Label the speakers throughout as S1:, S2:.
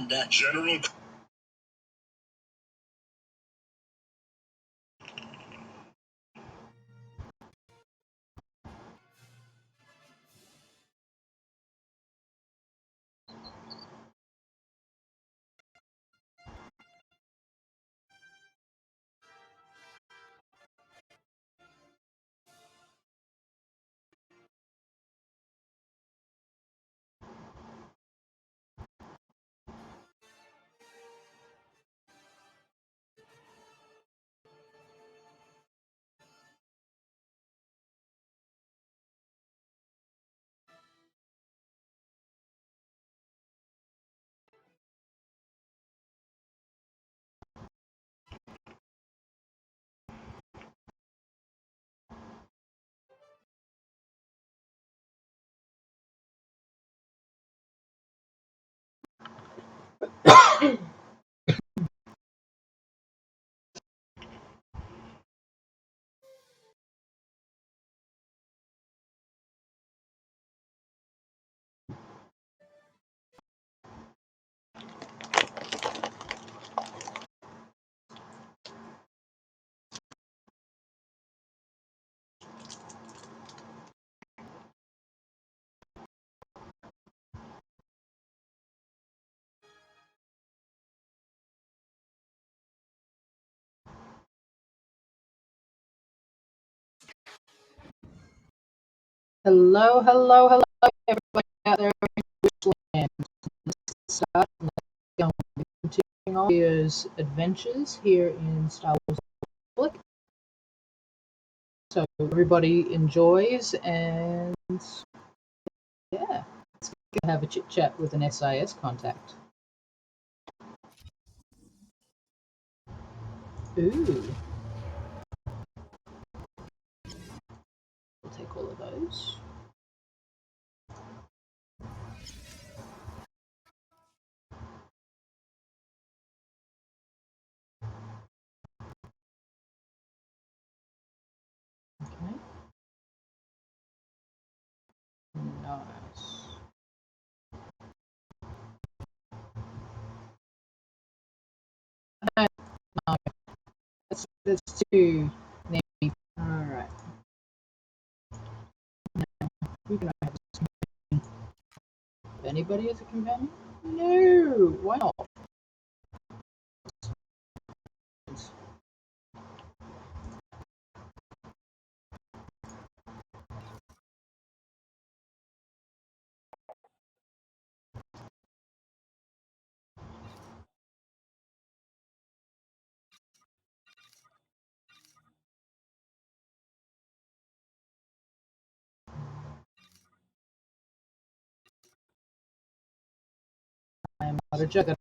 S1: General.
S2: Hello, hello, hello, everybody out there in Bushland. Let's start and let's go. Continuing on Leah's adventures here in Star Wars Republic. So everybody enjoys, and yeah, let's go have a chit chat with an SIS contact. Ooh, we'll take all of those. Okay. Nice. No, that's too neat. All right. Now, who can I have as companion? Anybody as a companion? No, why not? I am not a juggernaut.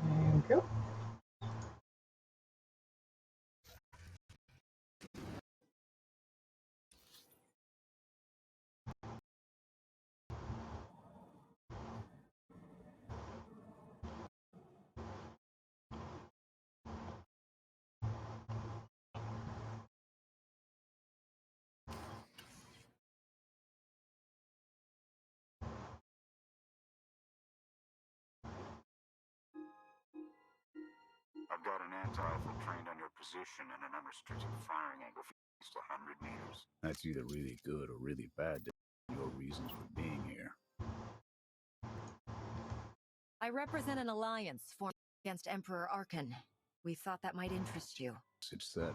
S2: Thank you.
S3: I've got an anti-rifle trained on your position and an unrestricted firing angle for at least 100 meters.
S4: That's either really good or really bad. Your reasons for being here.
S5: I represent an alliance formed against Emperor Arkan. We thought that might interest you.
S4: It's said.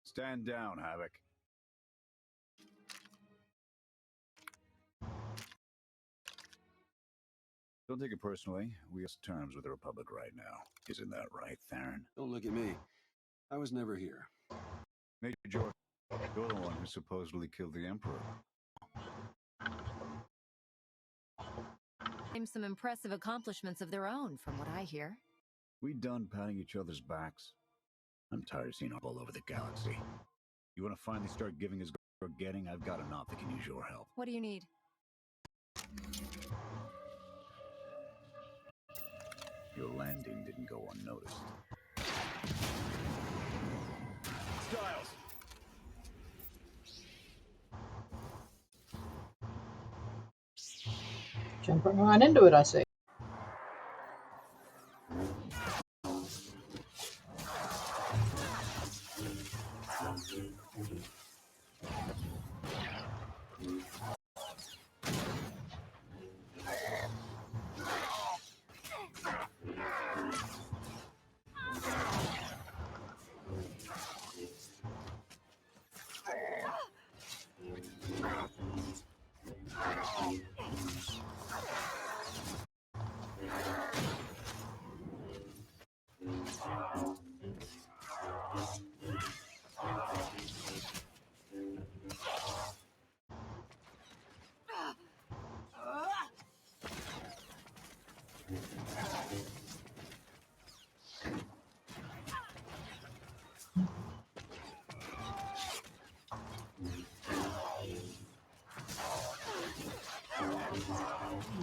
S4: Stand down, Havoc. Don't take it personally. We have terms with the Republic right now. Isn't that right, Theron?
S6: Don't look at me. I was never here.
S4: Major George, you're the one who supposedly killed the Emperor.
S5: Some impressive accomplishments of their own, from what I hear.
S4: We done patting each other's backs? I'm tired of seeing them all over the galaxy. You want to finally start giving us or getting? I've got enough that can use your help.
S5: What do you need?
S4: Your landing didn't go unnoticed. Styles!
S2: Jumping right into it, I see.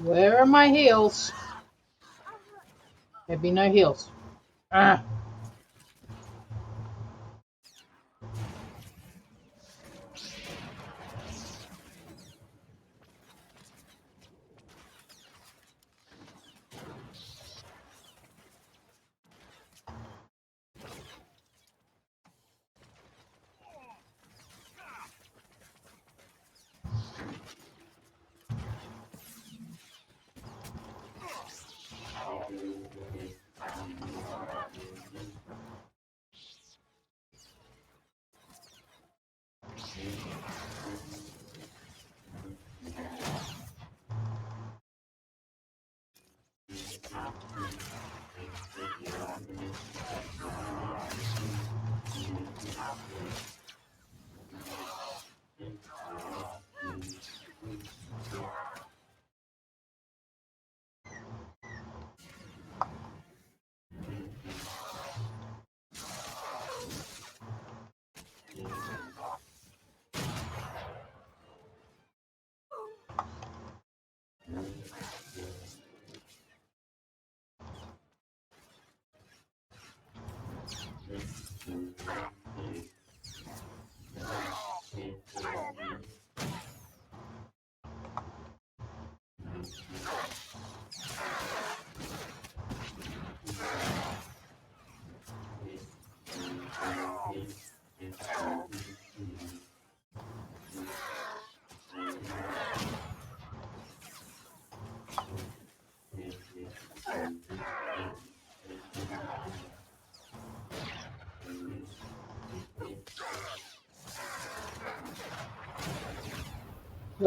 S2: Where are my heels? There'd be no heels. Ah.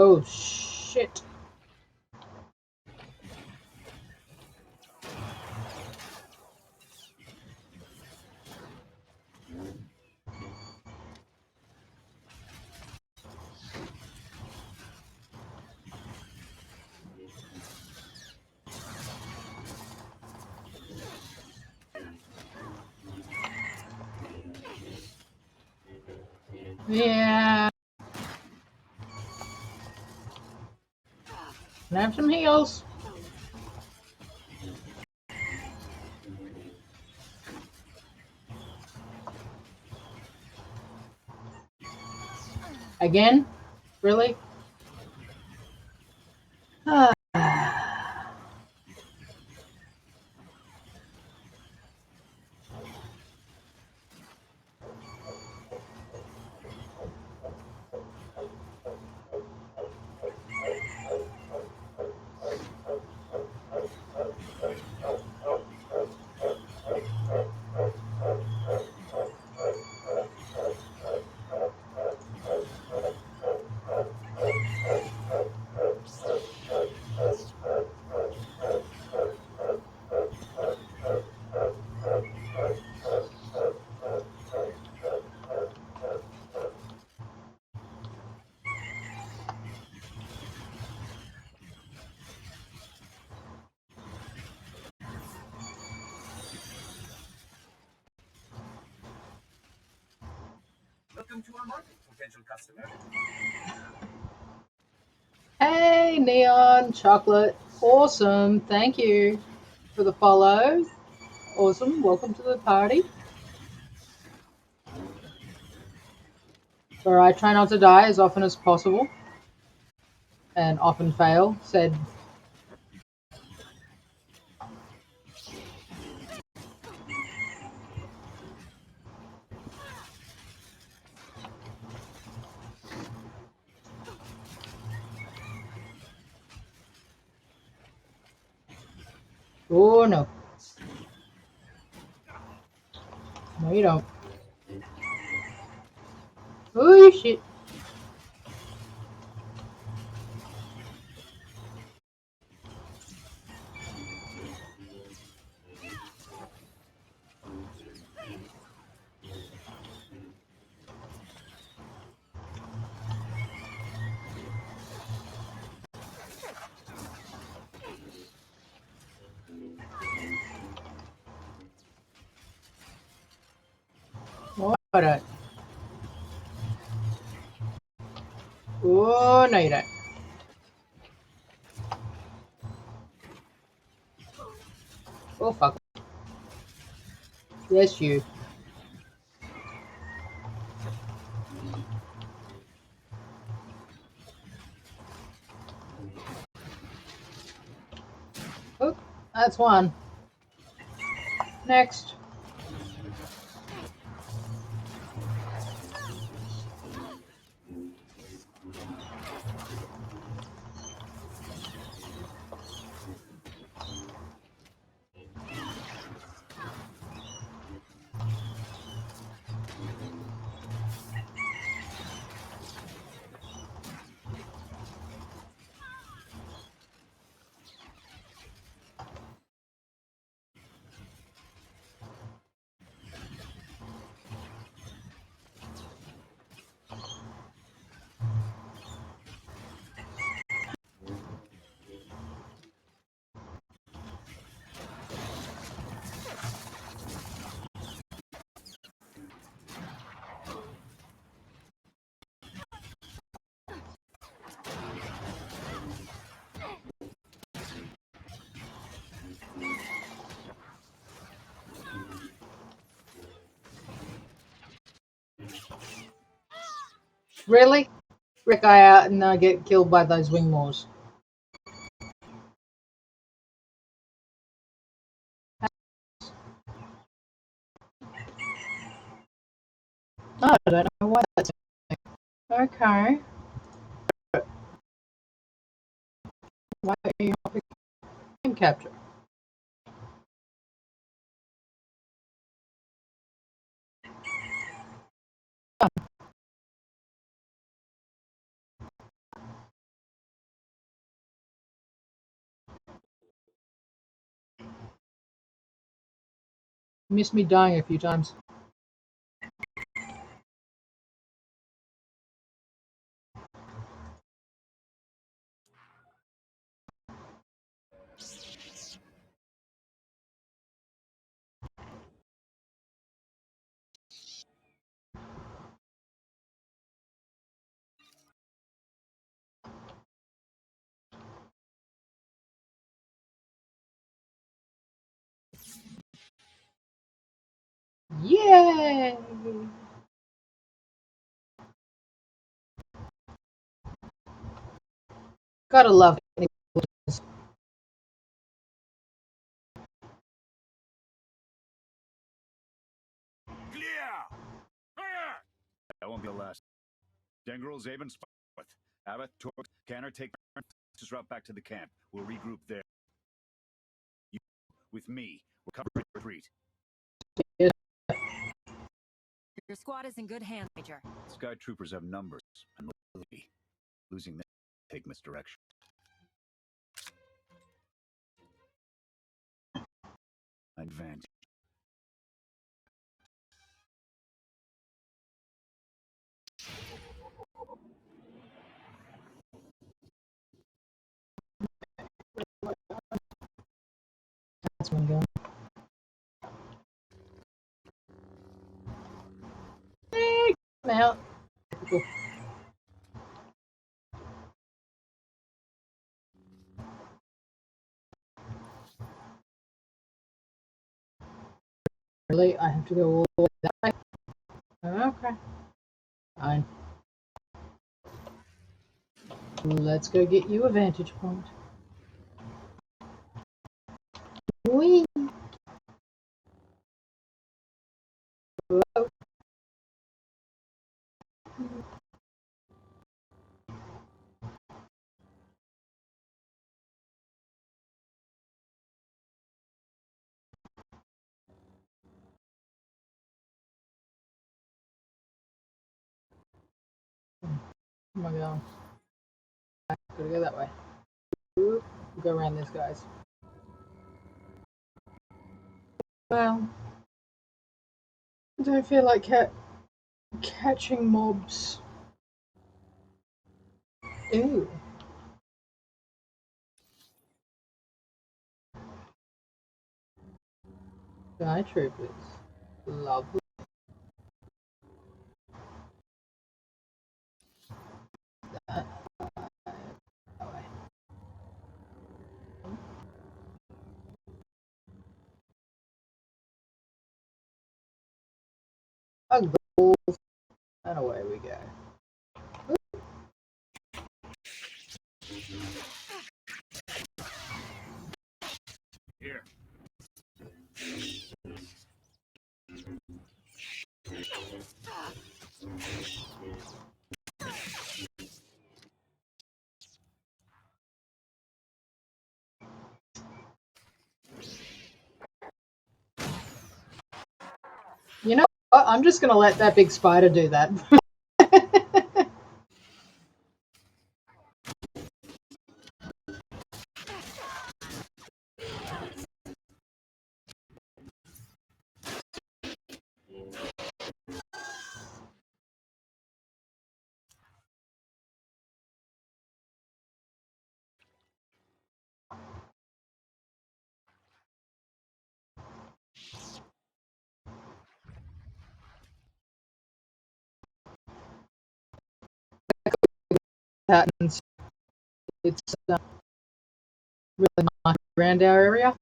S2: Oh, shit. Yeah. Can I have some heels? Again? Really? Ah.
S1: Welcome to our market, potential customer.
S2: Hey, Neon Chocolate. Awesome. Thank you for the follow. Awesome. Welcome to the party. Or I try not to die as often as possible. And often fail, said. Oh no. No, you don't. Oh shit. Alright. Oh, no, you don't. Oh, fuck. Yes, you. Oh, that's one. Next. Really? Wreck guy out and get killed by those wing maws. Oh, I don't know why that's okay. Why are you not picking game capture? Missed me dying a few times. Yay! Gotta love it.
S4: That won't be the last. Dengrel, Zaven, with Abbott, Torque, Canner, take this route back to the camp. We'll regroup there. You, with me, we'll cover the retreat.
S5: Your squad is in good hands, Major.
S4: Sky troopers have numbers and mobility. Losing them take misdirection. Advantage.
S2: That's one gun. Hey, come out. Cool. Really? I have to go all the way that way? Okay. Fine. Let's go get you a vantage point. Whee! Whoa. Oh my god. Gotta go that way. Ooh, go around this, guys. Well, I don't feel like catching mobs. Ew. Sky troopers. Lovely. A goal. And away we go.
S4: Here.
S2: You know what? I'm just gonna let that big spider do that. Patterns. It's really nice around our area.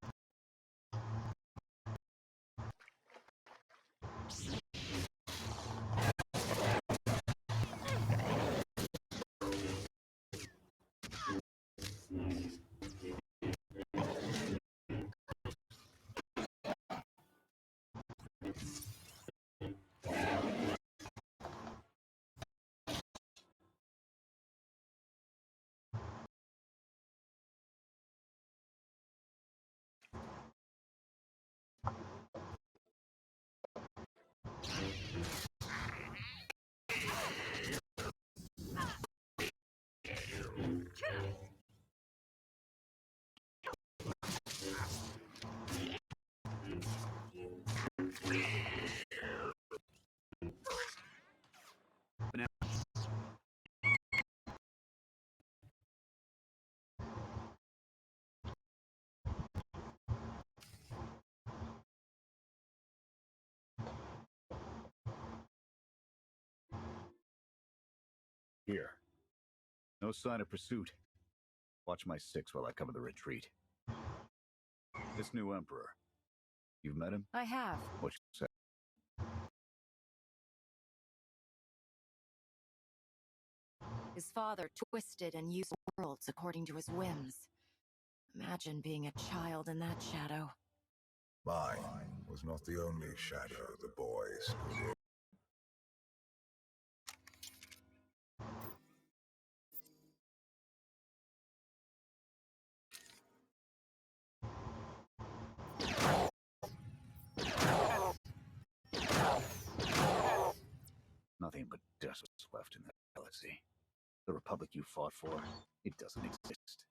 S4: Here. No sign of pursuit. Watch my six while I cover the retreat. This new emperor. You've met him?
S5: I have.
S4: What you say?
S5: His father twisted and used worlds according to his whims. Imagine being a child in that shadow.
S7: Mine was not the only shadow the boys created.
S4: Nothing but dust was left in the galaxy. The republic you fought for, it doesn't exist.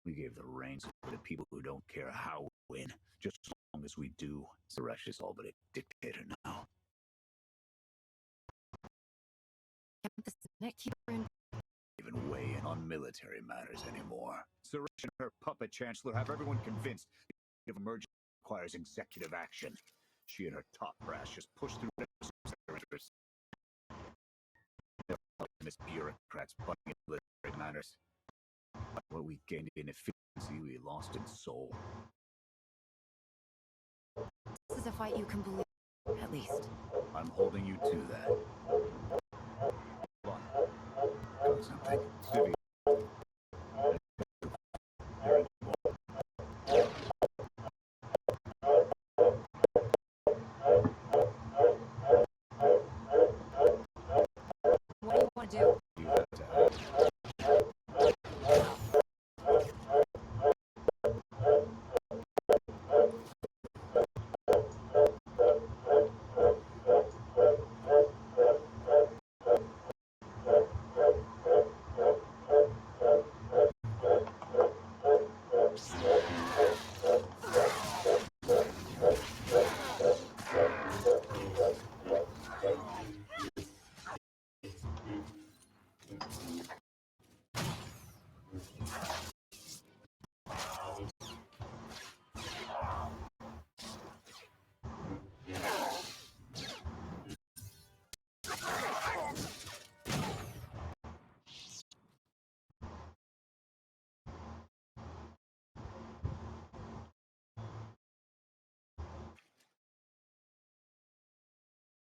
S4: We gave the reins to people who don't care how we win, just as long as we do. Suresh is all but a dictator now.
S5: Can't the Senate keep her in?
S4: Even weigh in on military matters anymore. Suresh and her puppet chancellor have everyone convinced the emergency requires executive action. She and her top brass just push through their interests. Miss bureaucrats butting in military matters. What we gained in efficiency, we lost in soul.
S5: This is a fight you can believe, at least.
S4: I'm holding you to that. Hold on. Got something. Vivian.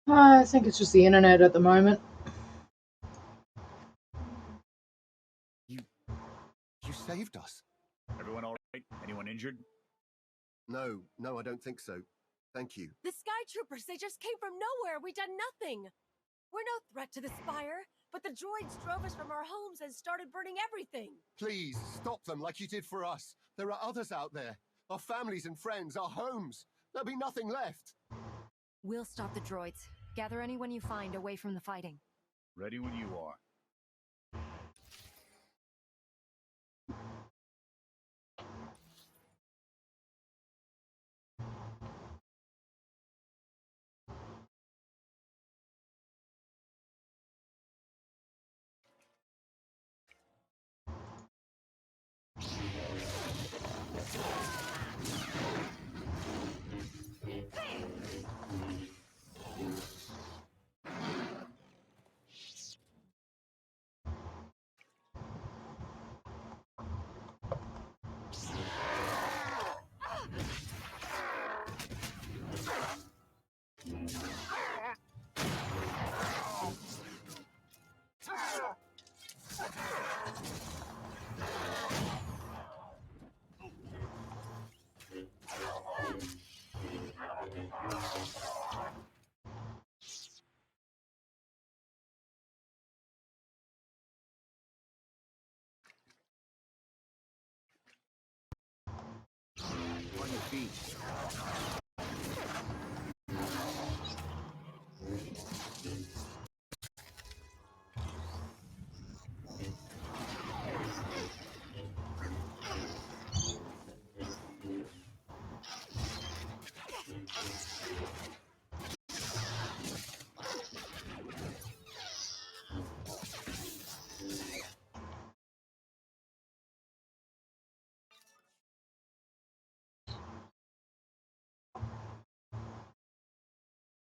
S2: I think it's just the internet at the moment.
S8: You saved us.
S4: Everyone all right? Anyone injured?
S8: No, I don't think so. Thank you.
S9: The Sky Troopers, they just came from nowhere. We done nothing. We're no threat to the Spire, but the droids drove us from our homes and started burning everything.
S8: Please, stop them like you did for us. There are others out there. Our families and friends, our homes. There'll be nothing left.
S5: We'll stop the droids. Gather anyone you find away from the fighting.
S4: Ready when you are. On your feet.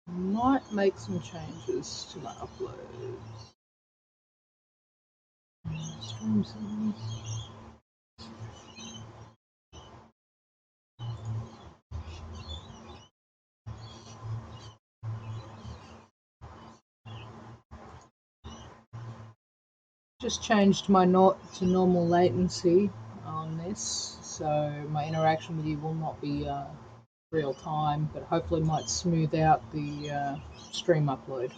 S2: Might make some changes to my uploads. Stream settings. Just changed my not to normal latency on this, so my interaction with you will not be real time, but hopefully might smooth out the stream upload.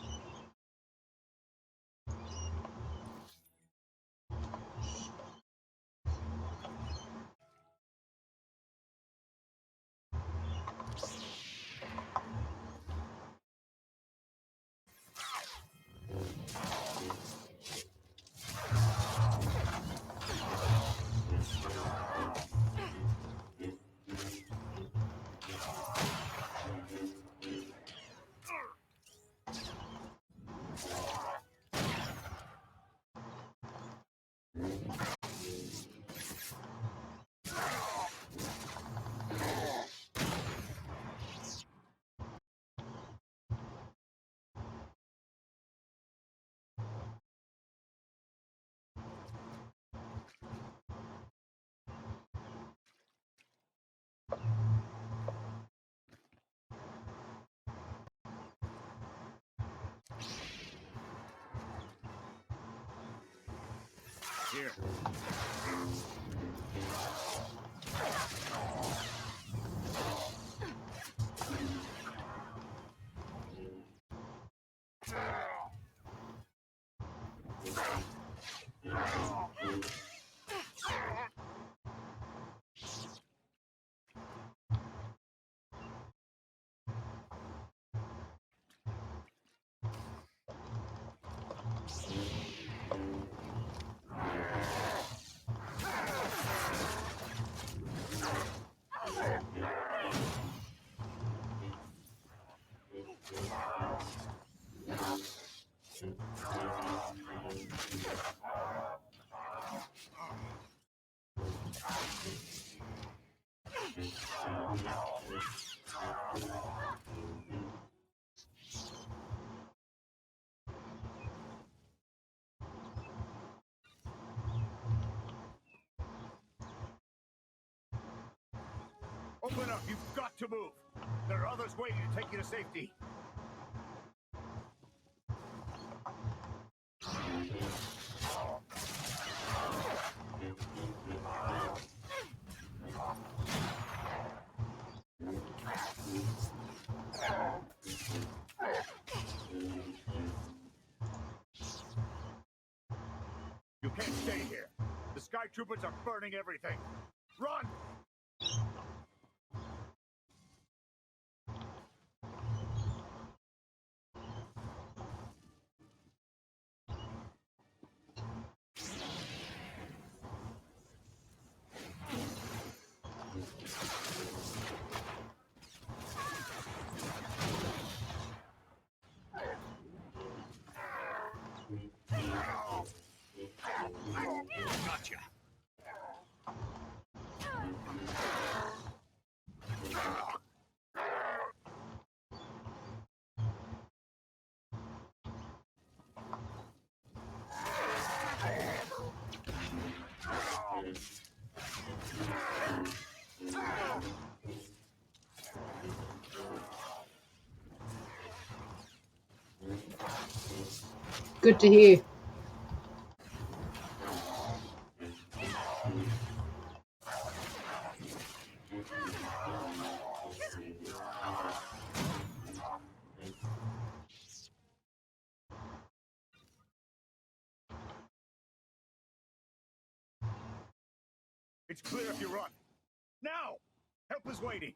S4: Here. Open up! You've got to move! There are others waiting to take you to safety. Stay here. The Sky Troopers are burning everything. Run! Gotcha.
S2: Good to hear.
S4: It's clear if you run. Now! Help is waiting.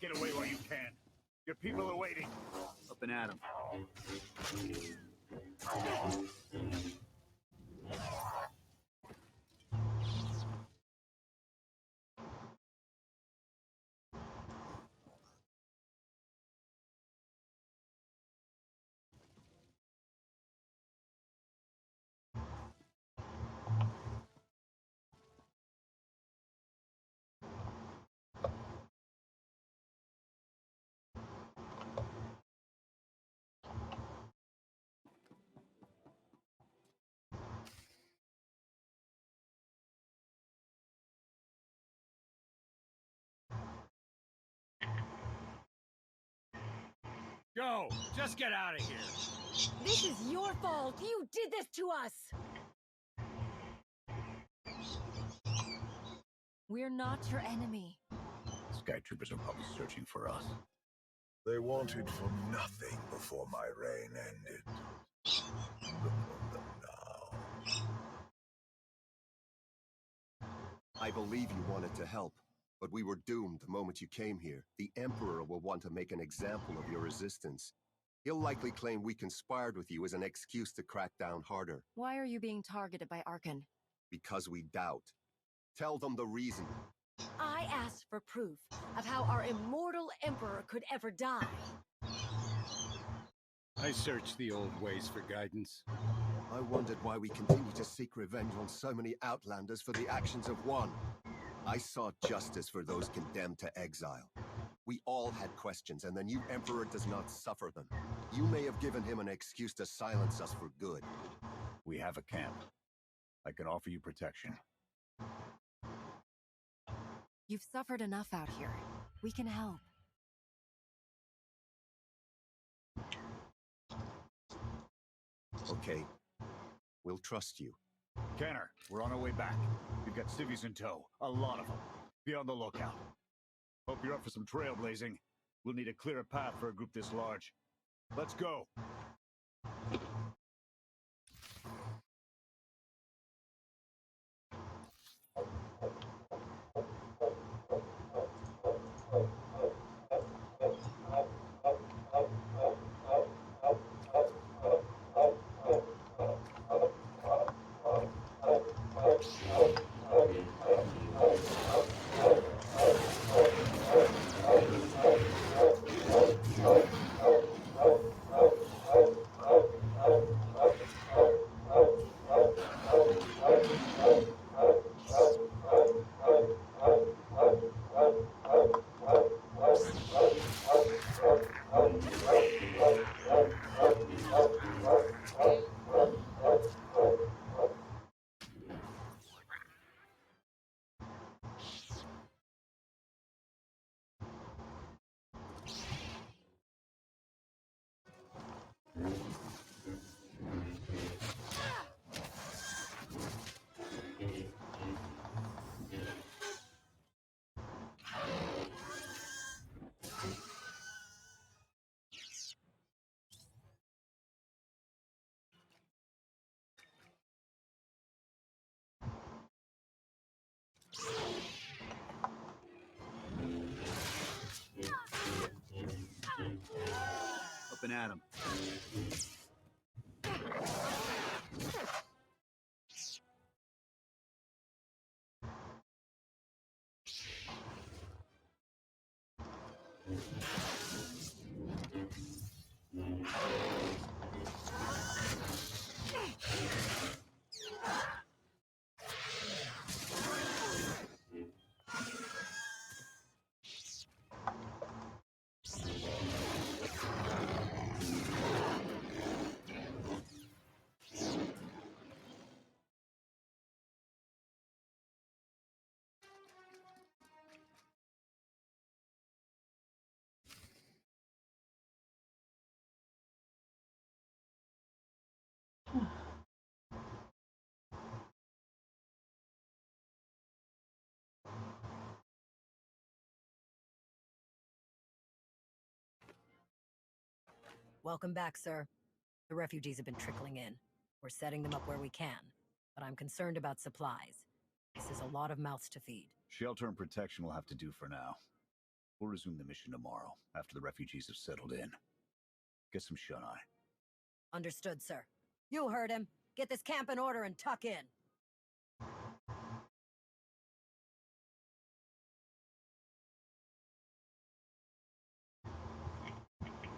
S4: Get away while you can. Your people are waiting. Up and at 'em.
S1: Go! Just get out of here!
S9: This is your fault! You did this to us!
S5: We're not your enemy.
S4: Sky Troopers are probably searching for us.
S7: They wanted for nothing before my reign ended. Look on them now.
S8: I believe you wanted to help, but we were doomed the moment you came here. The Emperor will want to make an example of your resistance. He'll likely claim we conspired with you as an excuse to crack down harder.
S5: Why are you being targeted by Arkan?
S8: Because we doubt. Tell them the reason.
S9: I asked for proof of how our immortal Emperor could ever die.
S1: I searched the old ways for guidance.
S8: I wondered why we continue to seek revenge on so many Outlanders for the actions of one. I sought justice for those condemned to exile. We all had questions, and the new Emperor does not suffer them. You may have given him an excuse to silence us for good.
S4: We have a camp. I can offer you protection.
S5: You've suffered enough out here. We can help.
S8: Okay. We'll trust you.
S4: Canner, we're on our way back. We've got civvies in tow. A lot of them. Be on the lookout. Hope you're up for some trailblazing. We'll need to clear a path for a group this large. Let's go. Up and at 'em.
S10: Welcome back, sir. The refugees have been trickling in. We're setting them up where we can, but I'm concerned about supplies. This is a lot of mouths to feed.
S4: Shelter and protection will have to do for now. We'll resume the mission tomorrow, after the refugees have settled in. Get some shut-eye.
S10: Understood, sir. You heard him. Get this camp in order and tuck in.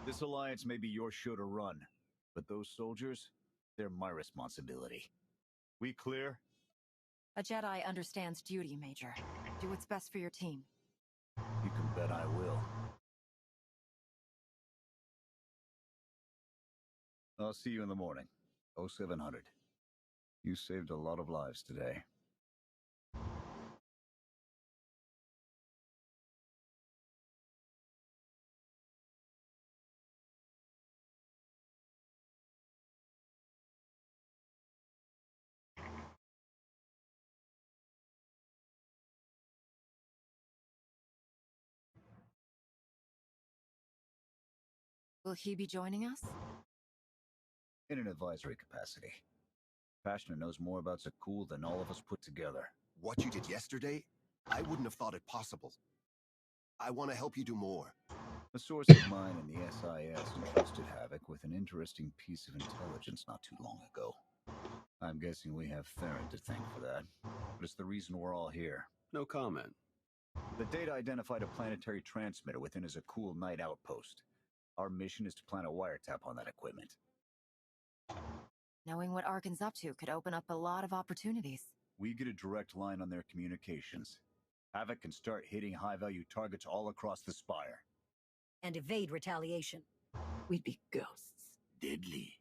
S4: This alliance may be your show to run, but those soldiers, they're my responsibility. We clear?
S5: A Jedi understands duty, Major. Do what's best for your team.
S4: You can bet I will. I'll see you in the morning. 0700. You saved a lot of lives today.
S5: Will he be joining us?
S4: In an advisory capacity. Pashner knows more about Zakul than all of us put together.
S8: What you did yesterday, I wouldn't have thought it possible. I want to help you do more.
S4: A source of mine in the SIS entrusted Havoc with an interesting piece of intelligence not too long ago. I'm guessing we have Theron to thank for that, but it's the reason we're all here.
S6: No comment.
S4: The data identified a planetary transmitter within a Zakul night outpost. Our mission is to plant a wiretap on that equipment.
S5: Knowing what Arkan's up to could open up a lot of opportunities.
S4: We get a direct line on their communications. Havoc can start hitting high-value targets all across the Spire.
S10: And evade retaliation.
S11: We'd be ghosts. Deadly.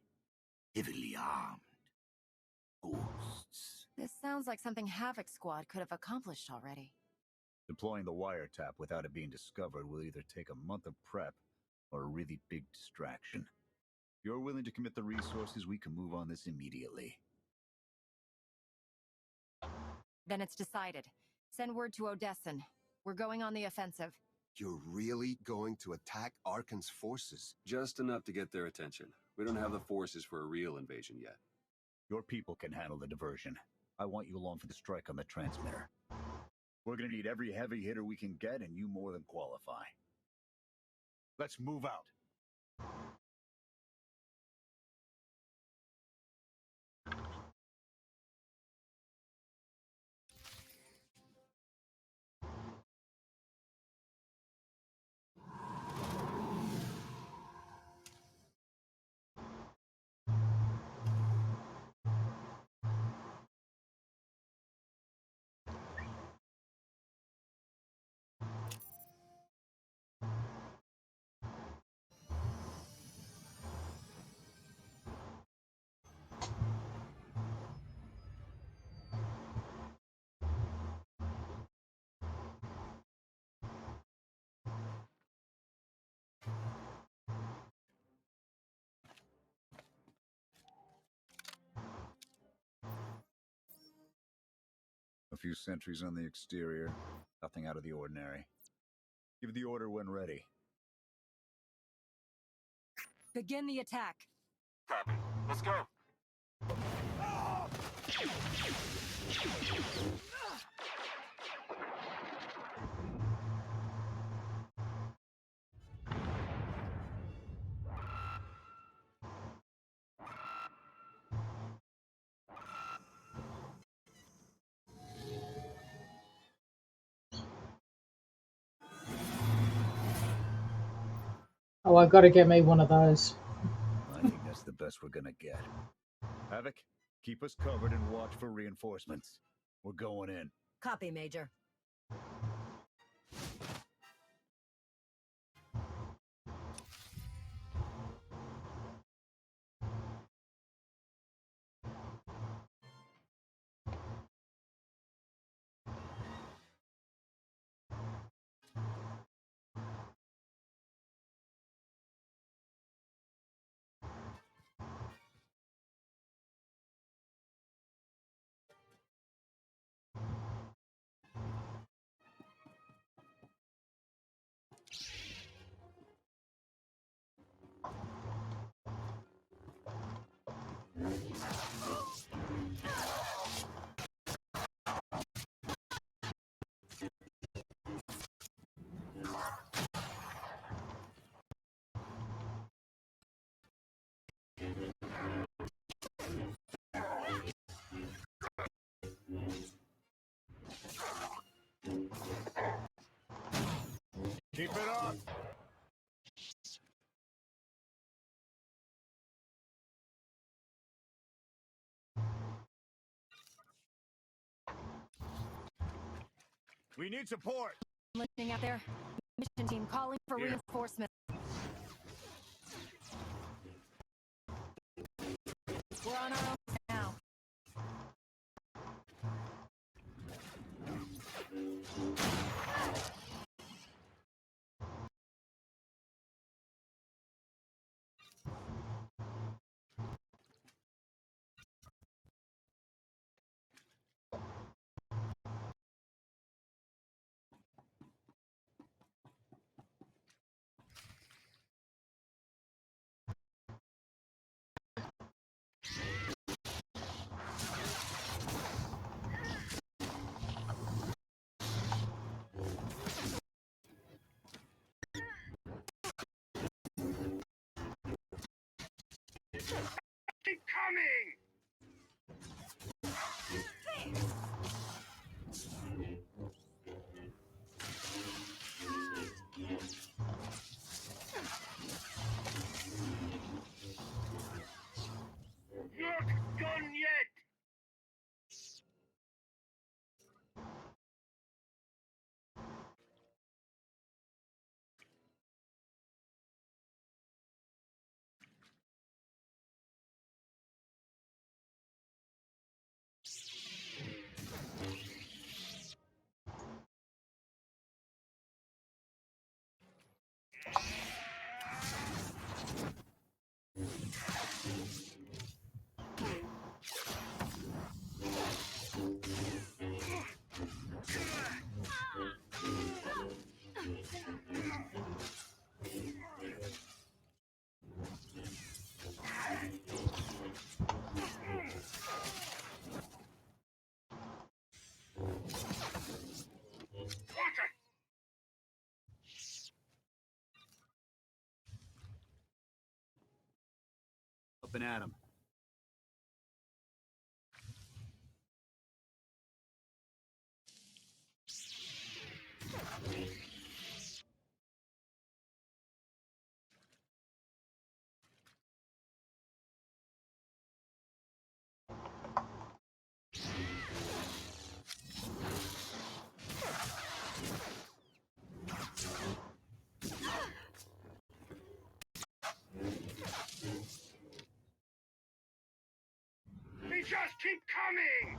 S11: Heavily armed. Ghosts.
S5: This sounds like something Havoc Squad could have accomplished already.
S4: Deploying the wiretap without it being discovered will either take a month of prep or a really big distraction. If you're willing to commit the resources, we can move on this immediately.
S5: Then it's decided. Send word to Odessan. We're going on the offensive.
S8: You're really going to attack Arkan's forces?
S6: Just enough to get their attention. We don't have the forces for a real invasion yet.
S4: Your people can handle the diversion. I want you along for the strike on the transmitter. We're gonna need every heavy hitter we can get, and you more than qualify. Let's move out. few sentries on the exterior. Nothing out of the ordinary. Give the order when ready.
S10: Begin the attack.
S3: Copy. Let's go.
S2: Oh, I've got to get me one of those.
S4: I think that's the best we're gonna get. Havoc, keep us covered and watch for reinforcements. We're going in.
S10: Copy, Major.
S4: Keep it up! We need support!
S5: Listening out there. Mission team calling for
S4: Here.
S5: reinforcements. We're on our own now.
S1: Keep coming! Not done yet!
S4: Up and at 'em.
S1: They just keep coming!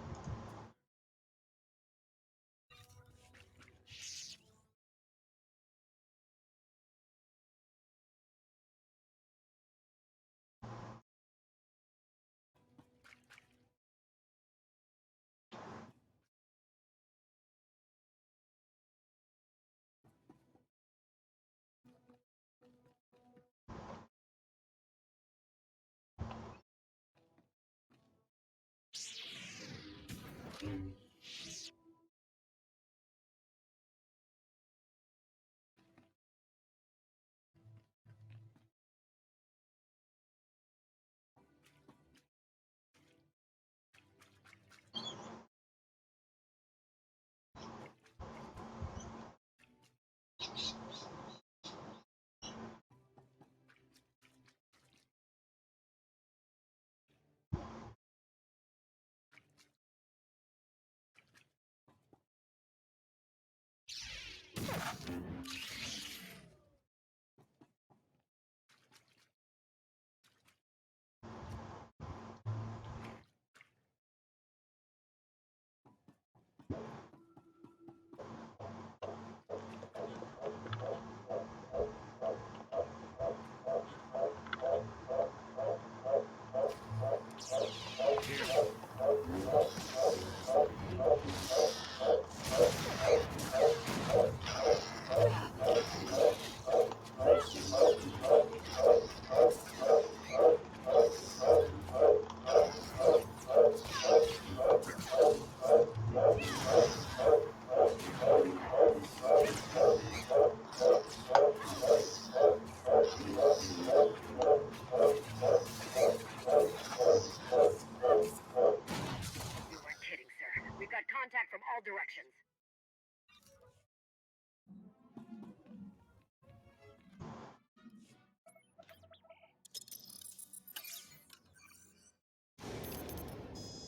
S9: You weren't kidding, sir. We've got contact from all directions.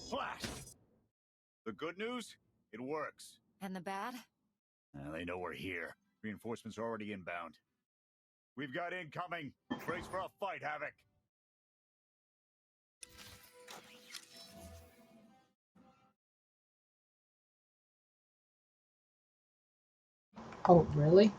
S4: Blast! The good news? It works.
S5: And the bad?
S4: They know we're here. Reinforcements are already inbound. We've got incoming. Brace for a fight, Havoc.
S2: Oh, really?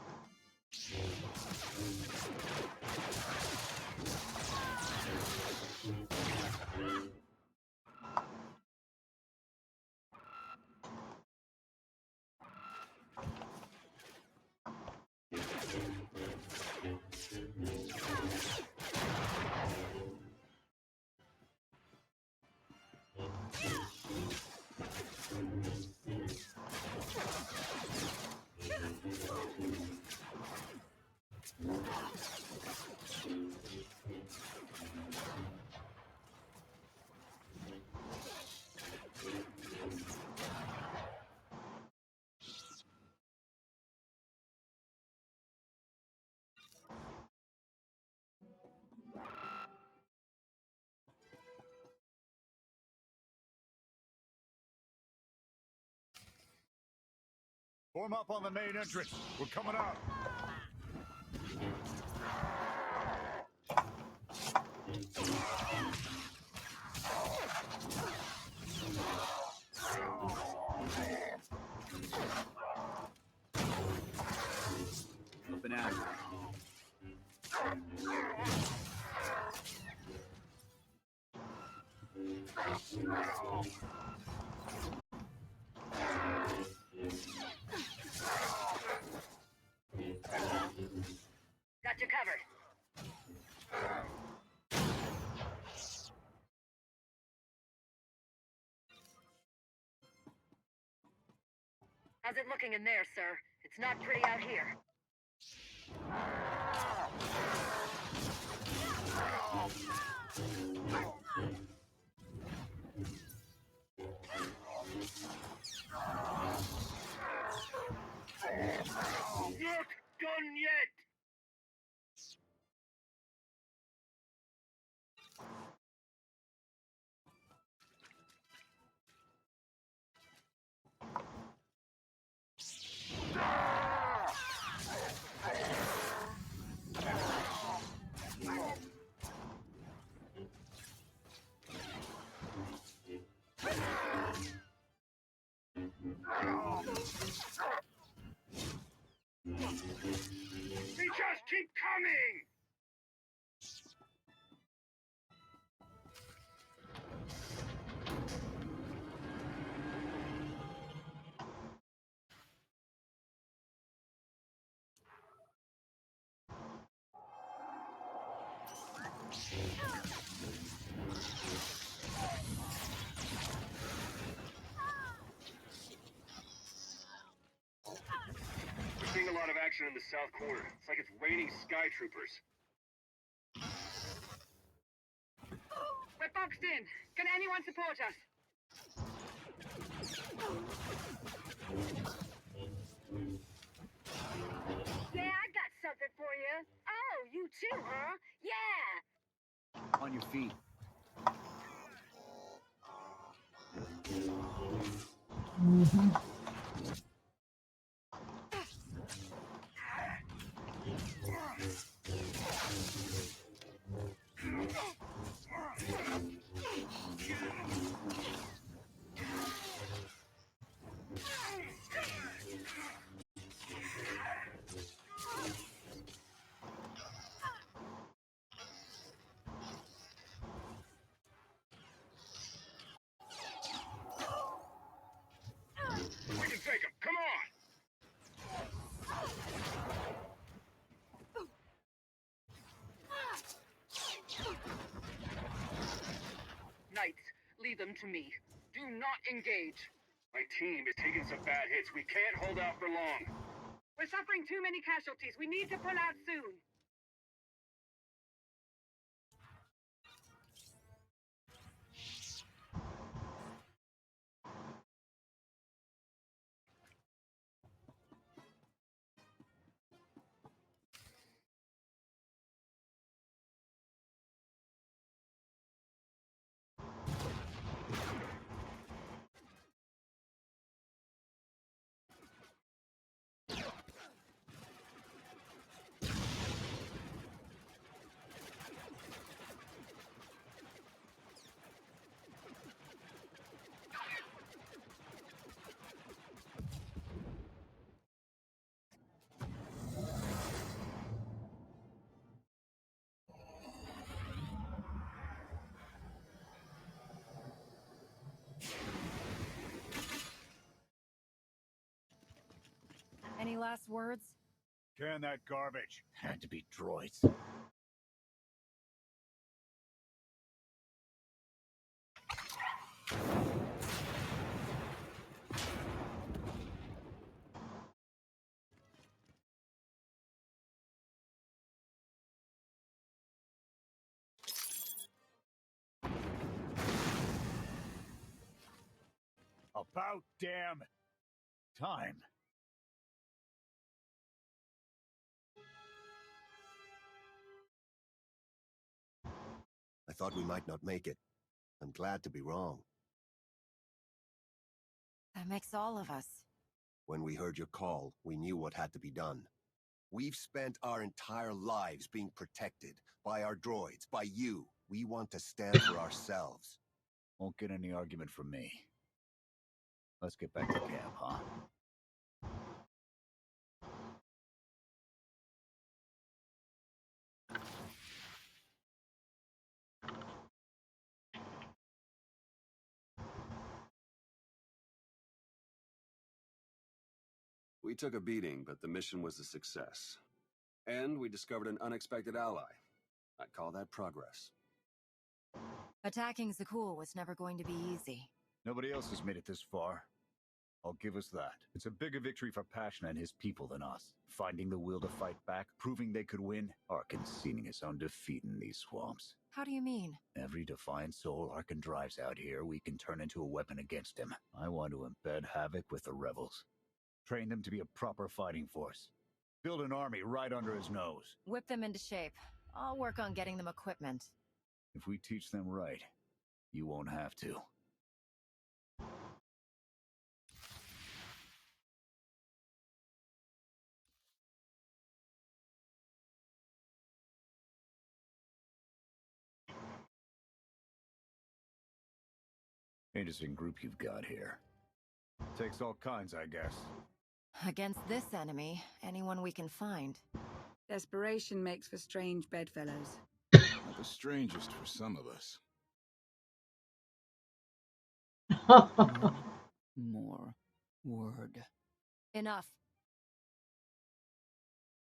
S4: Form up on the main entrance. We're coming out.
S11: Up and out.
S9: Got you covered. How's it looking in there, sir? It's not pretty out here.
S1: Not done yet! They just keep coming! We're seeing a lot of action in the south corner. It's like it's raining sky troopers.
S9: We're boxed in. Can anyone support us?
S1: Get
S12: outfit for you. Oh, you too, huh? Yeah!
S4: On your feet.
S2: Mm-hmm.
S1: We can take him. Come on!
S13: Knights, leave them to me. Do not engage.
S1: My team is taking some bad hits. We can't hold out for long.
S13: We're suffering too many casualties. We need to pull out soon.
S5: Any last words?
S4: Can that garbage. Had to be droids. About damn time.
S8: I thought we might not make it. I'm glad to be wrong.
S5: That makes all of us.
S8: When we heard your call, we knew what had to be done. We've spent our entire lives being protected by our droids, by you. We want to stand for ourselves.
S4: Won't get any argument from me. Let's get back to camp, huh?
S6: We took a beating, but the mission was a success. And we discovered an unexpected ally. I'd call that progress.
S5: Attacking Zakul was never going to be easy.
S4: Nobody else has made it this far. I'll give us that. It's a bigger victory for Passion and his people than us. Finding the will to fight back, proving they could win, or conceding his own defeat in these swamps.
S5: How do you mean?
S4: Every defiant soul Arkan drives out here, we can turn into a weapon against him. I want to embed Havoc with the rebels. Train them to be a proper fighting force. Build an army right under his nose.
S5: Whip them into shape. I'll work on getting them equipment.
S4: If we teach them right, you won't have to. Interesting group you've got here. Takes all kinds, I guess.
S5: Against this enemy, anyone we can find.
S14: Desperation makes for strange bedfellows.
S7: Not the strangest for some of us.
S11: More word.
S5: Enough.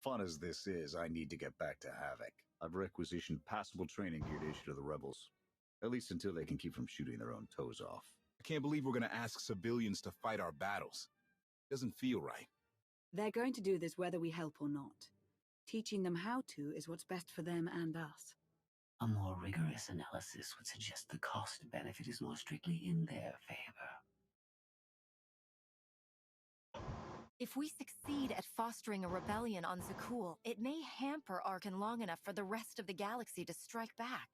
S4: Fun as this is, I need to get back to Havoc. I've requisitioned passable training gear to issue to the rebels. At least until they can keep from shooting their own toes off.
S7: I can't believe we're gonna ask civilians to fight our battles. Doesn't feel right.
S14: They're going to do this whether we help or not. Teaching them how to is what's best for them and us.
S15: A more rigorous analysis would suggest the cost-benefit is more strictly in their favor.
S5: If we succeed at fostering a rebellion on Zakul, it may hamper Arkan long enough for the rest of the galaxy to strike back.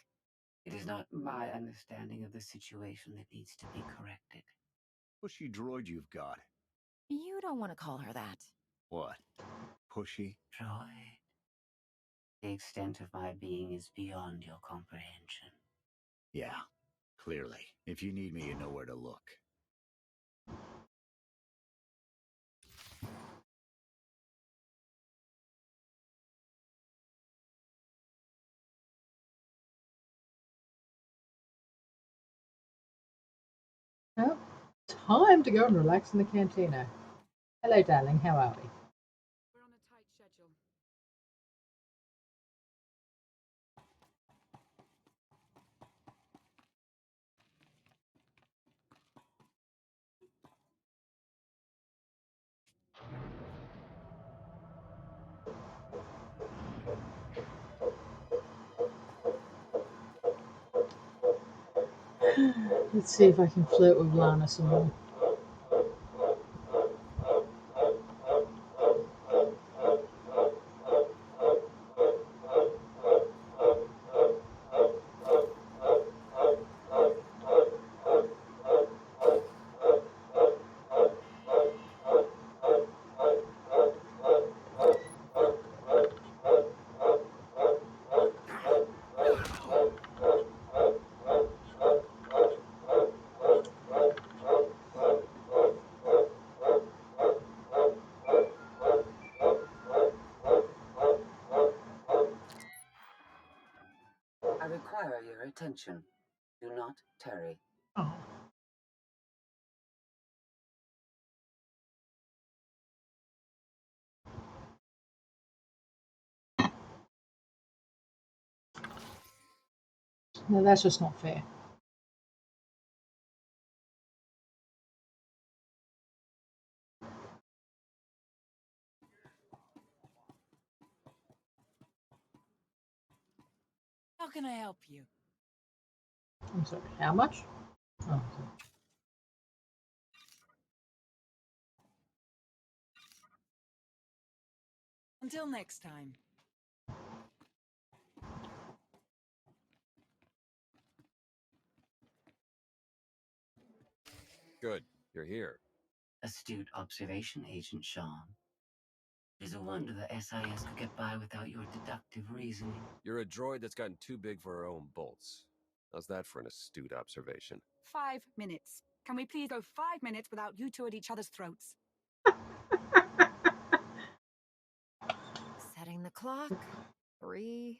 S15: It is not my understanding of the situation that needs to be corrected.
S4: Pushy droid you've got.
S5: You don't want to call her that.
S4: What? Pushy?
S15: Droid. The extent of my being is beyond your comprehension.
S4: Yeah, clearly. If you need me, you know where to look.
S2: Well, time to go and relax in the cantina. Hello, darling. How are we?
S14: We're on a tight schedule.
S2: Let's see if I can flirt with Lana some more.
S15: I require your attention. Do not tarry.
S2: Oh. No, that's just not fair.
S14: How can I help you?
S2: I'm sorry, how much? Oh, okay.
S14: Until next time.
S6: Good. You're here.
S15: Astute observation, Agent Sean. It is a wonder the SIS could get by without your deductive reasoning.
S6: You're a droid that's gotten too big for her own bolts. How's that for an astute observation?
S14: 5 minutes. Can we please go 5 minutes without you two at each other's throats?
S5: Setting the clock. 3,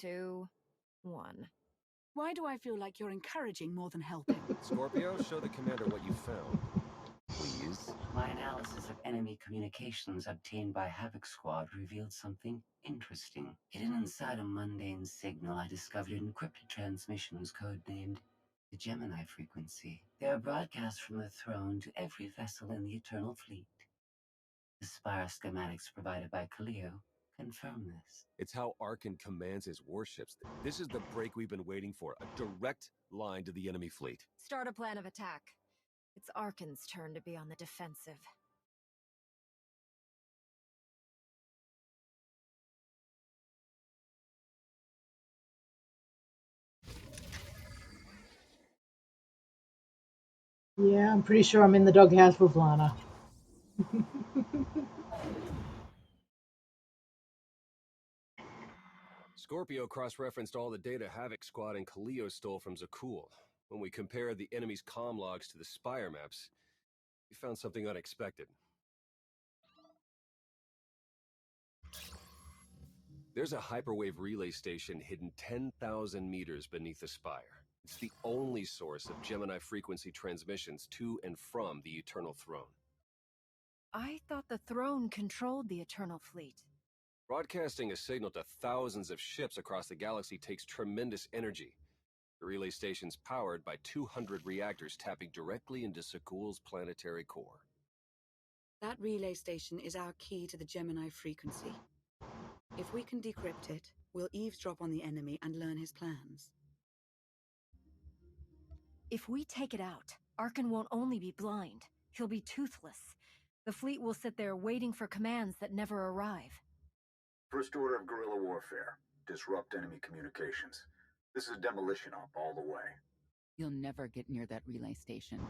S5: 2, 1.
S14: Why do I feel like you're encouraging more than helping?
S6: Scorpio, show the commander what you found. Please.
S15: My analysis of enemy communications obtained by Havoc Squad revealed something interesting. Hidden inside a mundane signal, I discovered encrypted transmissions codenamed the Gemini frequency. They are broadcast from the throne to every vessel in the Eternal Fleet. The Spire schematics provided by Kaleo confirm this.
S6: It's how Arkan commands his warships. This is the break we've been waiting for. A direct line to the enemy fleet.
S5: Start a plan of attack. It's Arkan's turn to be on the defensive.
S2: Yeah, I'm pretty sure I'm in the doghouse with Lana.
S6: Scorpio cross-referenced all the data Havoc Squad and Kaleo stole from Zakul. When we compared the enemy's comm logs to the Spire maps, we found something unexpected. There's a hyperwave relay station hidden 10,000 meters beneath the Spire. It's the only source of Gemini frequency transmissions to and from the Eternal Throne.
S5: I thought the throne controlled the Eternal Fleet.
S6: Broadcasting a signal to thousands of ships across the galaxy takes tremendous energy. The relay station's powered by 200 reactors tapping directly into Zakul's planetary core.
S14: That relay station is our key to the Gemini frequency. If we can decrypt it, we'll eavesdrop on the enemy and learn his plans.
S5: If we take it out, Arkan won't only be blind, he'll be toothless. The fleet will sit there waiting for commands that never arrive.
S3: First order of guerrilla warfare. Disrupt enemy communications. This is a demolition op all the way.
S11: You'll never get near that relay station.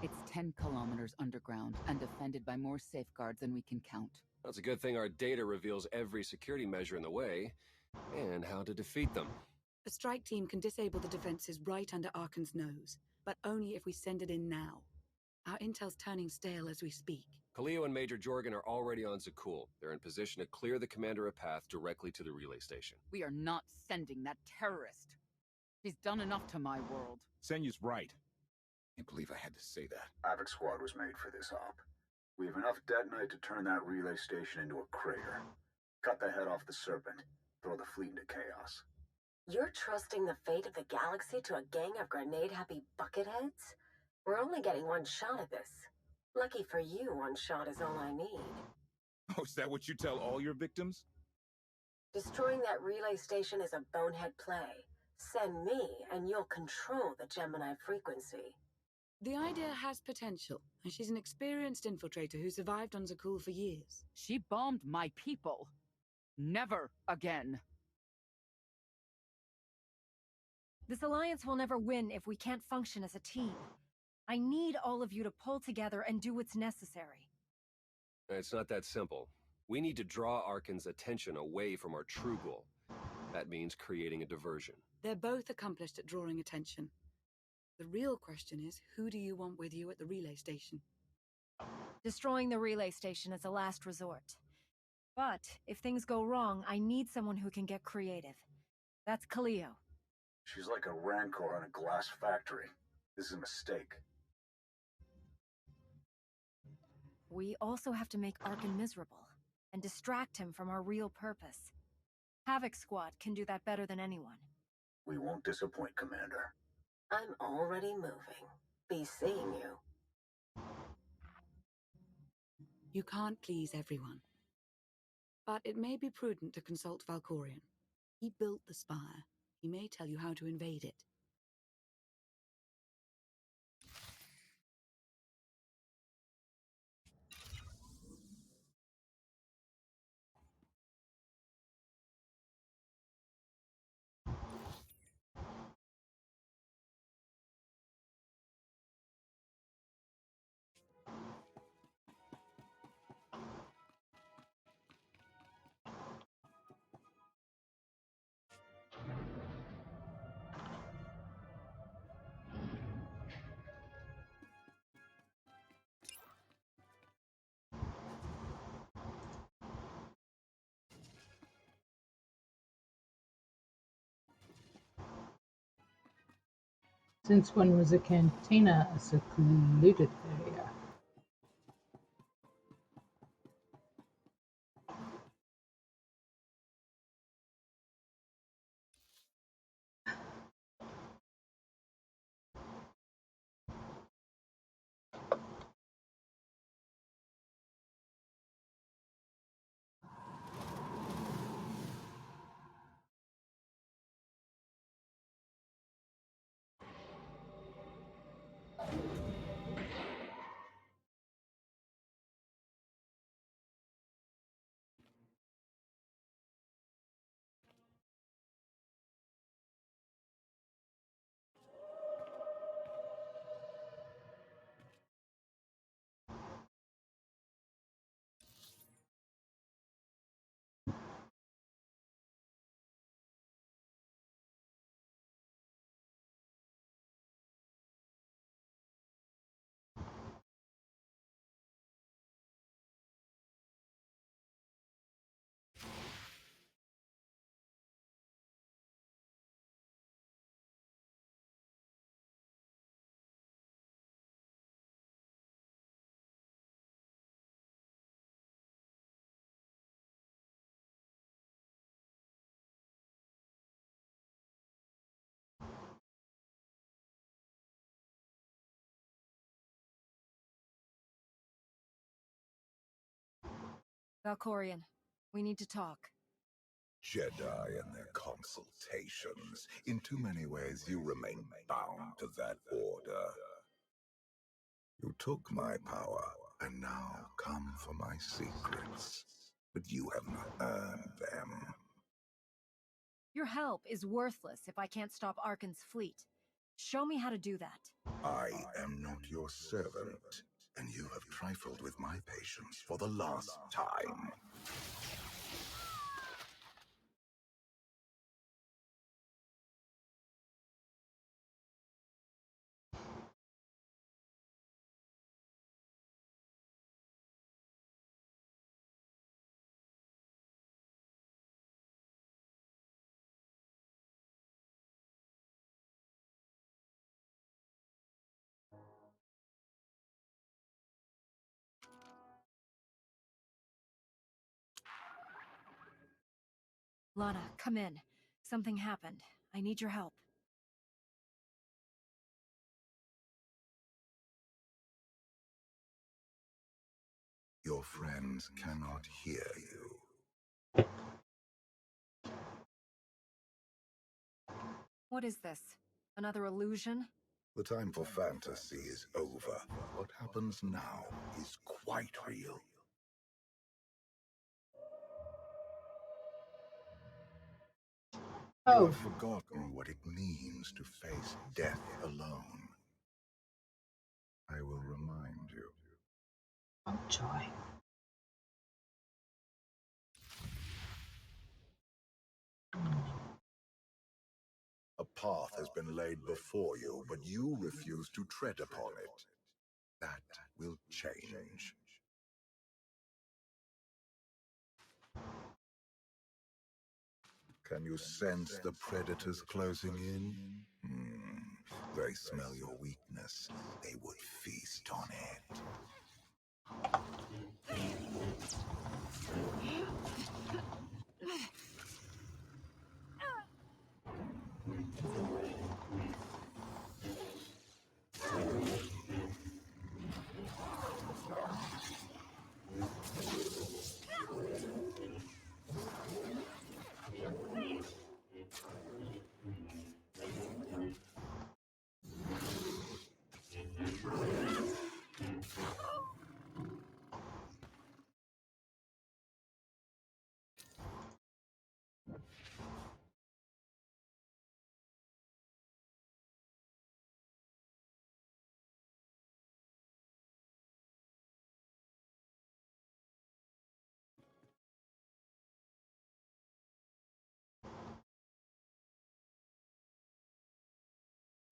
S11: It's 10 kilometers underground and defended by more safeguards than we can count.
S6: That's a good thing our data reveals every security measure in the way, and how to defeat them.
S14: A strike team can disable the defenses right under Arkan's nose, but only if we send it in now. Our intel's turning stale as we speak.
S6: Khalil and Major Jorgen are already on Zakul. They're in position to clear the commander a path directly to the relay station.
S11: We are not sending that terrorist. She's done enough to my world.
S4: Senyu's right.
S3: Can't believe I had to say that. Havoc Squad was made for this op. We have enough detonite to turn that relay station into a crater. Cut the head off the Serpent. Throw the fleet into chaos.
S16: You're trusting the fate of the galaxy to a gang of grenade-happy bucketheads? We're only getting one shot at this. Lucky for you, one shot is all I need.
S4: Oh, is that what you tell all your victims?
S16: Destroying that relay station is a bonehead play. Send me, and you'll control the Gemini frequency.
S14: The idea has potential, and she's an experienced infiltrator who survived on Zakul for years.
S11: She bombed my people. Never again.
S5: This alliance will never win if we can't function as a team. I need all of you to pull together and do what's necessary.
S6: It's not that simple. We need to draw Arkan's attention away from our true goal. That means creating a diversion.
S14: They're both accomplished at drawing attention. The real question is, who do you want with you at the relay station?
S5: Destroying the relay station is a last resort. But if things go wrong, I need someone who can get creative. That's Khalil.
S3: She's like a rancor in a glass factory. This is a mistake.
S5: We also have to make Arkan miserable, and distract him from our real purpose. Havoc Squad can do that better than anyone.
S3: We won't disappoint, Commander.
S16: I'm already moving. Be seeing you.
S14: You can't please everyone. But it may be prudent to consult Valkorion. He built the spire. He may tell you how to invade it.
S2: Since when was a cantina a secluded area?
S5: Valkorion, we need to talk.
S7: Jedi and their consultations. In too many ways, you remain bound to that order. You took my power And now come for my secrets. But you have not earned them.
S5: Your help is worthless if I can't stop Arkan's fleet. Show me how to do that.
S7: I am not your servant, and you have trifled with my patience for the last time.
S5: Lana, come in. Something happened. I need your help.
S7: Your friends cannot hear you.
S5: What is this? Another illusion?
S7: The time for fantasy is over. What happens now is quite real. You have forgotten what it means to face death alone. I will remind you.
S2: Oh, joy.
S7: A path has been laid before you, but you refuse to tread upon it. That will change. Can you sense the predators closing in? They smell your weakness. They would feast on it.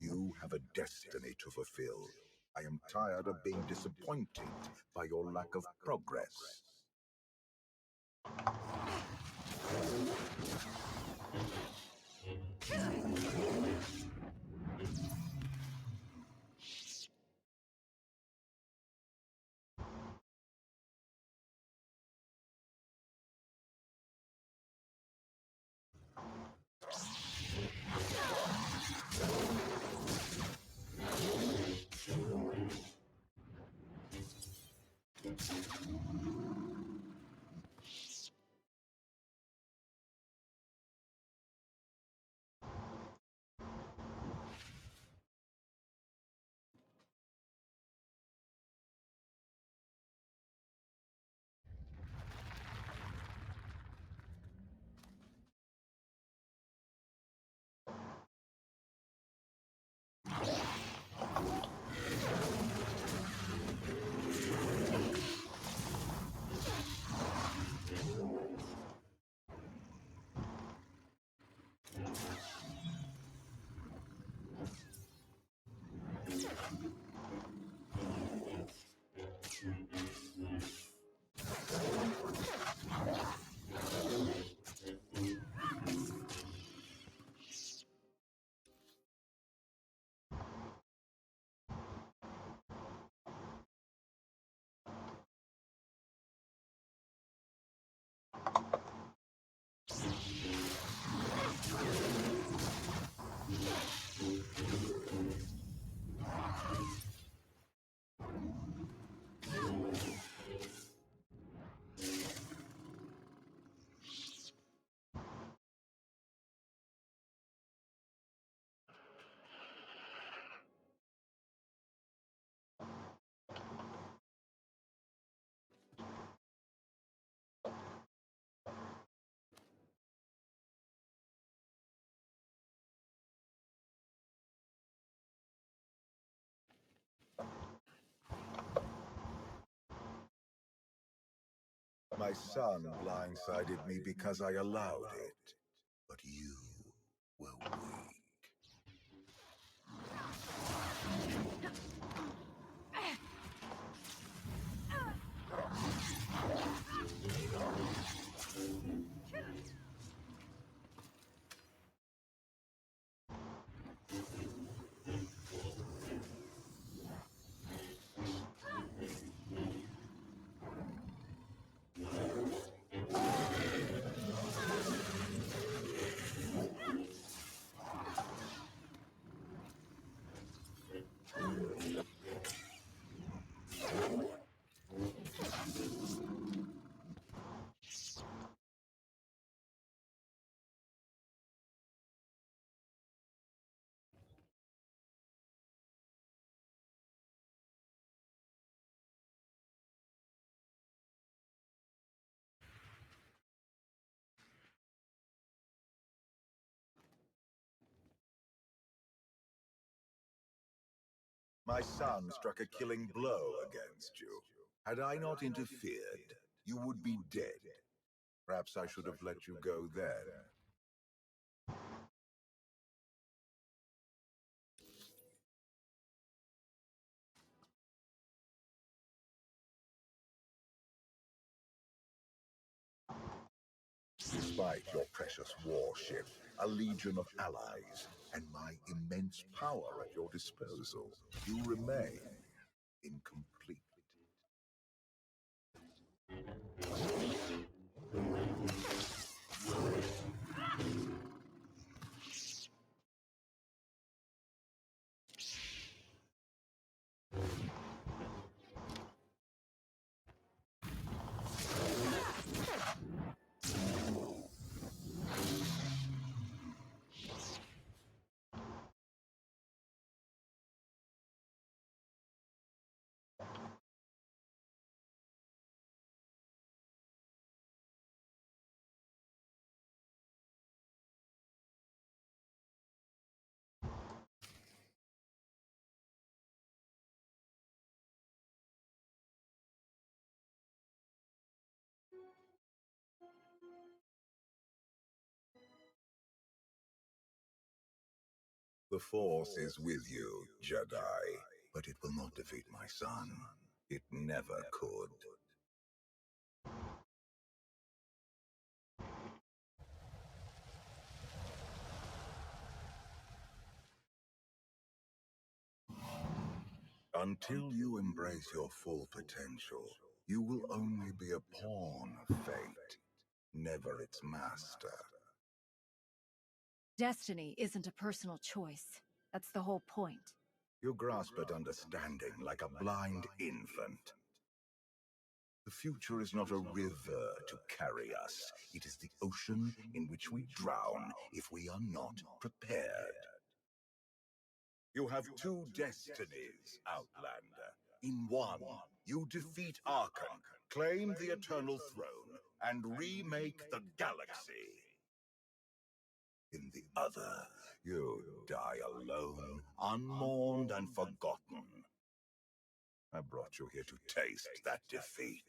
S7: You have a destiny to fulfill. I am tired of being disappointed by your lack of progress. My son blindsided me because I allowed it. But you were weak. My son struck a killing blow against you. Had I not interfered, you would be dead. Perhaps I should have let you go then. Despite your precious warship, a legion of allies, and my immense power at your disposal, you remain incomplete. The Force is with you, Jedi, but it will not defeat my son. It never could. Until you embrace your full potential, you will only be a pawn of fate, never its master.
S5: Destiny isn't a personal choice. That's the whole point.
S7: You grasp at understanding like a blind infant. The future is not a river to carry us. It is the ocean in which we drown if we are not prepared. You have two destinies, Outlander. In one, you defeat Arkham, claim the Eternal Throne, and remake the galaxy. In the other, you die alone, unmourned and forgotten. I brought you here to taste that defeat.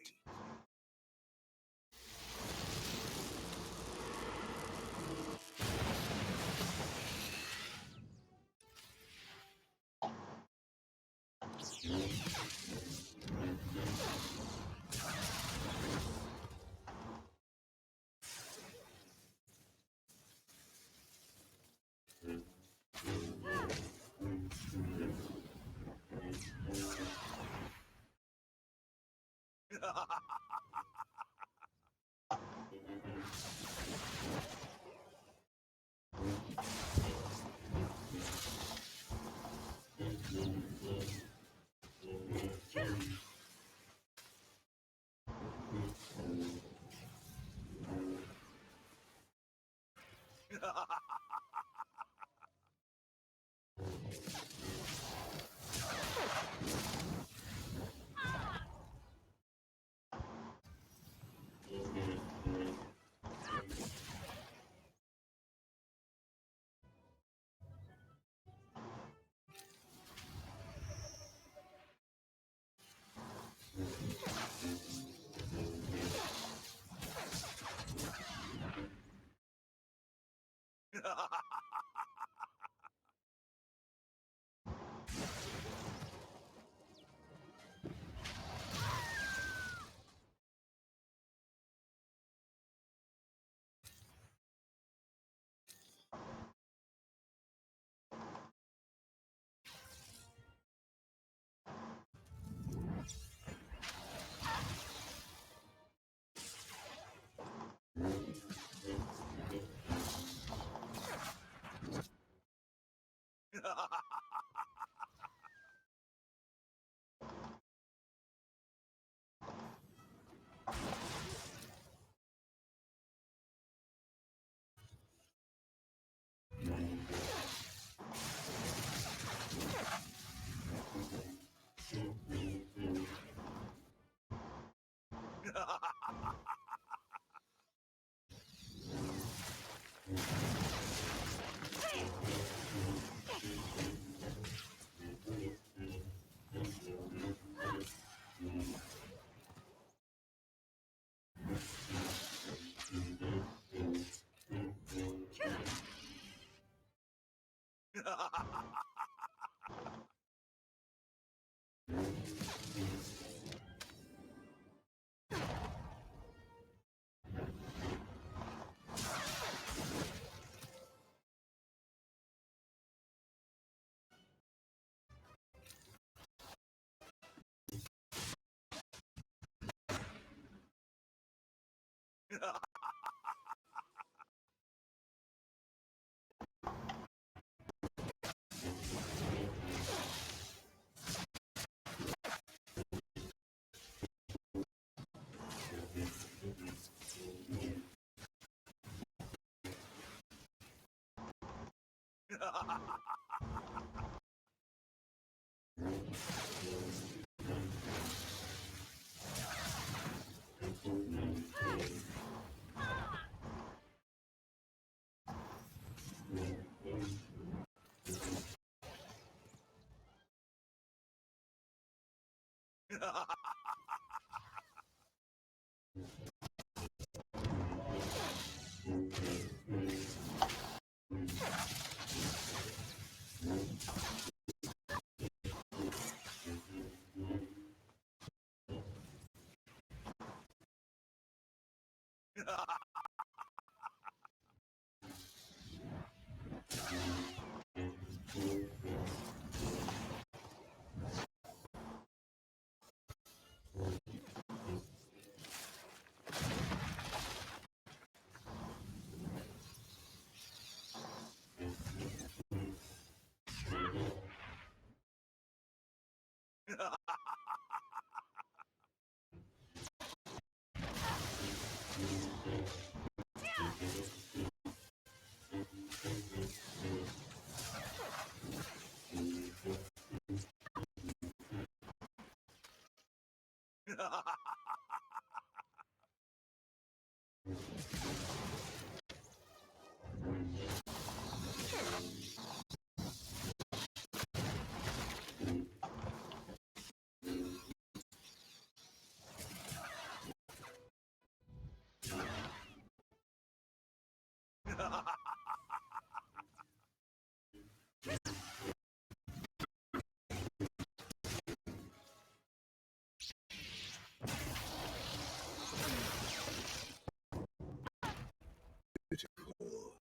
S7: Beautiful.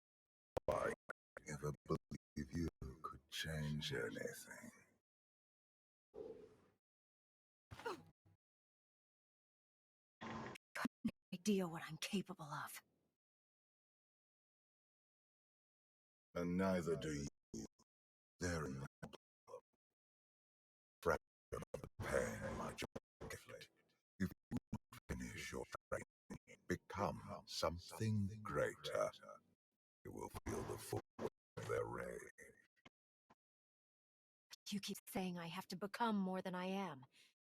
S7: Why ever believe you could change anything?
S5: Idea what I'm capable of.
S7: And neither do you. There in that fraction of the pain my job inflicted. If you finish your training, become something greater, you will feel the full weight of their rage.
S5: You keep saying I have to become more than I am,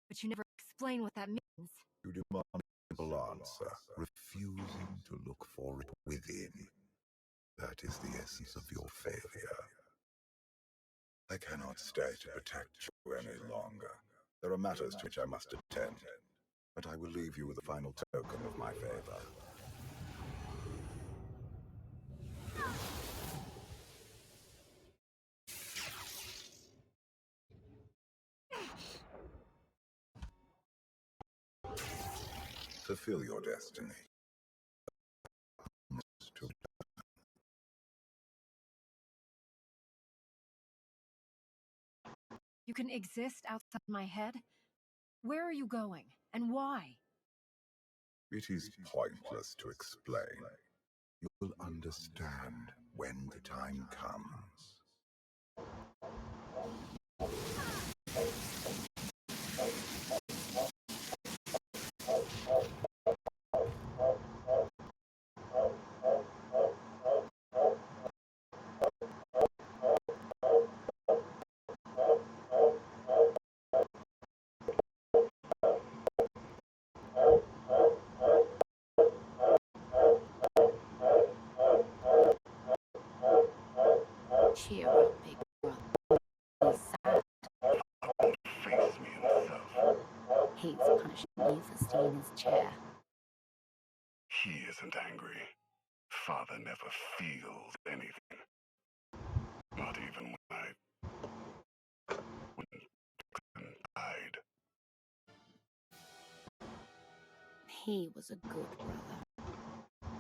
S5: but you never explain what that means.
S7: You demand a simple answer, refusing to look for it within. That is the essence of your failure. I cannot stay to protect you any longer. There are matters to which I must attend, but I will leave you with a final token of my favor. fulfill your destiny.
S5: You can exist outside my head? Where are you going, and why?
S7: It is pointless to explain. You will understand when the time comes.
S17: Cheer up, big brother. He's sad.
S7: Face me himself.
S17: He's punishing you for stealing his chair.
S7: He isn't angry. Father never feels anything. Not even when Dixon died.
S17: He was a good brother.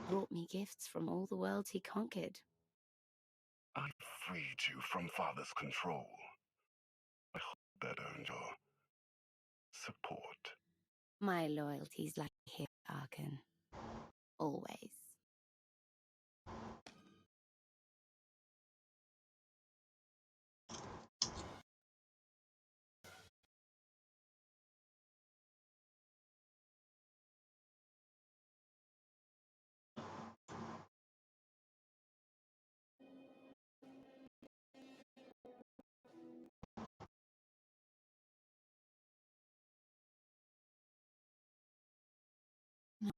S17: Brought me gifts from all the worlds he conquered.
S7: I freed you from Father's control. I hope that earned your support.
S17: My loyalty's like here, Arkan. Always.
S5: No.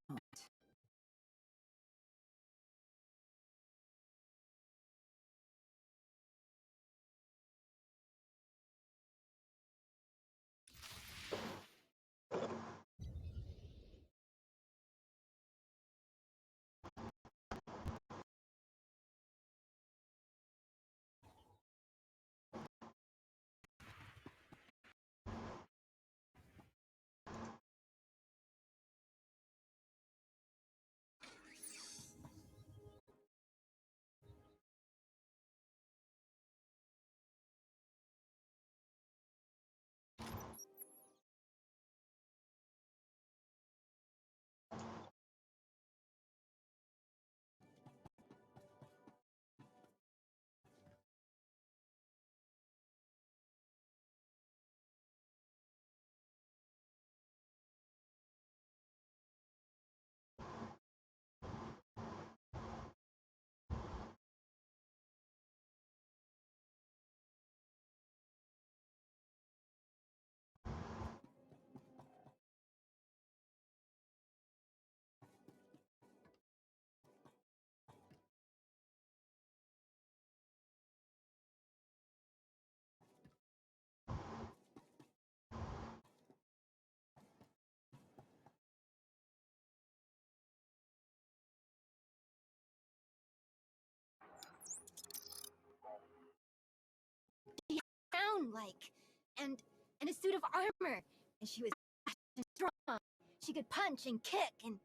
S18: Down like, and a suit of armor, and she was fast and strong. She could punch and kick and.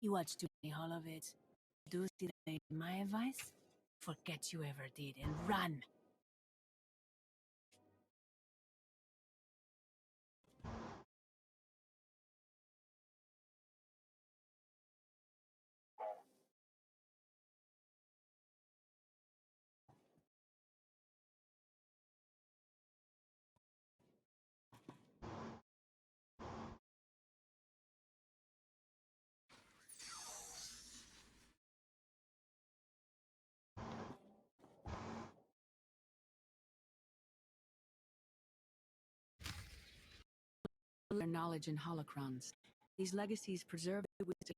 S19: You watch too many Hall of it. Do see that my advice? Forget you ever did and run. Their knowledge in holocrons. These legacies preserve the wisdom.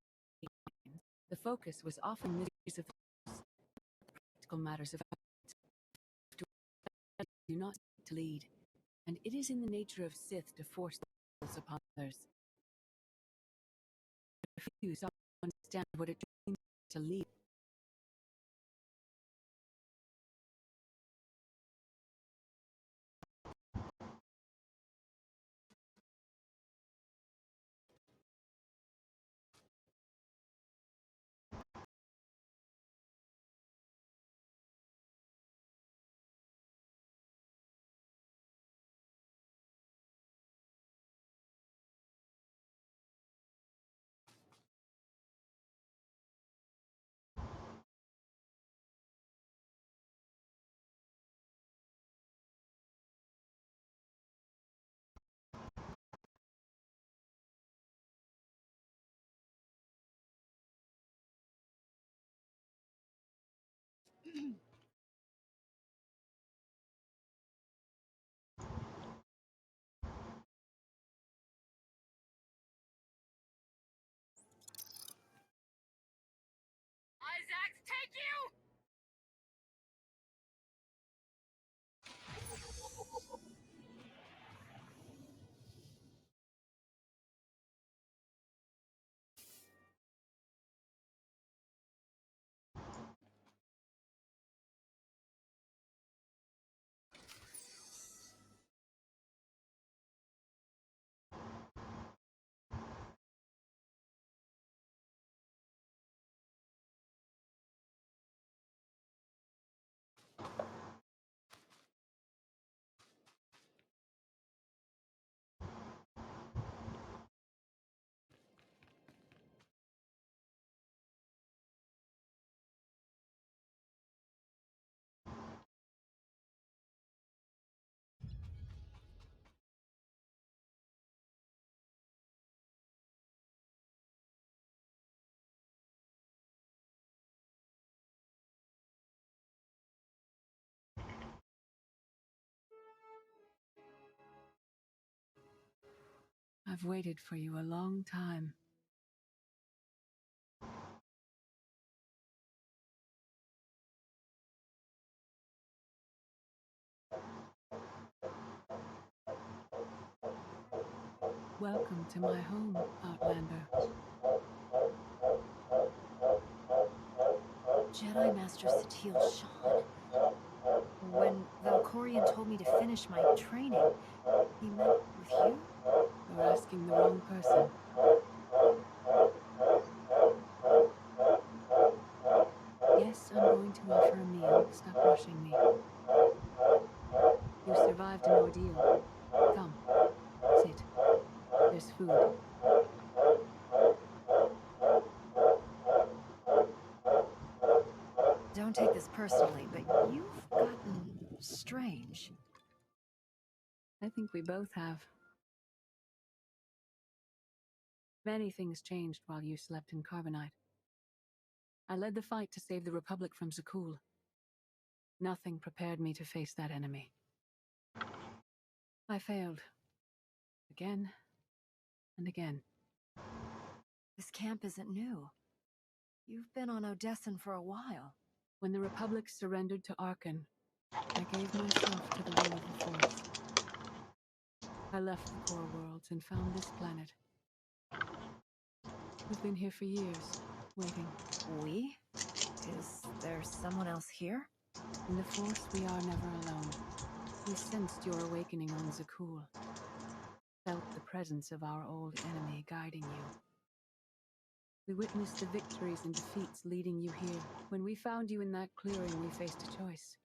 S19: The focus was often mysteries of practical matters of do not seek to lead, and it is in the nature of Sith to force themselves upon others. Few understand what it means to lead.
S12: take you!
S19: I've waited for you a long time. Welcome to my home, Outlander.
S5: Jedi Master Satil Shan. When Valkorian told me to finish my training, he meant with you?
S19: You're asking the wrong person. Yes, I'm going to offer a meal. Stop rushing me. You survived an ordeal. Come, sit. There's food.
S5: Don't take this personally, but you've gotten strange.
S19: I think we both have. Many things changed while you slept in Carbonite. I led the fight to save the Republic from Zakul. Nothing prepared me to face that enemy. I failed. Again and again.
S5: This camp isn't new. You've been on Odessan for a while.
S19: When the Republic surrendered to Arkan, I gave myself to the will of the Force. I left the core worlds and found this planet. We've been here for years, waiting.
S5: We? Is there someone else here?
S19: In the Force, we are never alone. We sensed your awakening on Zakul. Felt the presence of our old enemy guiding you. We witnessed the victories and defeats leading you here. When we found you in that clearing, we faced a choice.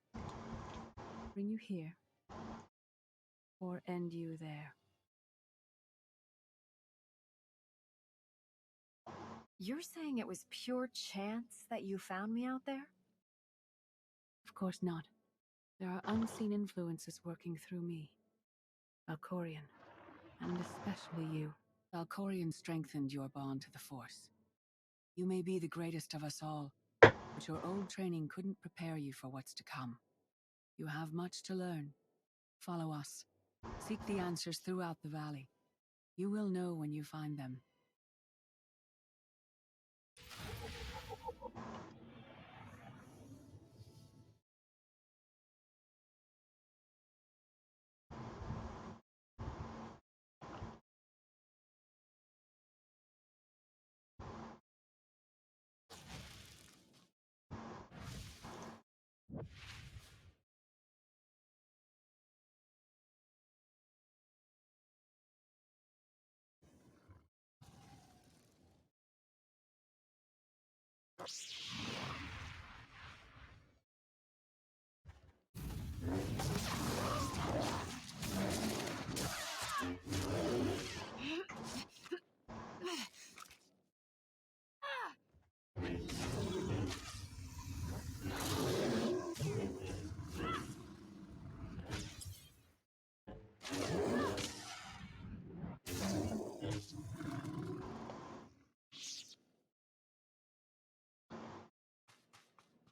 S19: Bring you here, or end you there.
S5: You're saying it was pure chance that you found me out there?
S19: Of course not. There are unseen influences working through me. Valkorian, and especially you. Valkorian strengthened your bond to the Force. You may be the greatest of us all, but your old training couldn't prepare you for what's to come. You have much to learn. Follow us. Seek the answers throughout the valley. You will know when you find them.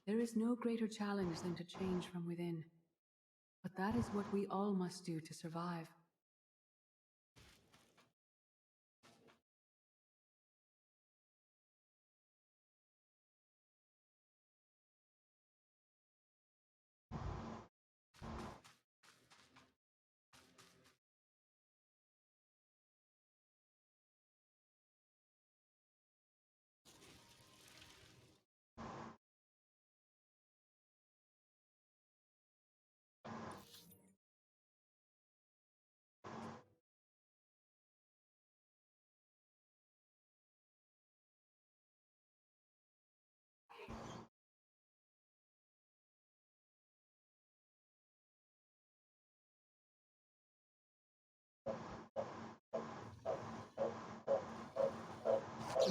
S19: There is no greater challenge than to change from within. But that is what we all must do to survive.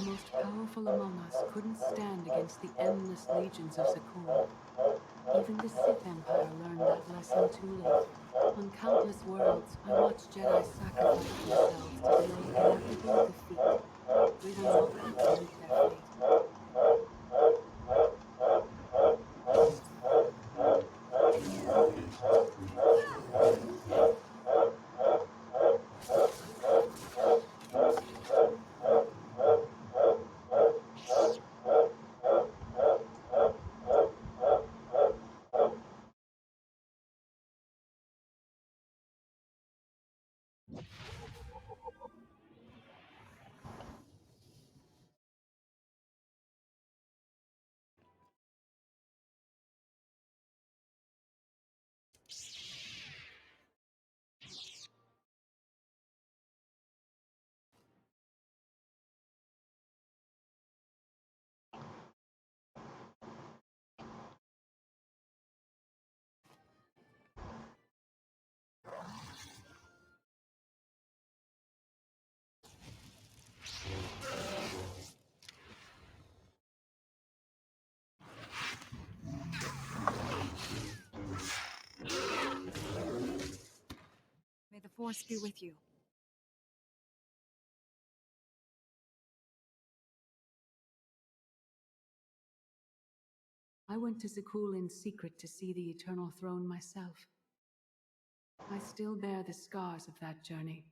S19: The most powerful among us couldn't stand against the endless legions of Zakul. Even the Sith Empire learned that lesson too late. On countless worlds, I watched Jedi sacrifice themselves to delay inevitable defeat, whether or not to meet their fate.
S5: May the Force be with you.
S19: I went to Zakul in secret to see the Eternal Throne myself. I still bear the scars of that journey.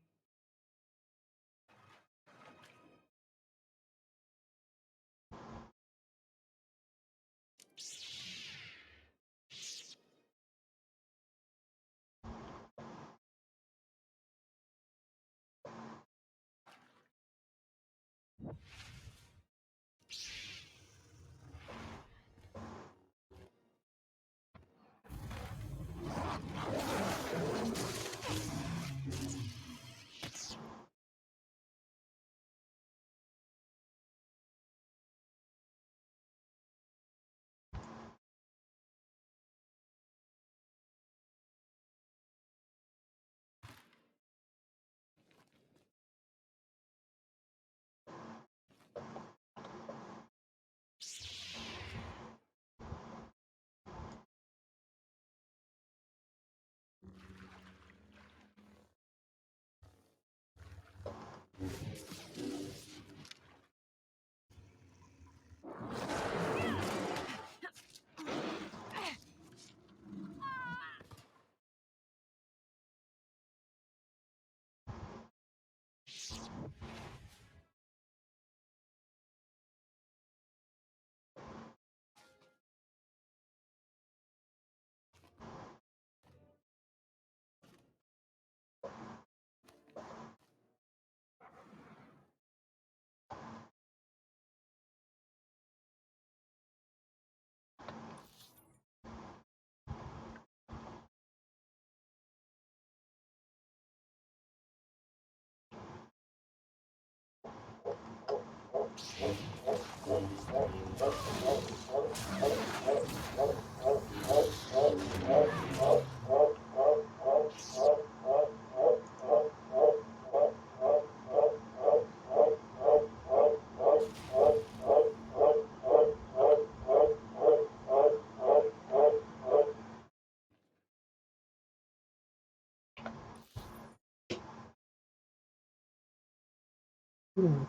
S2: Ooh,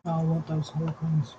S2: I want those Horcruxes.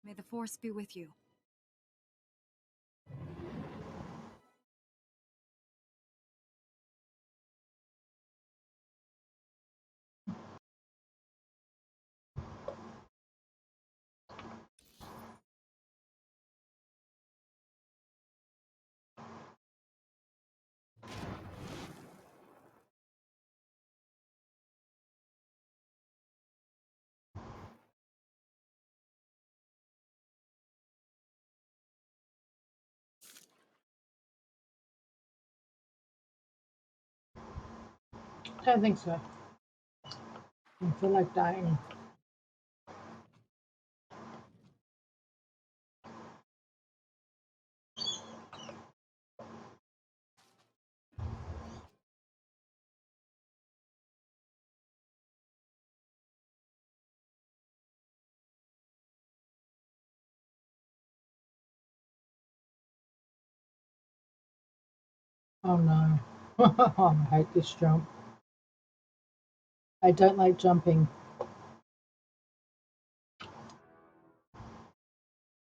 S5: May the Force be with you.
S2: I don't think so. I feel like dying. Oh no. I hate this jump. I don't like jumping.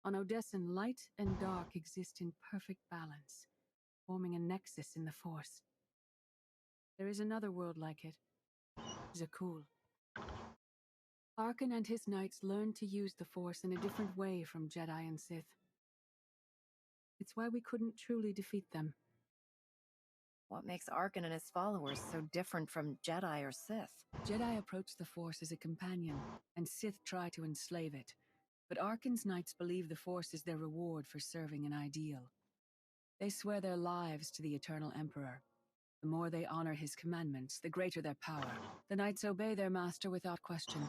S19: On Odessan, light and dark exist in perfect balance, forming a nexus in the Force. There is another world like it, Zakul. Arkan and his knights learned to use the Force in a different way from Jedi and Sith. It's why we couldn't truly defeat them.
S5: What makes Arkan and his followers so different from Jedi or Sith?
S19: Jedi approach the Force as a companion, and Sith try to enslave it. But Arkan's knights believe the Force is their reward for serving an ideal. They swear their lives to the Eternal Emperor. The more they honor his commandments, the greater their power. The knights obey their master without question,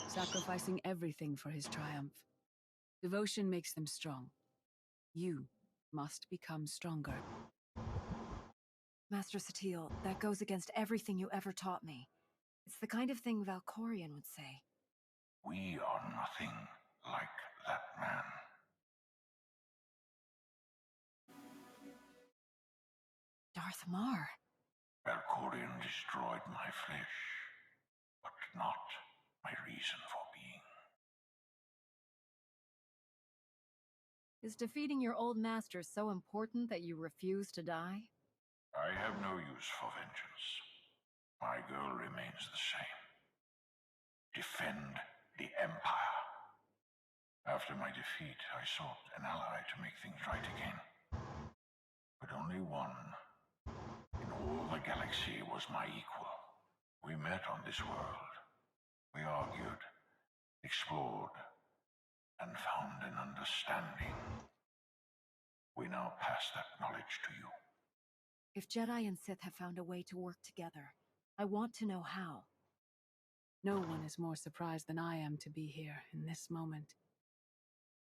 S19: sacrificing everything for his triumph. Devotion makes them strong. You must become stronger.
S5: Master Satele, that goes against everything you ever taught me. It's the kind of thing Valkorion would say.
S7: We are nothing like that man.
S5: Darth Mar.
S7: Valkorion destroyed my flesh, but not my reason for being.
S5: Is defeating your old master so important that you refuse to die?
S7: I have no use for vengeance. My goal remains the same. Defend the Empire. After my defeat, I sought an ally to make things right again. But only one in all the galaxy was my equal. We met on this world. We argued, explored, and found an understanding. We now pass that knowledge to you.
S5: If Jedi and Sith have found a way to work together, I want to know how.
S19: No one is more surprised than I am to be here in this moment.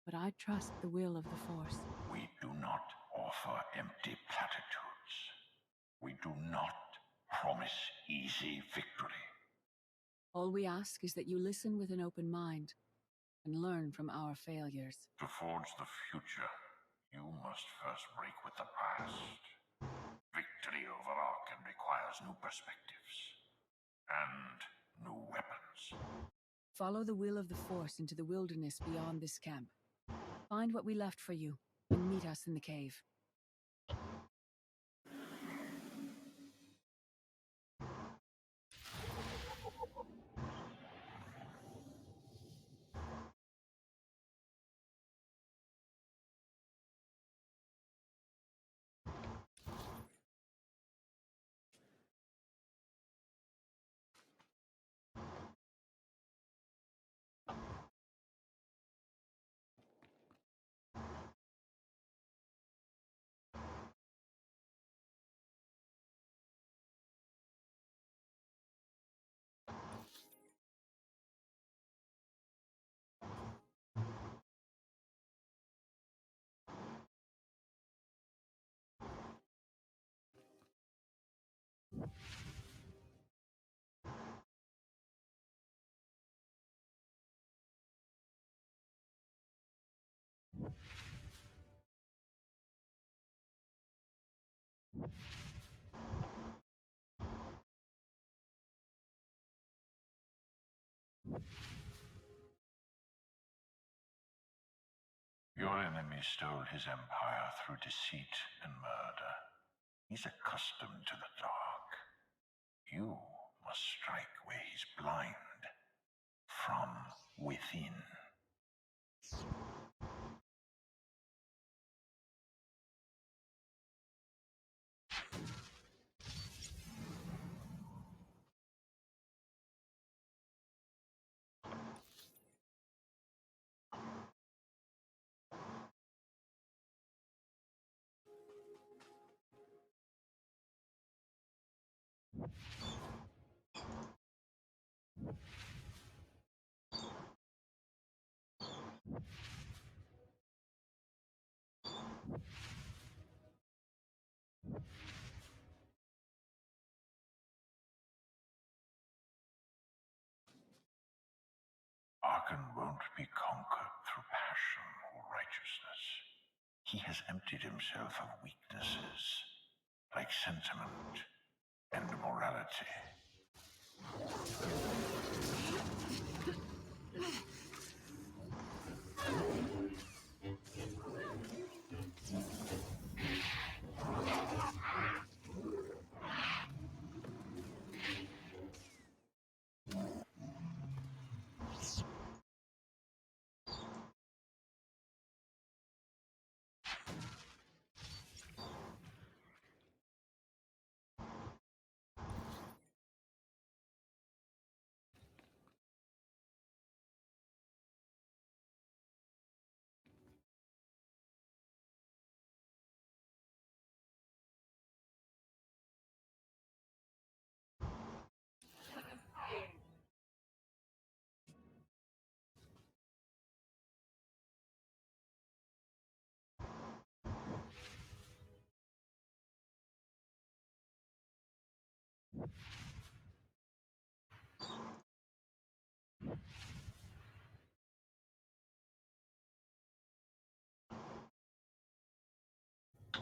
S19: But I trust the will of the Force.
S7: We do not offer empty platitudes. We do not promise easy victory.
S19: All we ask is that you listen with an open mind and learn from our failures.
S7: To forge the future, you must first break with the past. Victory over Arkan requires new perspectives and new weapons.
S19: Follow the will of the Force into the wilderness beyond this camp. Find what we left for you and meet us in the cave.
S20: Your enemy stole his empire through deceit and murder. He's accustomed to the dark. You must strike where he's blind. From within. Arkan won't be conquered through passion or righteousness. He has emptied himself of weaknesses, like sentiment and morality.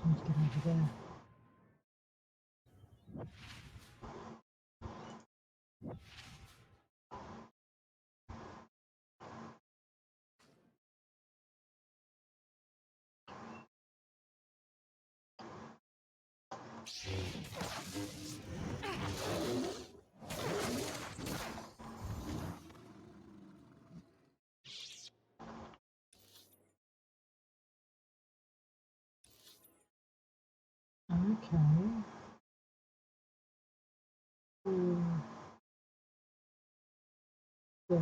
S2: Let's get over there. Okay. There.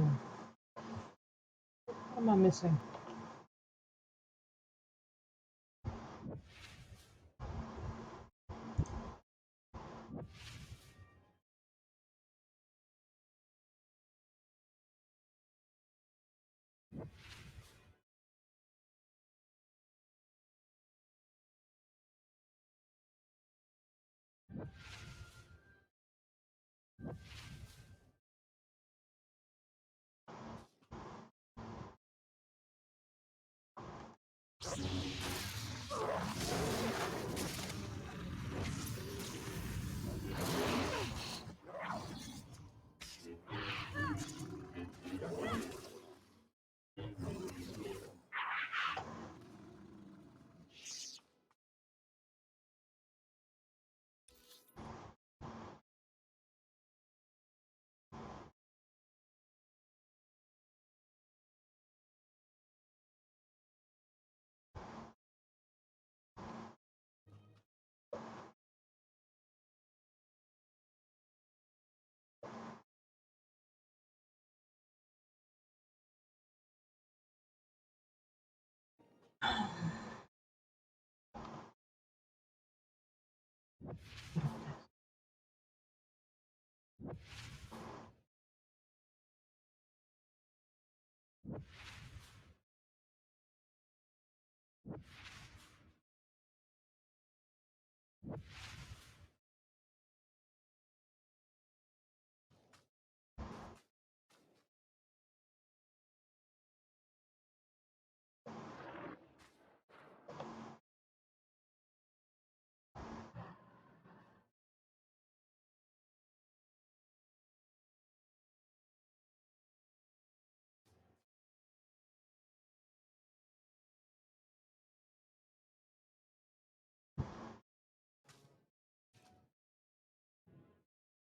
S2: What am I missing?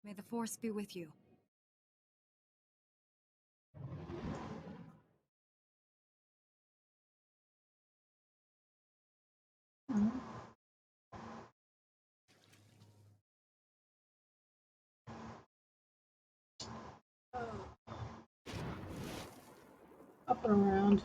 S5: May the Force be with you.
S2: Up and around.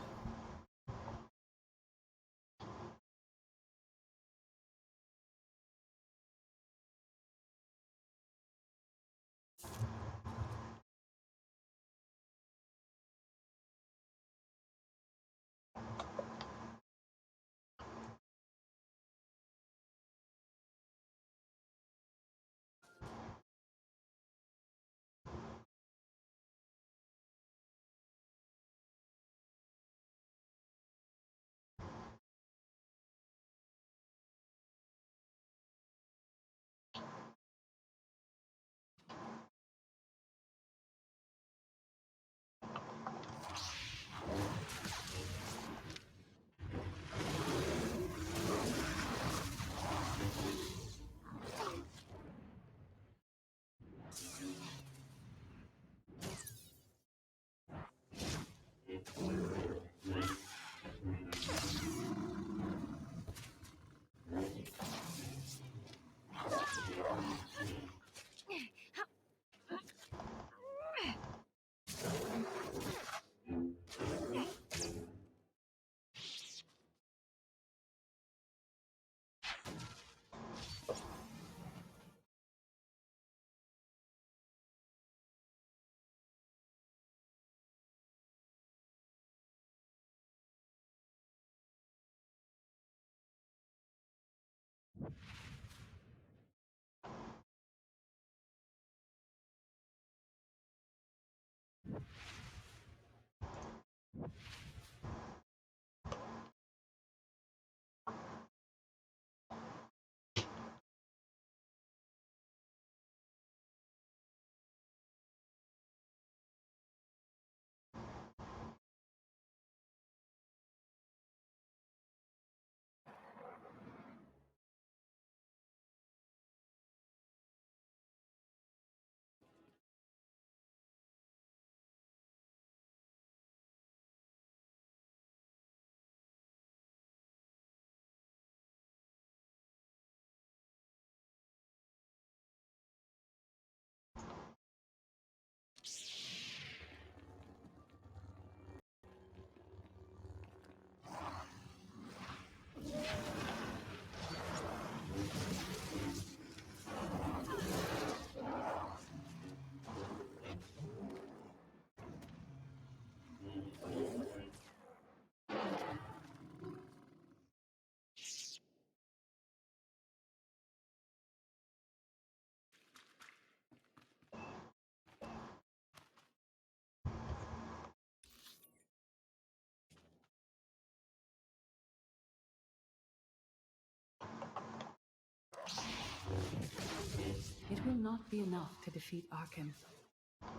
S19: It will not be enough to defeat Arkham.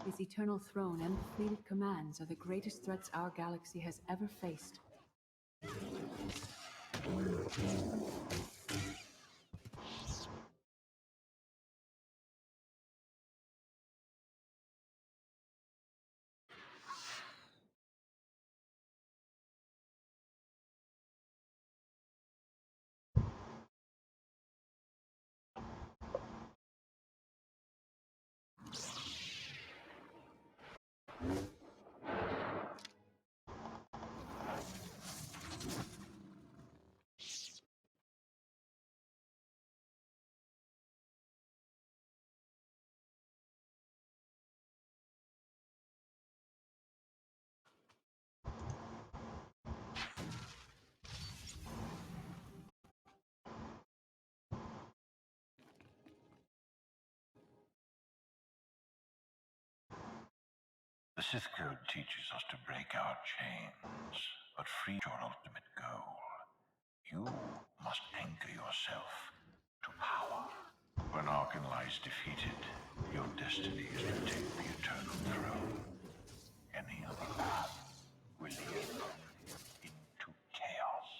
S19: His eternal throne and the fleet it commands are the greatest threats our galaxy has ever faced.
S20: The Sith Code teaches us to break our chains, but free your ultimate goal. You must anchor yourself to power. When Arkan lies defeated, your destiny is to take the eternal throne. Any other path will lead into chaos.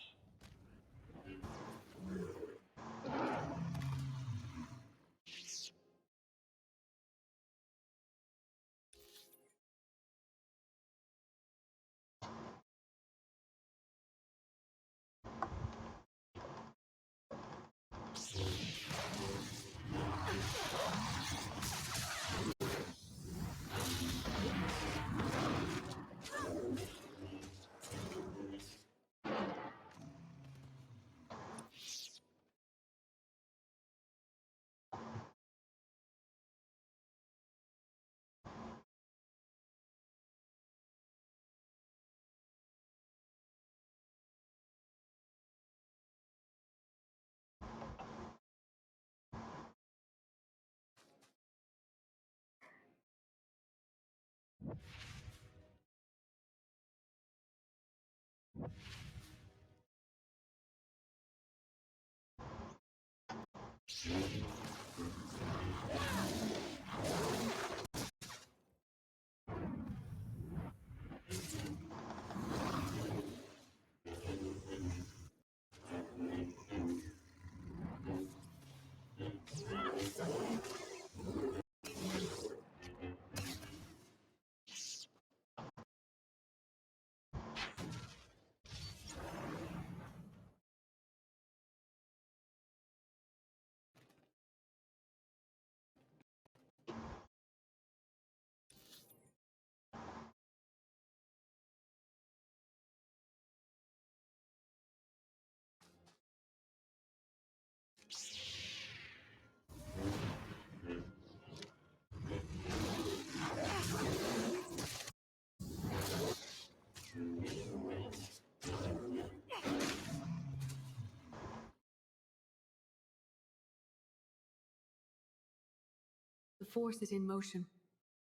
S19: The Force is in motion,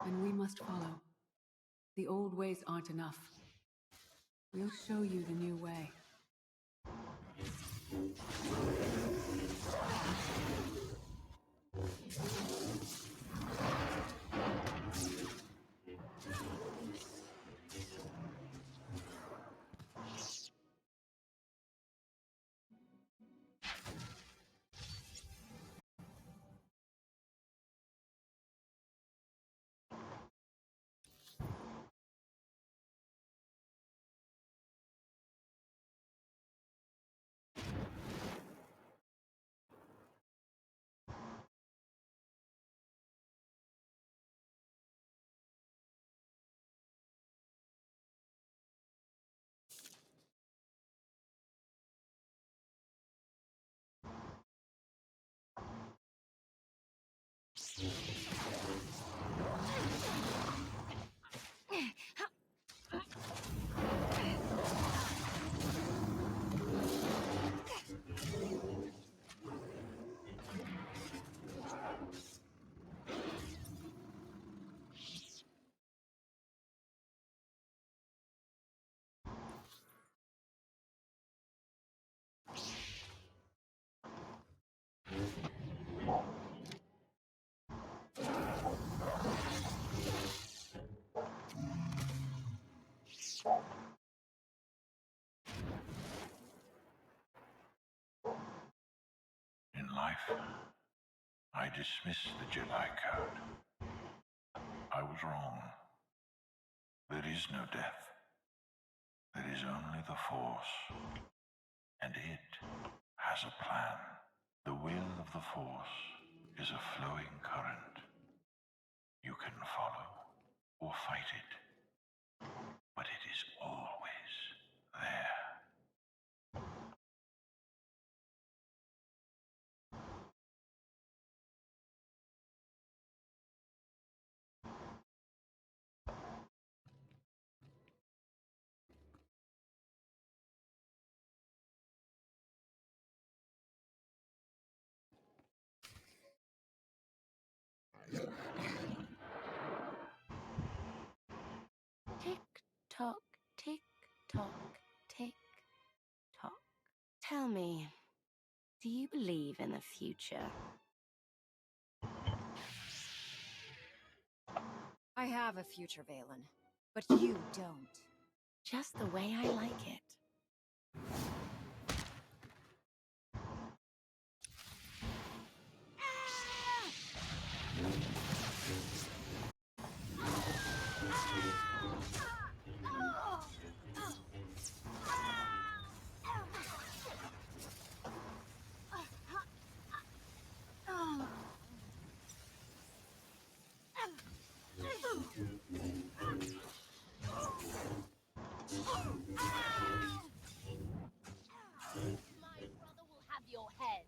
S19: and we must follow. The old ways aren't enough. We'll show you the new way.
S20: In life, I dismissed the Jedi code. I was wrong. There is no death. There is only the Force. And it has a plan. The will of the Force is a flowing current. You can follow or fight it, but it is always there.
S17: Tick tock, tick tock, tick tock. Tell me, do you believe in the future?
S5: I have a future, Valen, but you don't.
S17: Just the way I like it.
S12: My brother will have your head.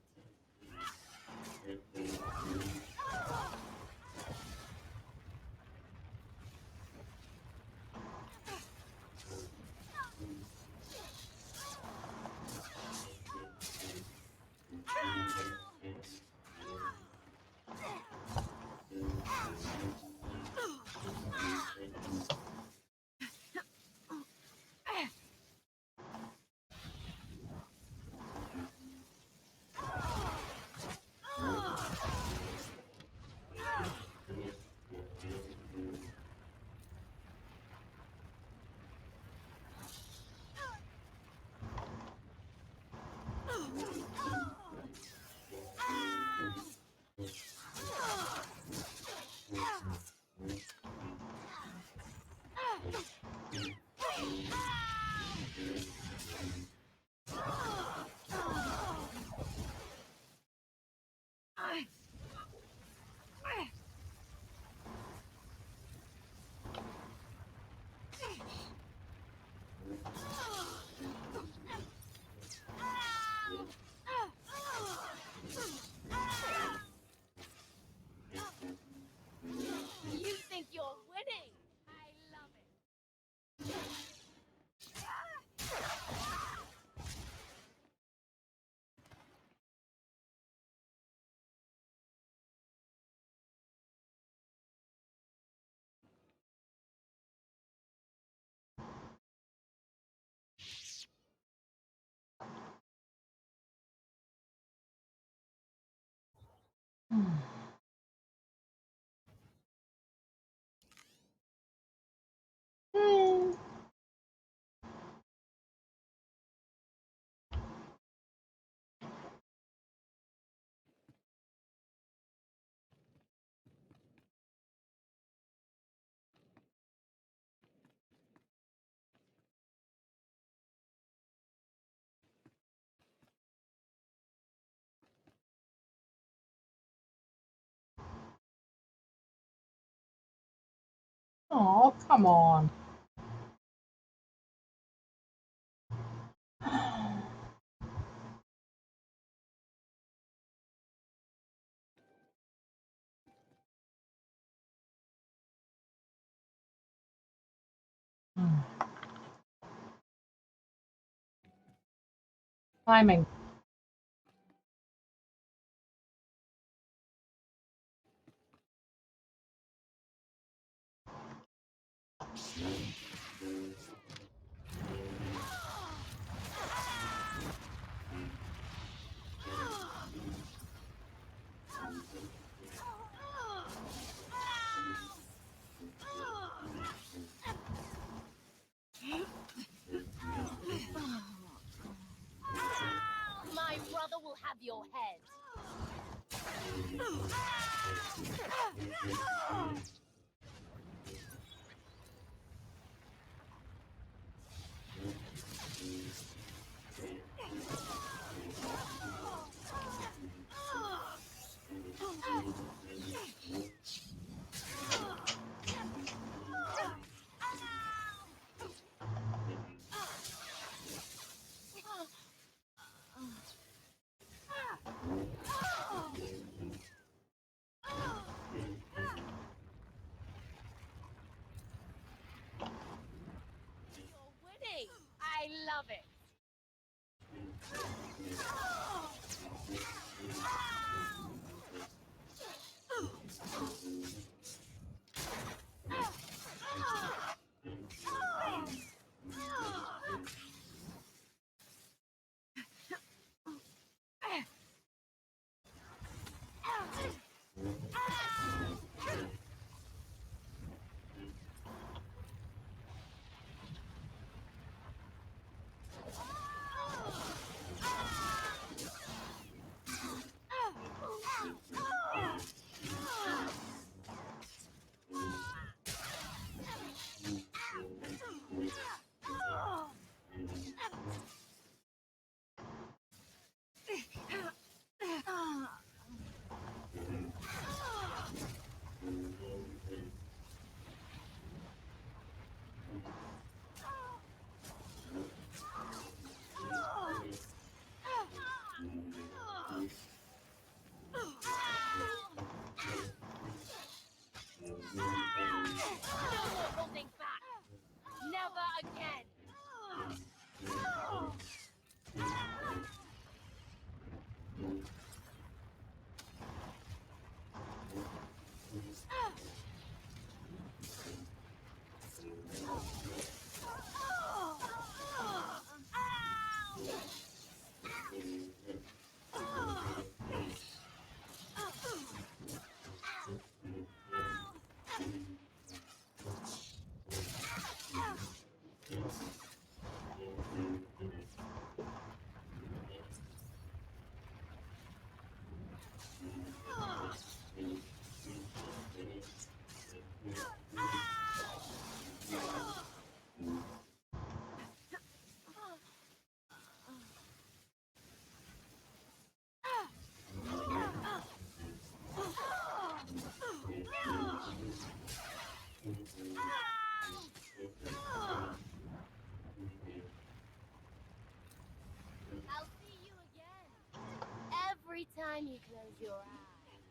S2: Oh, come on. Timing.
S12: My brother will have your head. You're winning. I love it. No more holding back. Never again. I'll see you again. Every time you close your eyes.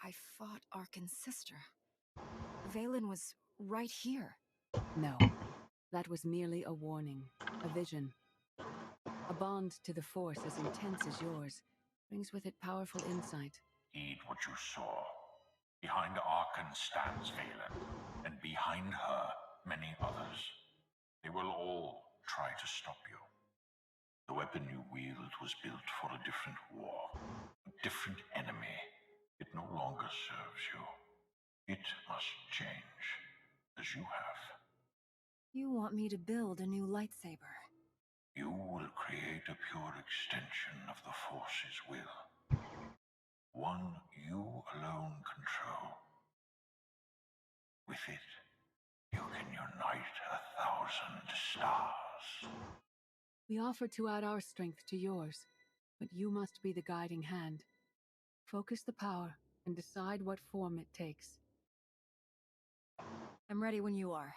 S5: I fought Arkin's sister. Valen was right here.
S19: No, that was merely a warning, a vision. A bond to the Force as intense as yours brings with it powerful insight.
S20: Heed what you saw. Behind Arkan stands Valen, and behind her, many others. They will all try to stop you. The weapon you wield was built for a different war, a different enemy. It no longer serves you. It must change, as you have.
S5: You want me to build a new lightsaber.
S20: You will create a pure extension of the Force's will. One you alone control. With it, you can unite 1,000 stars.
S19: We offer to add our strength to yours, but you must be the guiding hand. Focus the power and decide what form it takes.
S5: I'm ready when you are.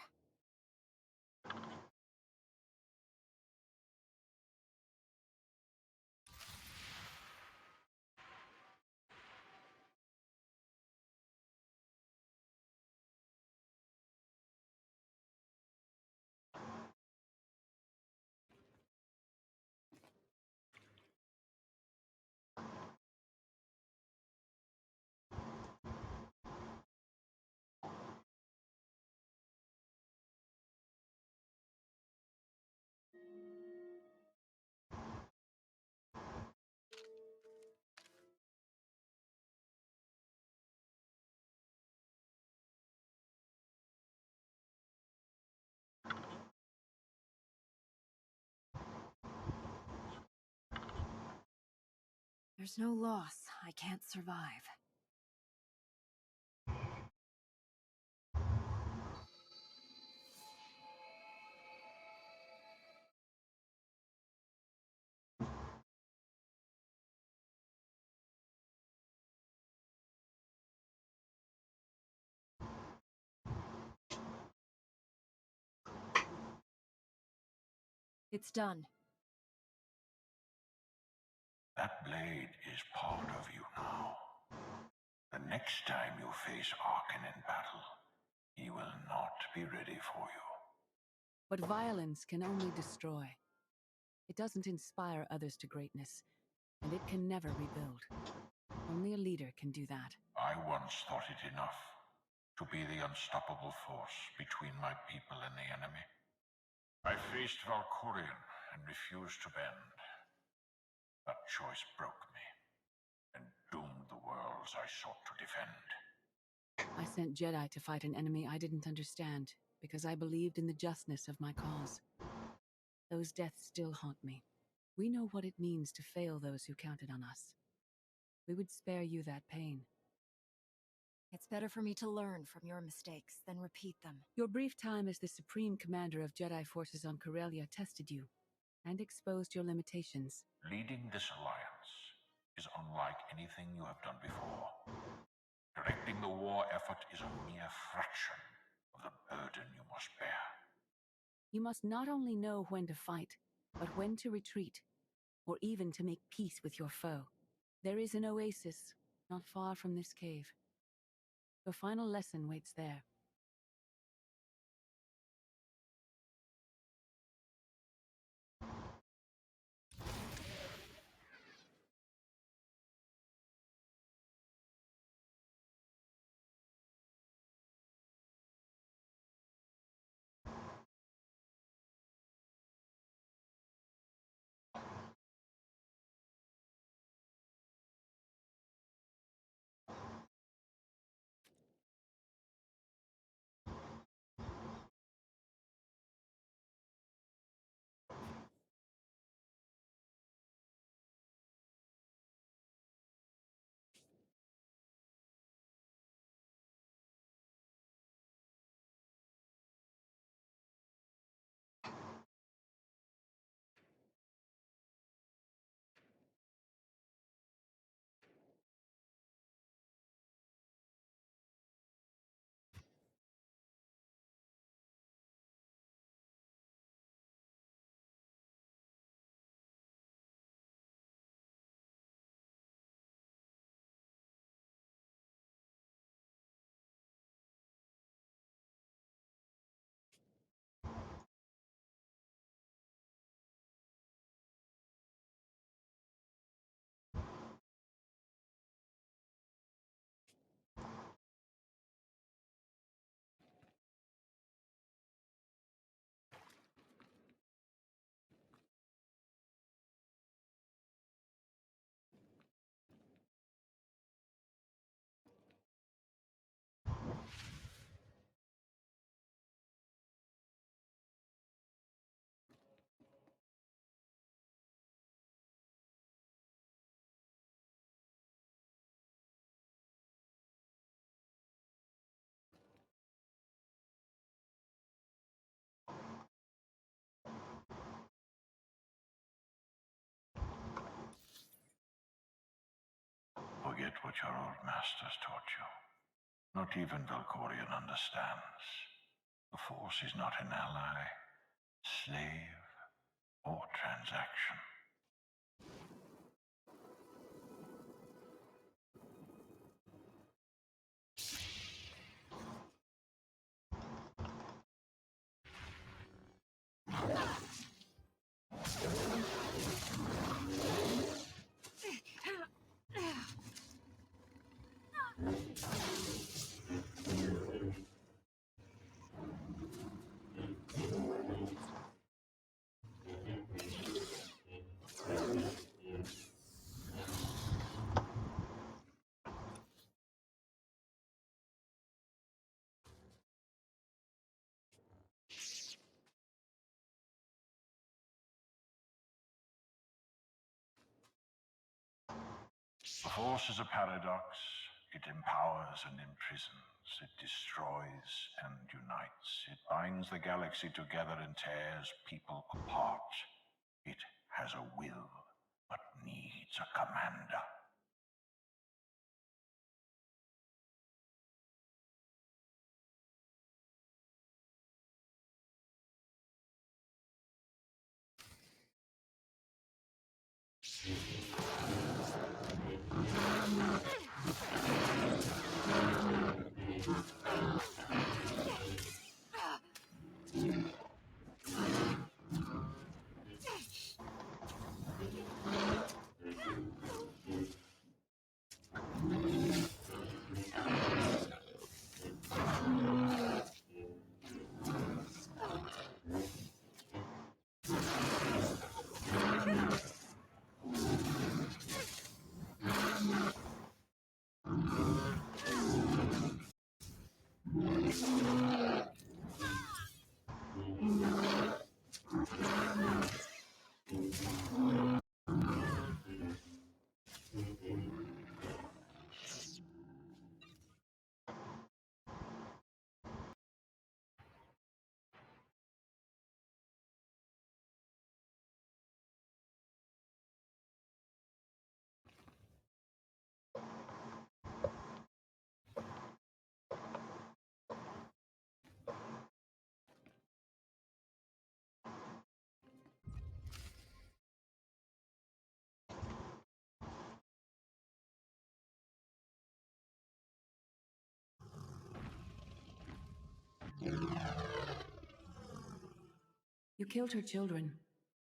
S5: There's no loss I can't survive. It's done.
S20: That blade is part of you now. The next time you face Arkan in battle, he will not be ready for you.
S19: But violence can only destroy. It doesn't inspire others to greatness, and it can never rebuild. Only a leader can do that.
S20: I once thought it enough to be the unstoppable force between my people and the enemy. I faced Valkorion and refused to bend. That choice broke me and doomed the worlds I sought to defend.
S19: I sent Jedi to fight an enemy I didn't understand, because I believed in the justness of my cause. Those deaths still haunt me. We know what it means to fail those who counted on us. We would spare you that pain.
S5: It's better for me to learn from your mistakes than repeat them.
S19: Your brief time as the Supreme Commander of Jedi forces on Corellia tested you, and exposed your limitations.
S20: Leading this alliance is unlike anything you have done before. Directing the war effort is a mere fraction of the burden you must bear.
S19: You must not only know when to fight, but when to retreat, or even to make peace with your foe. There is an oasis not far from this cave. Your final lesson waits there.
S20: forget what your old masters taught you. Not even Valkorion understands. The Force is not an ally, slave, or transaction. The Force is a paradox. It empowers and imprisons. It destroys and unites. It binds the galaxy together and tears people apart. It has a will, but needs a commander.
S19: You killed her children.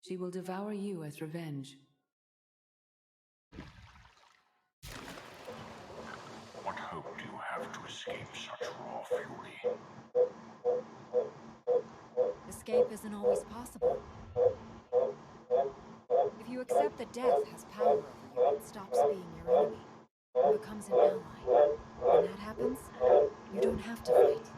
S19: She will devour you as revenge.
S20: What hope do you have to escape such raw fury?
S5: Escape isn't always possible. If you accept that death has power over you, it stops being your enemy. It becomes an ally. When that happens, you don't have to fight.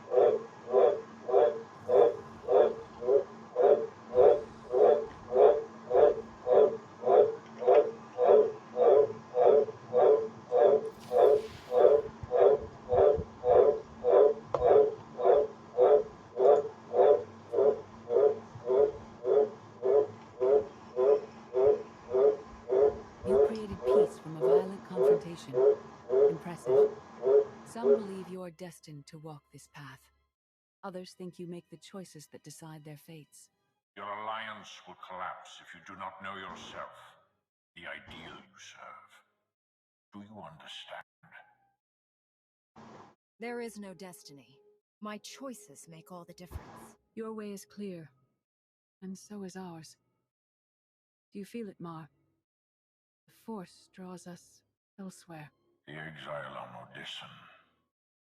S19: You created peace from a violent confrontation. Impressive. Some believe you are destined to walk this path. Others think you make the choices that decide their fates.
S20: Your alliance will collapse if you do not know yourself, the ideal you serve. Do you understand?
S5: There is no destiny. My choices make all the difference.
S19: Your way is clear, and so is ours. Do you feel it, Mar? The Force draws us elsewhere.
S20: The exile on Odysseum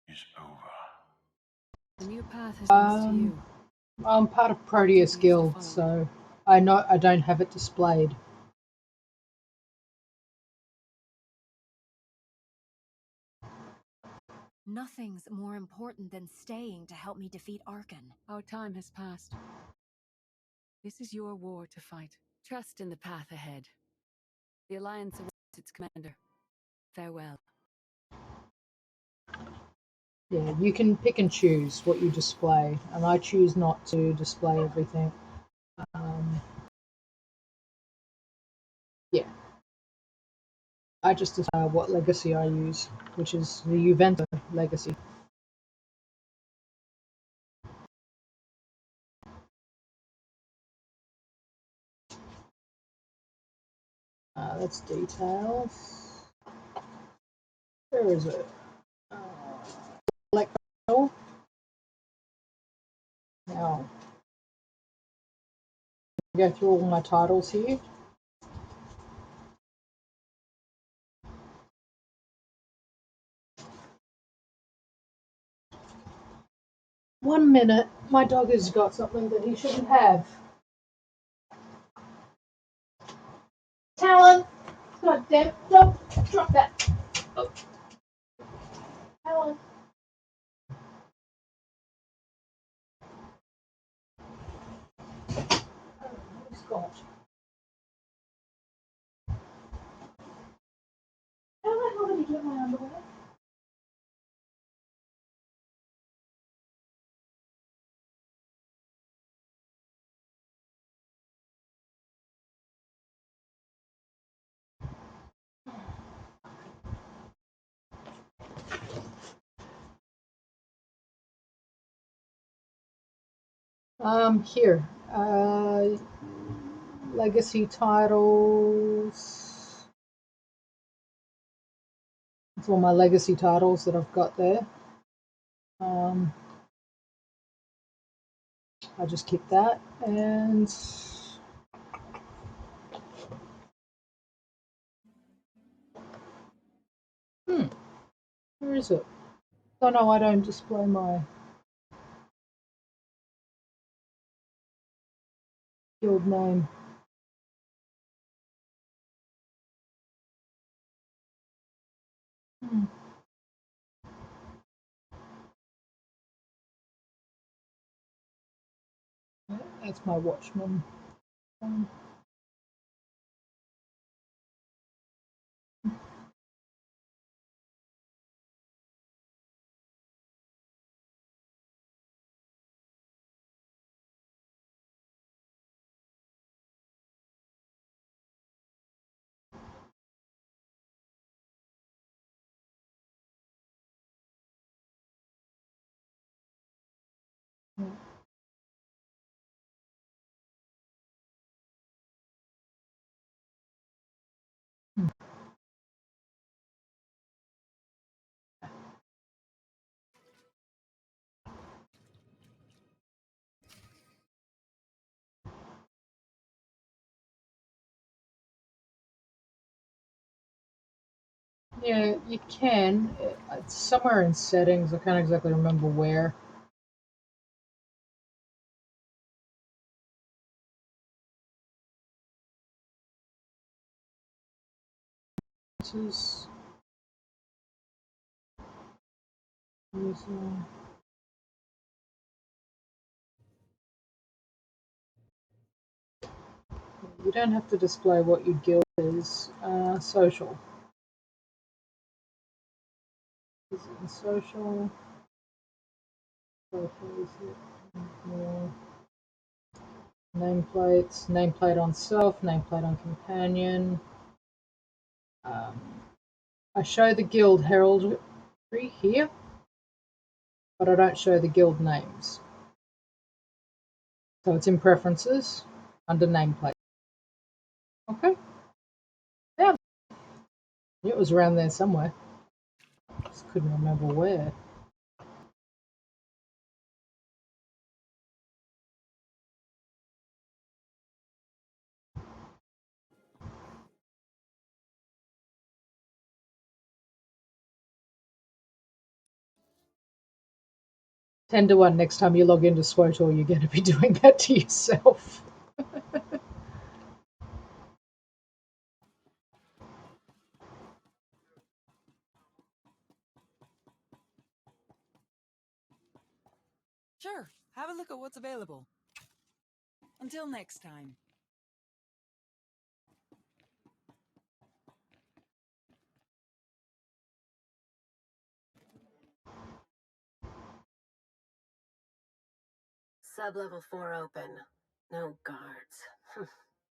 S20: is over.
S19: The new path has leads to you.
S2: I'm part of Proteus Guild, so I don't have it displayed.
S5: Nothing's more important than staying to help me defeat Arkan.
S19: Our time has passed. This is your war to fight. Trust in the path ahead. The Alliance awaits its commander. Farewell.
S2: Yeah, you can pick and choose what you display, and I choose not to display everything. Yeah. I just decide what legacy I use, which is the Juventa legacy. That's details. Where is it? Electro. Now, go through all my titles here. One minute, my dog has got something that he shouldn't have. Talon! God damn, no, drop that. Oh. Talon. Oh, Scott. How the hell did he get my underwear? Here. Legacy titles. It's all my legacy titles that I've got there. I just keep that, and where is it? Oh no, I don't display my guild name. That's my Watchman. Yeah, you can. It's somewhere in settings. I can't exactly remember where. This is user. You don't have to display what your guild is. Social. Is it in social? Photos. More. Nameplates. Nameplate on self. Nameplate on companion. I show the guild heraldry here, but I don't show the guild names. So it's in preferences under nameplate. Okay. Yeah. It was around there somewhere. Just couldn't remember where. Ten to 1 next time you log into SWTOR, you're going to be doing that to yourself.
S21: Sure, have a look at what's available. Until next time.
S16: Sub-level 4 open. No guards.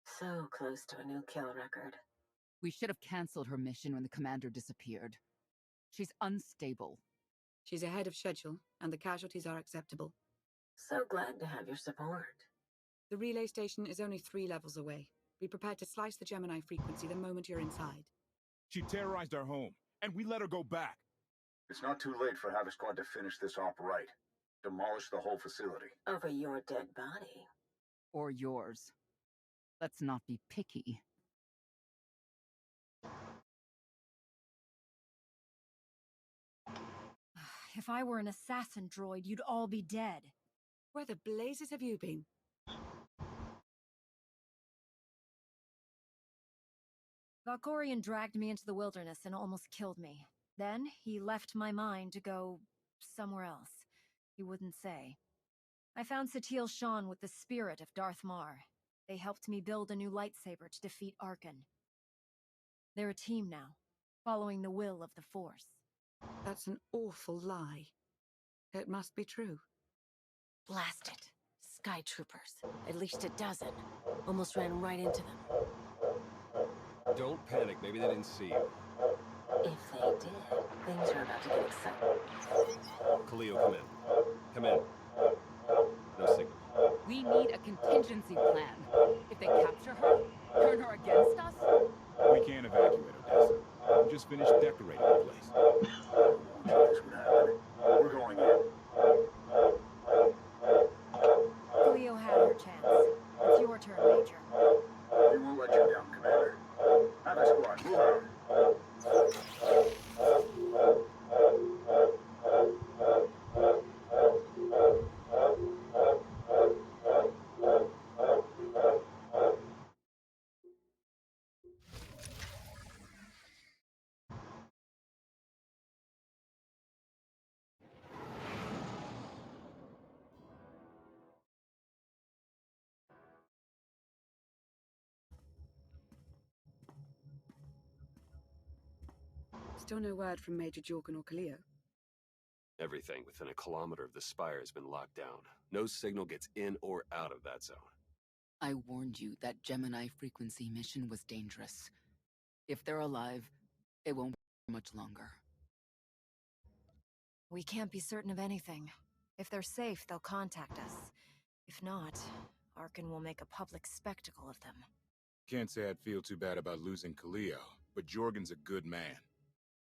S16: So close to a new kill record.
S11: We should have canceled her mission when the commander disappeared. She's unstable.
S14: She's ahead of schedule, and the casualties are acceptable.
S16: So glad to have your support.
S14: The relay station is only 3 levels away. Be prepared to slice the Gemini frequency the moment you're inside.
S10: She terrorized our home, and we let her go back.
S3: It's not too late for Havoc Squad to finish this op right. Demolish the whole facility.
S16: Over your dead body.
S11: Or yours. Let's not be picky.
S5: If I were an assassin droid, you'd all be dead.
S14: Where the blazes have you been?
S5: Valkorion dragged me into the wilderness and almost killed me. Then he left my mind to go somewhere else. He wouldn't say. I found Satil Shan with the spirit of Darth Mar. They helped me build a new lightsaber to defeat Arkin. They're a team now, following the will of the Force.
S14: That's an awful lie. It must be true.
S9: Blast it. Sky troopers. At least a dozen. Almost ran right into them.
S6: Don't panic. Maybe they didn't see you.
S16: If they did, things are about to get exciting.
S6: Khalil, come in. Come in. No signal.
S11: We need a contingency plan. If they capture her, turn her against us?
S10: We can't evacuate Odessa. We just finished decorating the place.
S3: This would happen. We're going in.
S5: Cleo had her chance. It's your turn, Major.
S3: We won't let you down, Commander. Havoc Squad, move out.
S14: Still no word from Major Jorgen or Khalil.
S6: Everything within a kilometer of the spire has been locked down. No signal gets in or out of that zone.
S11: I warned you that Gemini frequency mission was dangerous. If they're alive, it won't be much longer.
S5: We can't be certain of anything. If they're safe, they'll contact us. If not, Arkin will make a public spectacle of them.
S10: Can't say I'd feel too bad about losing Khalil, but Jorgen's a good man.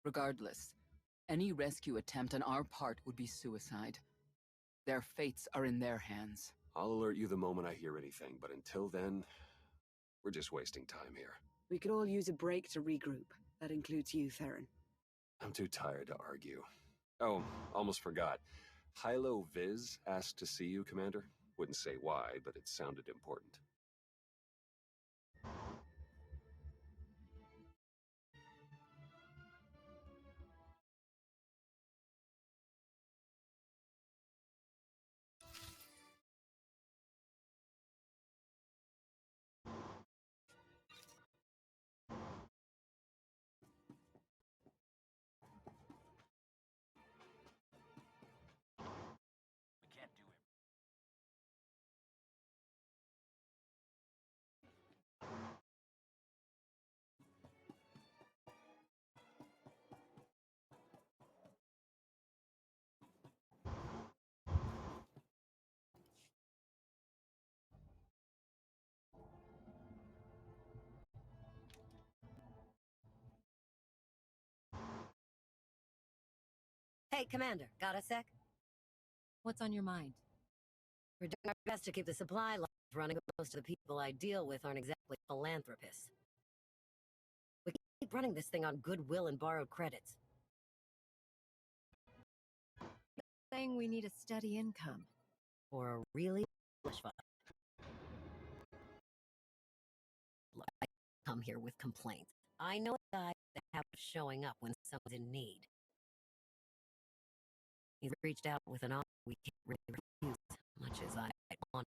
S11: Regardless, any rescue attempt on our part would be suicide. Their fates are in their hands.
S6: I'll alert you the moment I hear anything, but until then, we're just wasting time here.
S14: We could all use a break to regroup. That includes you, Theron.
S6: I'm too tired to argue. Oh, almost forgot. Hylo Viz asked to see you, Commander. Wouldn't say why, but it sounded important.
S9: Hey, Commander, got a sec?
S5: What's on your mind?
S9: We're doing our best to keep the supply lines running, but most of the people I deal with aren't exactly philanthropists. We keep running this thing on goodwill and borrowed credits.
S5: Saying we need a steady income.
S9: Or a really foolish fund. Look, I come here with complaints. I know a guy that has showing up when someone's in need. He's reached out with an offer we can't really refuse, much as I want.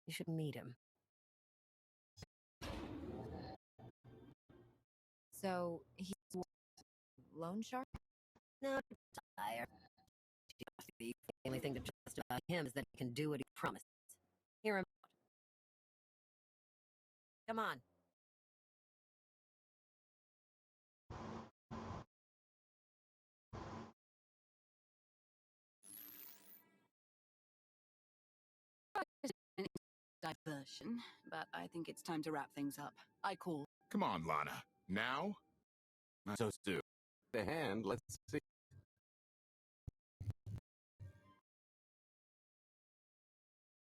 S9: You should meet him.
S5: So, he's loan shark?
S9: No, tired. The only thing to trust about him is that he can do what he promises. Hear him out. Come on.
S14: an diversion, but I think it's time to wrap things up. I call.
S10: Come on, Lana. Now?
S6: So, Stu, the hand, let's see.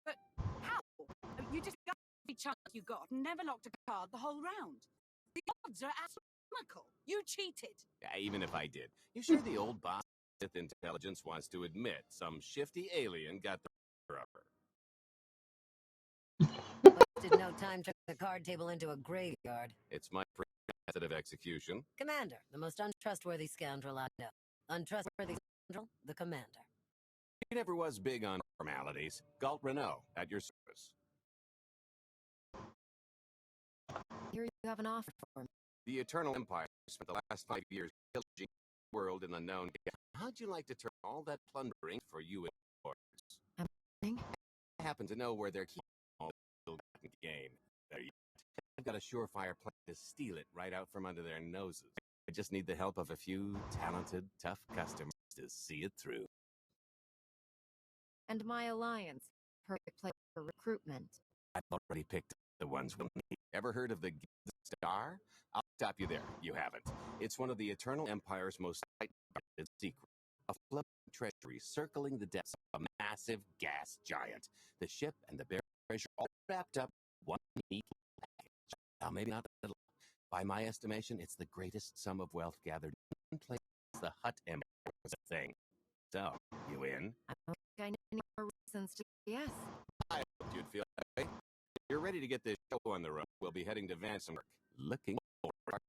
S14: But how? You just got every chance you got and never locked a card the whole round. The odds are astronomical. You cheated.
S6: Yeah, even if I did. You sure the old boss with intelligence wants to admit some shifty alien got the rubber?
S9: Wasted no time turning the card table into a graveyard.
S6: It's my method of execution.
S9: Commander, the most untrustworthy scoundrel I know. Untrustworthy scoundrel, the commander.
S6: He never was big on formalities. Galt Renault, at your service.
S5: Here you have an offer for me.
S6: The Eternal Empire spent the last 5 years pillaging the world in the known. How'd you like to turn all that plundering for you and yours? I happen to know where they're keeping all the ill-gotten gain. There you go. I've got a surefire plan to steal it right out from under their noses. I just need the help of a few talented, tough customers to see it through.
S5: And my alliance. Perfect place for recruitment.
S6: I've already picked the ones we'll need. Ever heard of the SWTOR? I'll stop you there. You haven't. It's one of the Eternal Empire's most guarded secrets. A floating treasury circling the depths of a massive gas giant. The ship and the treasure all wrapped up in one neat package. Now, maybe not a little. By my estimation, it's the greatest sum of wealth gathered in one place. The Hutt Empire was a thing. So, you in?
S5: I don't think I need any more reasons to yes.
S6: I hoped you'd feel that way. If you're ready to get this show on the road, we'll be heading to Vansamberg. Looking forward.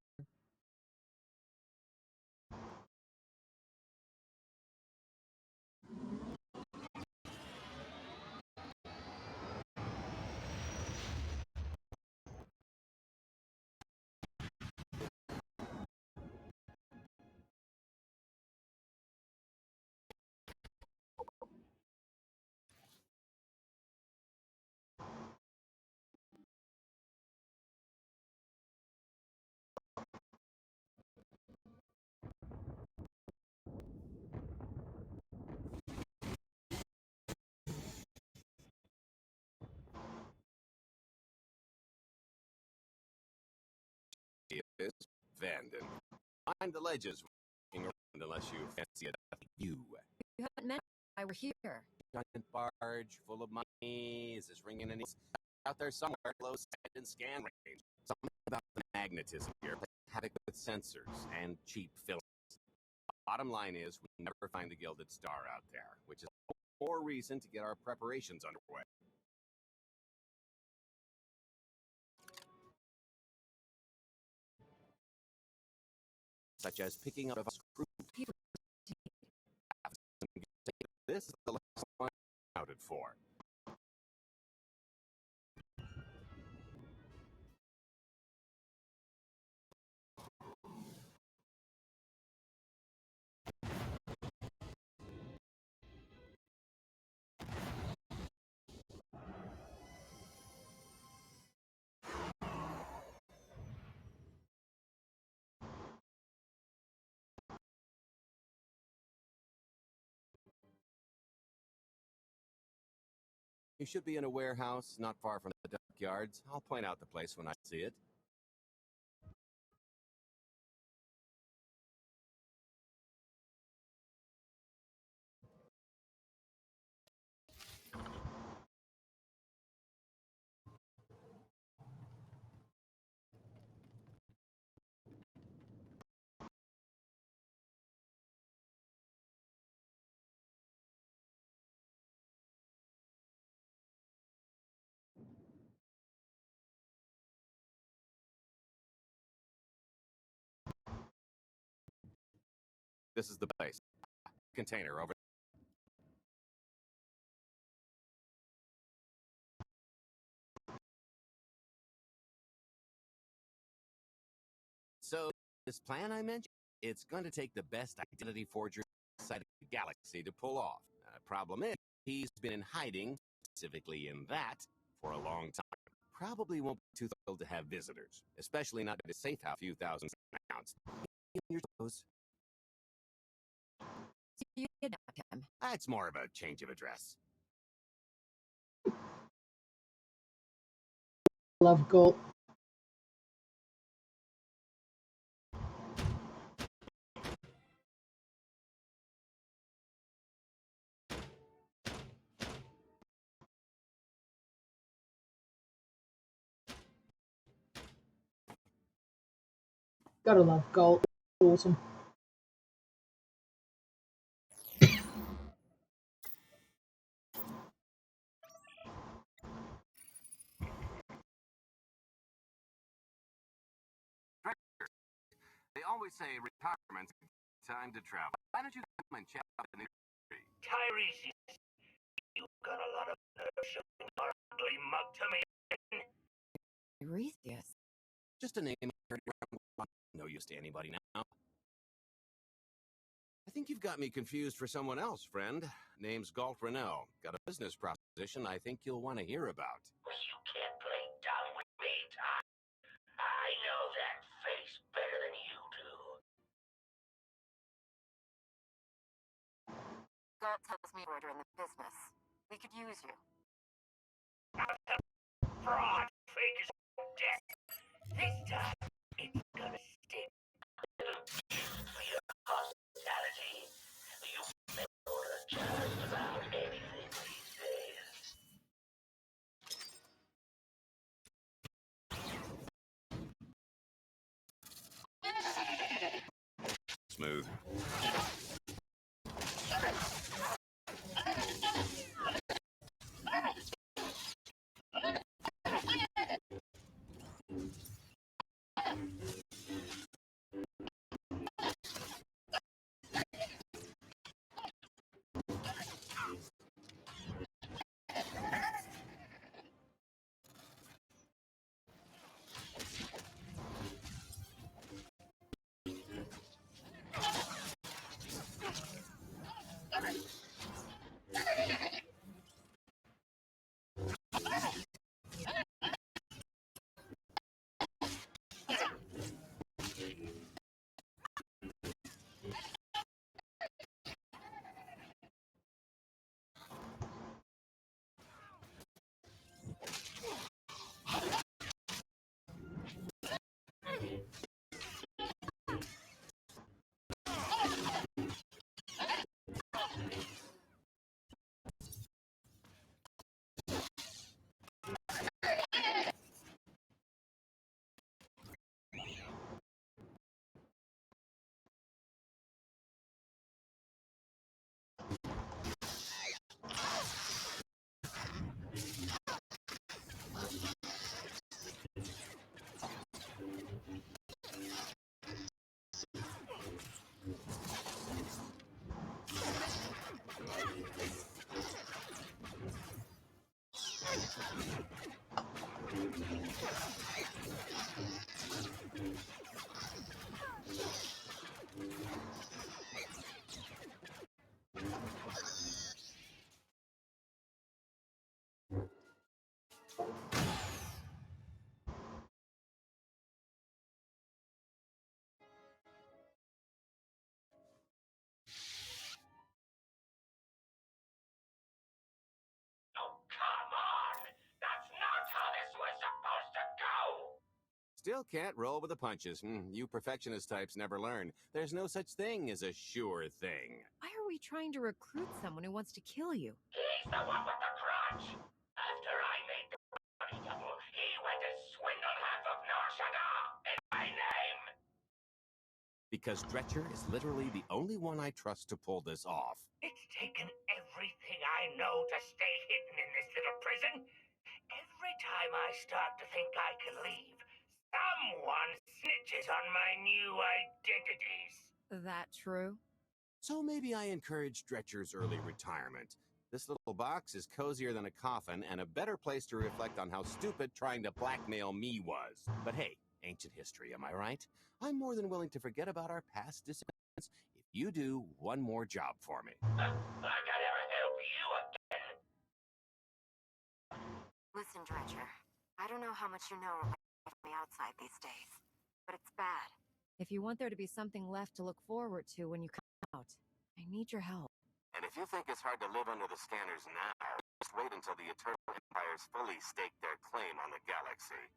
S6: Is Vanden. Find the ledges walking around unless you fancy it. You
S5: haven't met I were here.
S6: Giant barge full of money. Is this ringing any out there somewhere? Low sight and scan range. Something about the magnetism here. Havoc with sensors and cheap fillers. Bottom line is, we never find the Gilded Star out there, which is more reason to get our preparations underway. Such as picking up a screw. This is the last one accounted for. You should be in a warehouse not far from the dockyards. I'll point out the place when I see it. This is the place. Container over. So, this plan I mentioned, it's going to take the best identity forger inside the galaxy to pull off. Problem is, he's been in hiding, specifically in that, for a long time. Probably won't be too thrilled to have visitors, especially not at a safe house a few thousand pounds. Your toes.
S5: You kidnapped him.
S6: It's more of a change of address.
S2: love gold. Gotta love gold. Awesome.
S6: They always say retirement's time to travel. Why don't you come and check out the new tree?
S1: Tyrese, you've got a lot of nerve showing your ugly mug to me.
S6: Tiresias. Just a name around. No use to anybody now. I think you've got me confused for someone else, friend. Name's Galt Renault. Got a business proposition I think you'll want to hear about.
S1: You can't play dumb with me, Ty. I know that face better than you do.
S9: Galt tells me we're in the business. We could use you.
S1: Fraud, fake as death. This time, it's gonna stick. For your hospitality, you may order just about anything these days.
S6: Smooth.
S1: Come on! That's not how this was supposed to go!
S6: Still can't roll with the punches. You perfectionist types never learn. There's no such thing as a sure thing.
S5: Why are we trying to recruit someone who wants to kill you?
S1: He's the one with the crutch! After I made the body double, he went to swindle half of Nar Shaddaa in my name!
S6: Because Dretcher is literally the only one I trust to pull this off.
S1: It's taken everything I know to stay hidden in this little prison. Every time I start to think I can leave, someone snitches on my new identities.
S5: That true?
S6: So maybe I encourage Dretcher's early retirement. This little box is cozier than a coffin and a better place to reflect on how stupid trying to blackmail me was. But hey, ancient history, am I right? I'm more than willing to forget about our past disappointments if you do one more job for me.
S1: I gotta help you again.
S9: Listen, Dredger. I don't know how much you know from the outside these days, but it's bad.
S5: If you want there to be something left to look forward to when you come out, I need your help.
S6: And if you think it's hard to live under the scanners now,
S13: Just wait until the Eternal Empires fully stake their claim on the galaxy.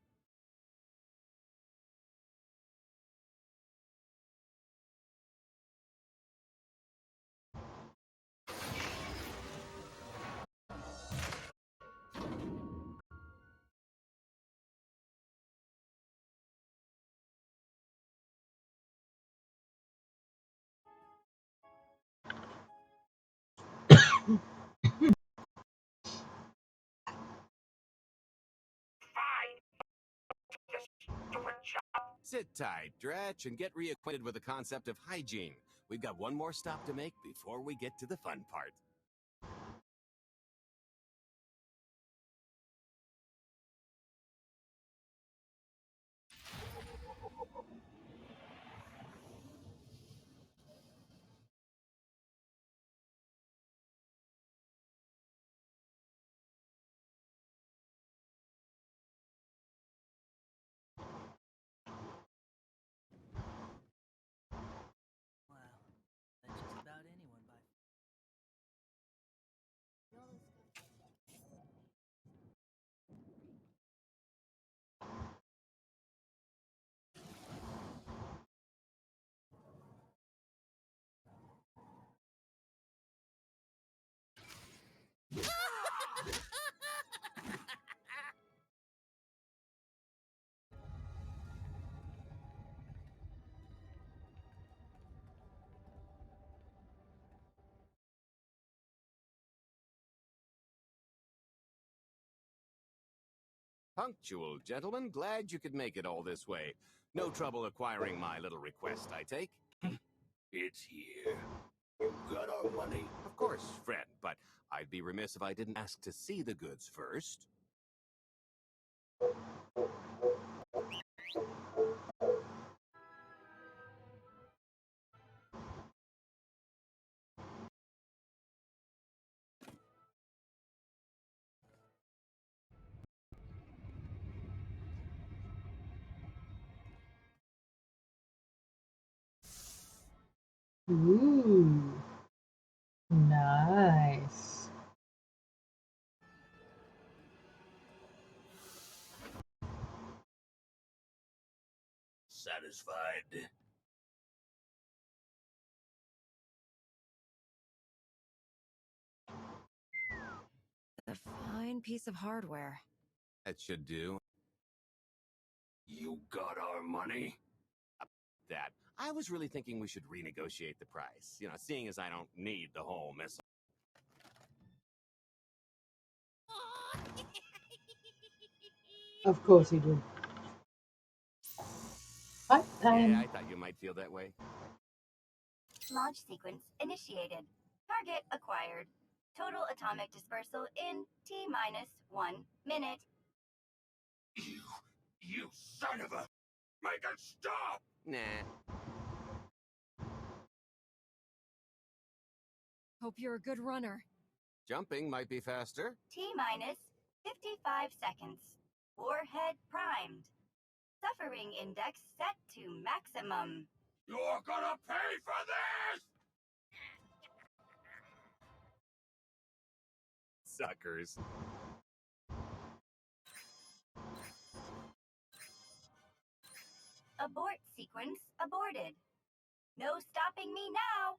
S6: Sit tight, Dretch, and get reacquainted with the concept of hygiene. We've got one more stop to make before we get to the fun part.
S1: Just about anyone by.
S6: Punctual, gentlemen. Glad you could make it all this way. No trouble acquiring my little request, I take?
S20: It's here. You got our money.
S6: Of course, friend, but I'd be remiss if I didn't ask to see the goods first.
S2: Ooh, nice.
S20: Satisfied?
S5: A fine piece of hardware.
S6: That should do.
S20: You got our money?
S6: That. I was really thinking we should renegotiate the price. You know, seeing as I don't need the whole missile.
S2: Of course he did. Hi,
S6: Yeah,
S2: Pam.
S6: I thought you might feel that way.
S22: Launch sequence initiated. Target acquired. Total atomic dispersal in T-1 minute.
S20: You son of a... Make it stop!
S6: Nah.
S5: Hope you're a good runner.
S6: Jumping might be faster.
S22: T-minus 55 seconds. Warhead primed. Suffering index set to maximum.
S20: You're gonna pay for this!
S6: Suckers.
S22: Abort sequence aborted. No stopping me now.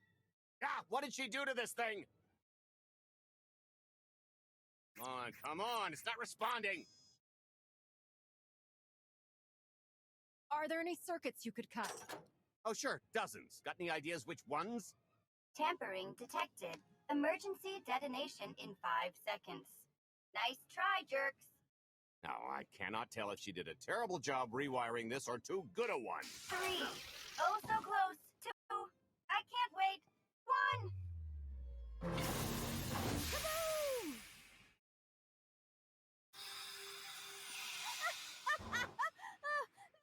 S6: Ah, what did she do to this thing? Come on, it's not responding.
S5: Are there any circuits you could cut?
S6: Oh, sure, dozens. Got any ideas which ones?
S22: Tampering detected. Emergency detonation in 5 seconds. Nice try, jerks.
S6: Now, I cannot tell if she did a terrible job rewiring this or too good a one.
S22: 3. Oh, so close. 2. I can't wait. 1. Kaboom!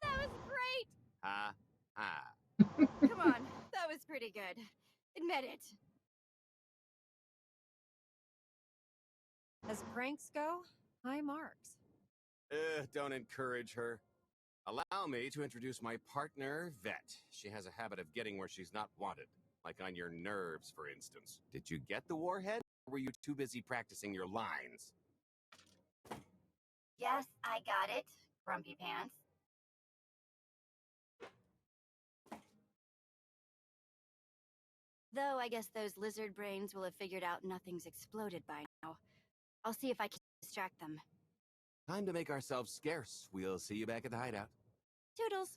S22: That was great. Come on, that was pretty good. Admit it.
S5: As pranks go, high marks.
S6: Don't encourage her. Allow me to introduce my partner, Vet. She has a habit of getting where she's not wanted, like on your nerves, for instance. Did you get the warhead?
S13: were you too busy practicing your lines?
S22: Yes, I got it, Grumpy Pants.
S17: Though I guess those lizard brains will have figured out nothing's exploded by now. I'll see if I can distract them.
S13: Time to make ourselves scarce. We'll see you back at the hideout.
S17: Toodles!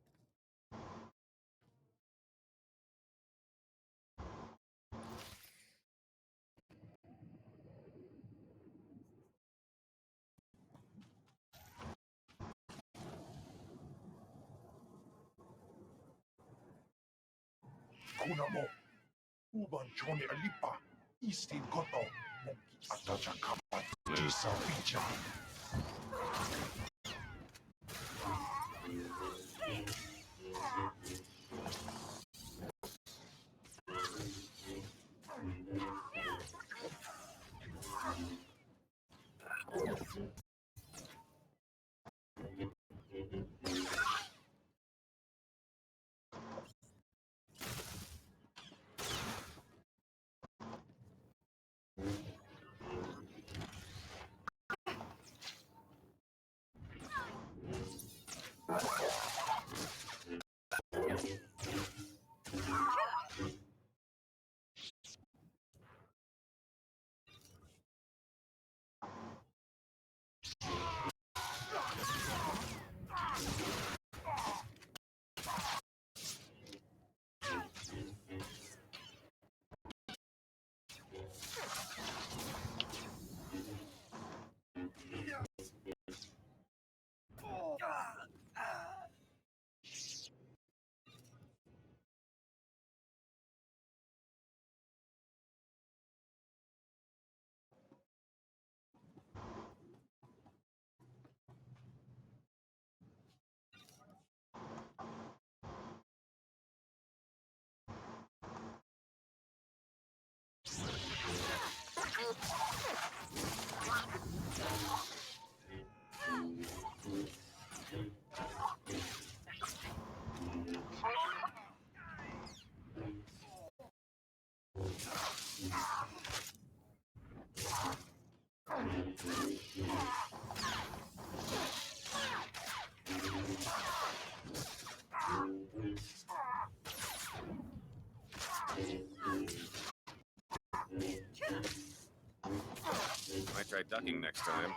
S7: Kuna mo, uban Johnny Alipa, Eastin Koto, Monkey Atacha Kapat, Jisa Picha.
S6: Might try ducking next time.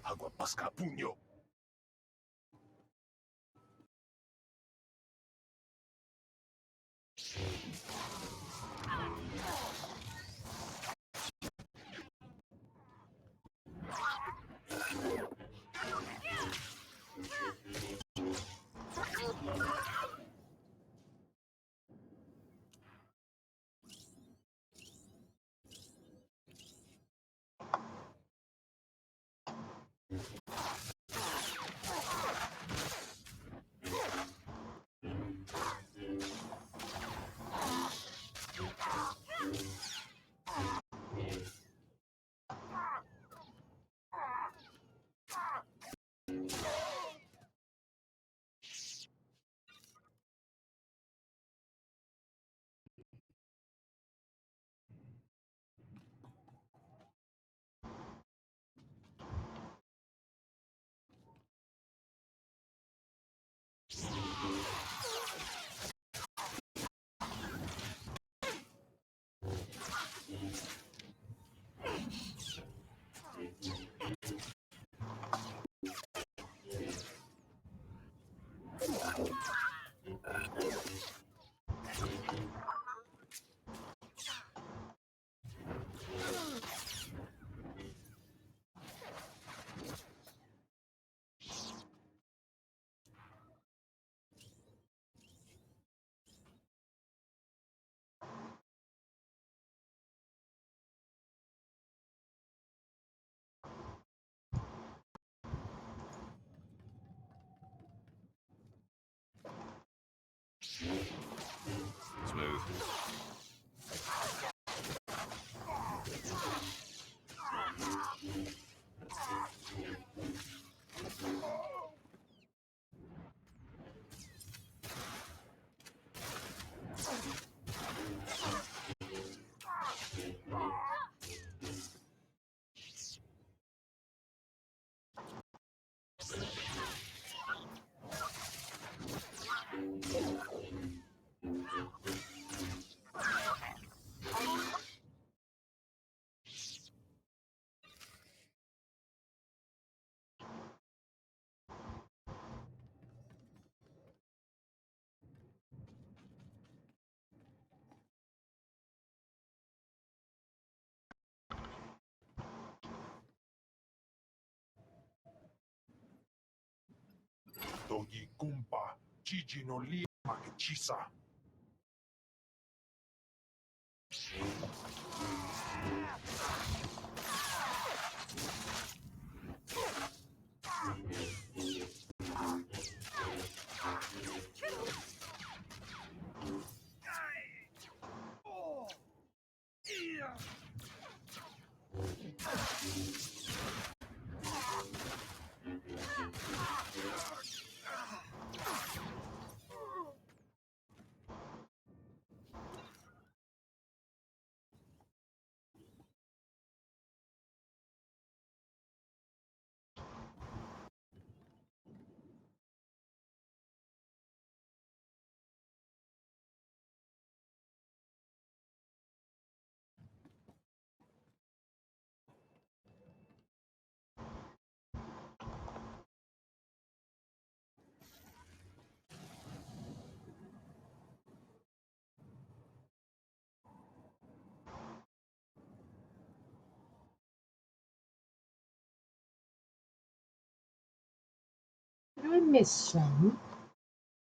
S7: Agua Pasca Puño.
S6: Smooth.
S8: Dogi Kumpa, Gigi no Lima Chisa.
S2: Did I miss some?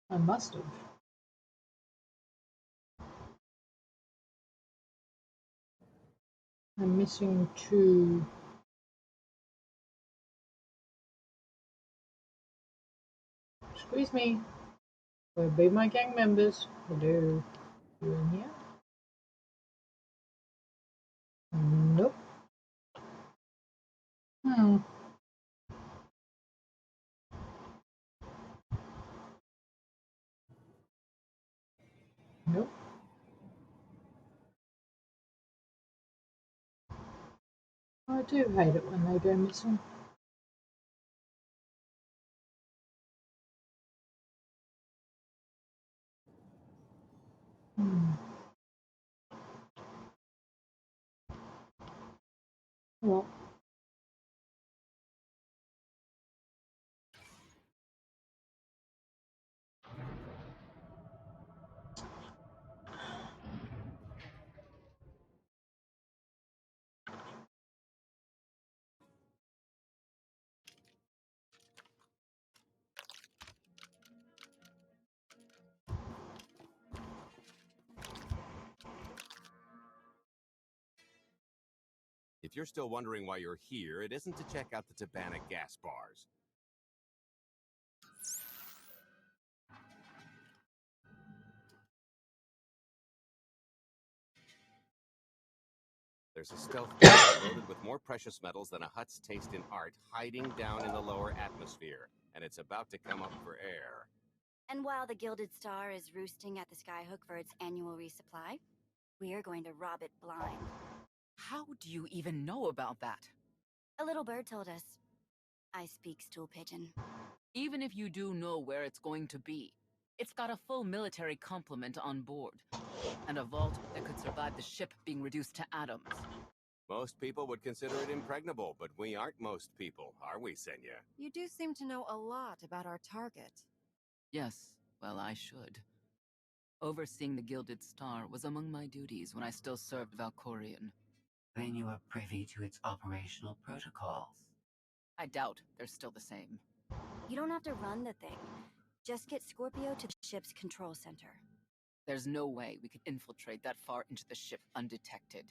S2: I must have. I'm missing 2. Squeeze me. Where be my gang members? Hello. You in here? Nope. Nope. I do hate it when they go missing. Well.
S6: If you're still wondering why you're here, it isn't to check out the Tabana gas bars. There's a stealth pod loaded with more precious metals than a hut's taste in art hiding down in the lower atmosphere, and it's about to come up for air.
S22: And while the Gilded Star is roosting at the Skyhook for its annual resupply, we are going to rob it blind.
S11: How do you even know about that?
S22: A little bird told us. I speak stool pigeon.
S11: Even if you do know where it's going to be, it's got a full military complement on board, and a vault that could survive the ship being reduced to atoms.
S6: Most people would consider it impregnable, but we aren't most people, are we, Senya?
S5: You do seem to know a lot about our target.
S11: Yes, well, I should. Overseeing the Gilded Star was among my duties when I still served Valkorion.
S15: Then you are privy to its operational protocols.
S11: I doubt they're still the same.
S22: You don't have to run the thing. Just get Scorpio to the ship's control center.
S11: There's no way we could infiltrate that far into the ship undetected.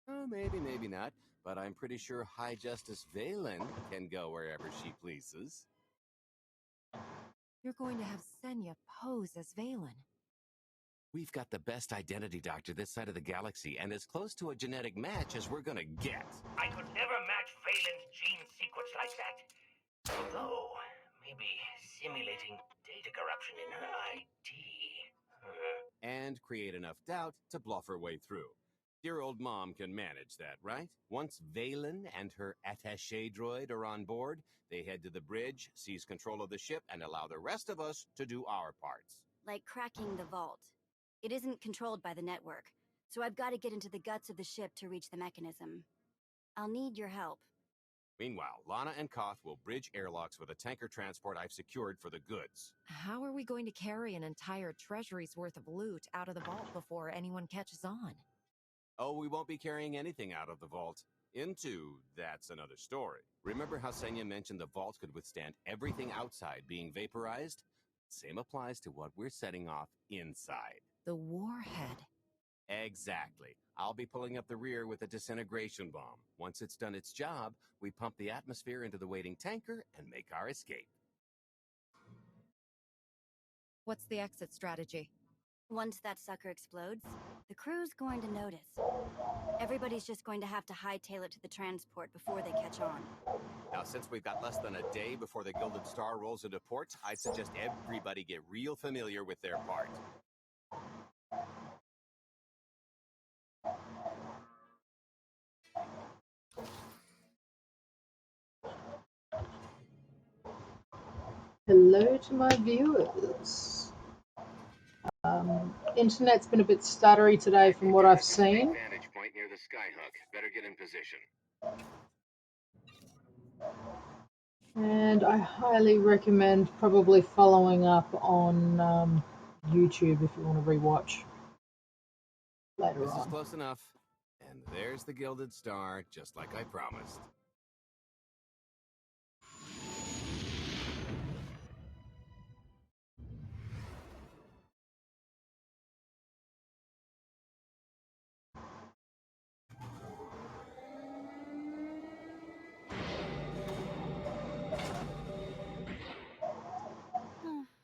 S6: Oh, maybe not, but I'm pretty sure High Justice Valen can go wherever she pleases.
S5: You're going to have Senya pose as Valen.
S6: We've got the best identity doctor this side of the galaxy, and as close to a genetic match as we're gonna get.
S1: I could never match Valen's gene sequence like that. Although, maybe simulating data corruption in her ID.
S6: And create enough doubt to bluff her way through. Dear old mom can manage that, right? Once Valen and her attaché droid are on board, they head to the bridge, seize control of the ship, and allow the rest of us to do our parts.
S22: Like cracking the vault. It isn't controlled by the network, so I've got to get into the guts of the ship to reach the mechanism. I'll need your help.
S6: Meanwhile, Lana and Koth will bridge airlocks with a tanker transport I've secured for the goods.
S5: How are we going to carry an entire treasury's worth of loot out of the vault before anyone catches on?
S6: Oh, we won't be carrying anything out of the vault. Into that's another story. Remember how Senya mentioned the vault could withstand everything outside being vaporized? Same applies to what we're setting off inside.
S5: The warhead.
S6: Exactly. I'll be pulling up the rear with a disintegration bomb. Once it's done its job, we pump the atmosphere into the waiting tanker and make our escape.
S5: What's the exit strategy?
S22: Once that sucker explodes, the crew's going to notice. Everybody's just going to have to hightail it to the transport before they catch on.
S6: Now, since we've got less than a day before the Gilded Star rolls into port, I suggest everybody get real familiar with their part.
S2: Hello to my viewers. Internet's been a bit stuttery today from what I've seen.
S6: Vantage point near the skyhook. Better get in position.
S2: And I highly recommend probably following up on YouTube if you want to rewatch later
S6: This is
S2: on.
S6: close enough. And there's the Gilded Star, just like I promised.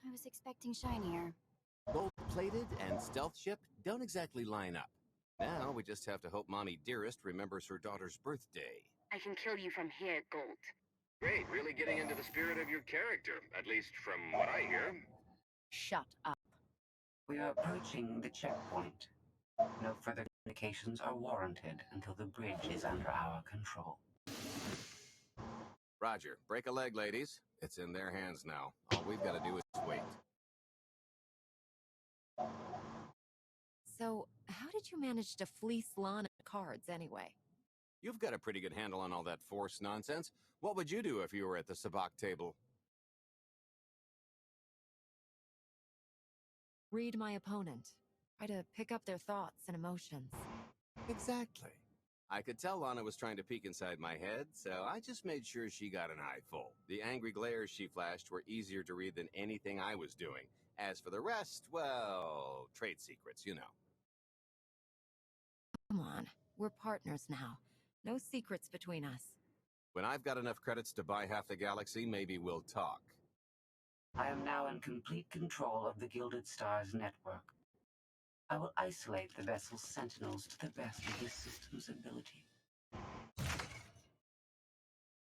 S22: I was expecting shinier.
S6: Gold-plated and stealth ship don't exactly line up. Now we just have to hope Mommy Dearest remembers her daughter's birthday.
S12: I can kill you from here, Gold.
S6: Great, really getting into the spirit of your character, at least from what I hear.
S11: Shut up.
S15: We are approaching the checkpoint. No further communications are warranted until the bridge is under our control.
S6: Roger, break a leg, ladies. It's in their hands now. All we've got to do is wait.
S5: So, how did you manage to fleece Lana cards anyway?
S6: You've got a pretty good handle on all that Force nonsense. What would you do if you were at the sabacc table?
S5: Read my opponent. Try to pick up their thoughts and emotions.
S6: Exactly. I could tell Lana was trying to peek inside my head, so I just made sure she got an eye full. The angry glares she flashed were easier to read than anything I was doing. As for the rest, well, trade secrets, you know.
S5: Come on, we're partners now. No secrets between us.
S6: When I've got enough credits to buy half the galaxy, maybe we'll talk.
S15: I am now in complete control of the Gilded Star's network. I will isolate the vessel's sentinels to the best of this system's ability.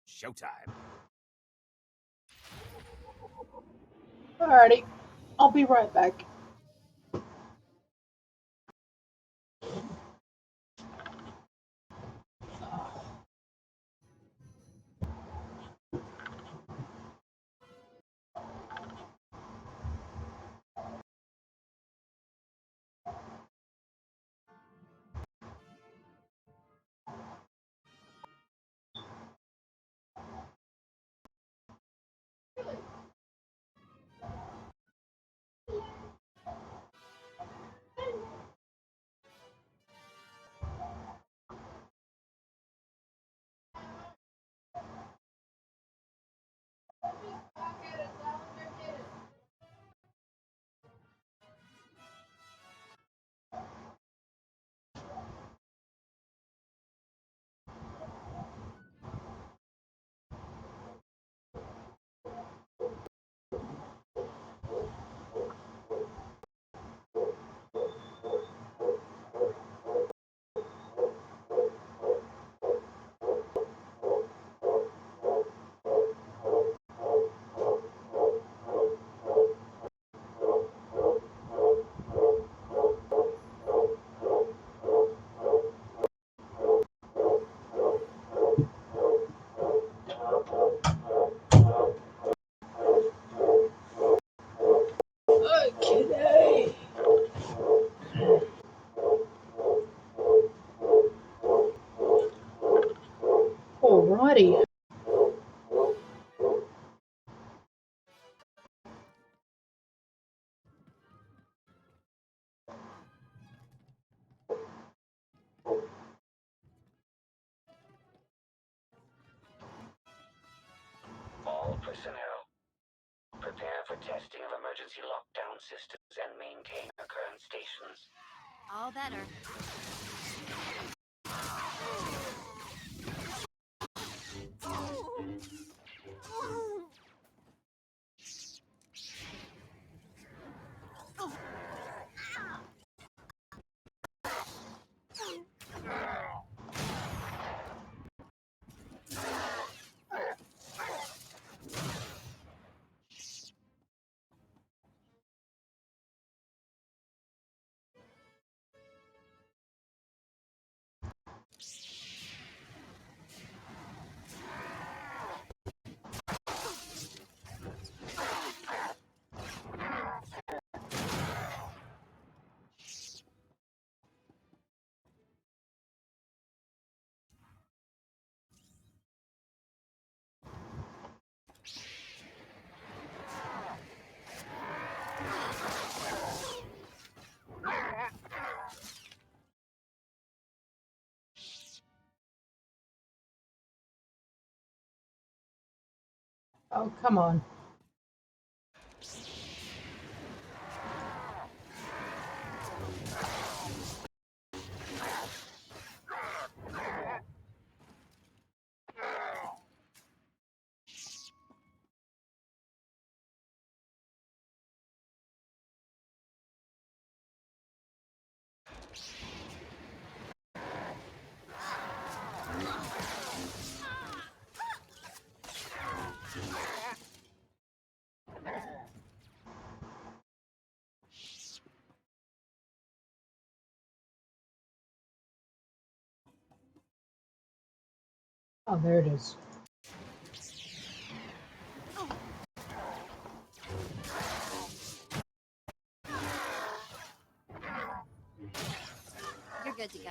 S6: Showtime.
S2: Alrighty, I'll be right back. Okay. Alrighty.
S15: emergency lockdown systems and maintain our current stations.
S22: All better.
S2: Oh, come on. Oh, there it is.
S22: You're good to go.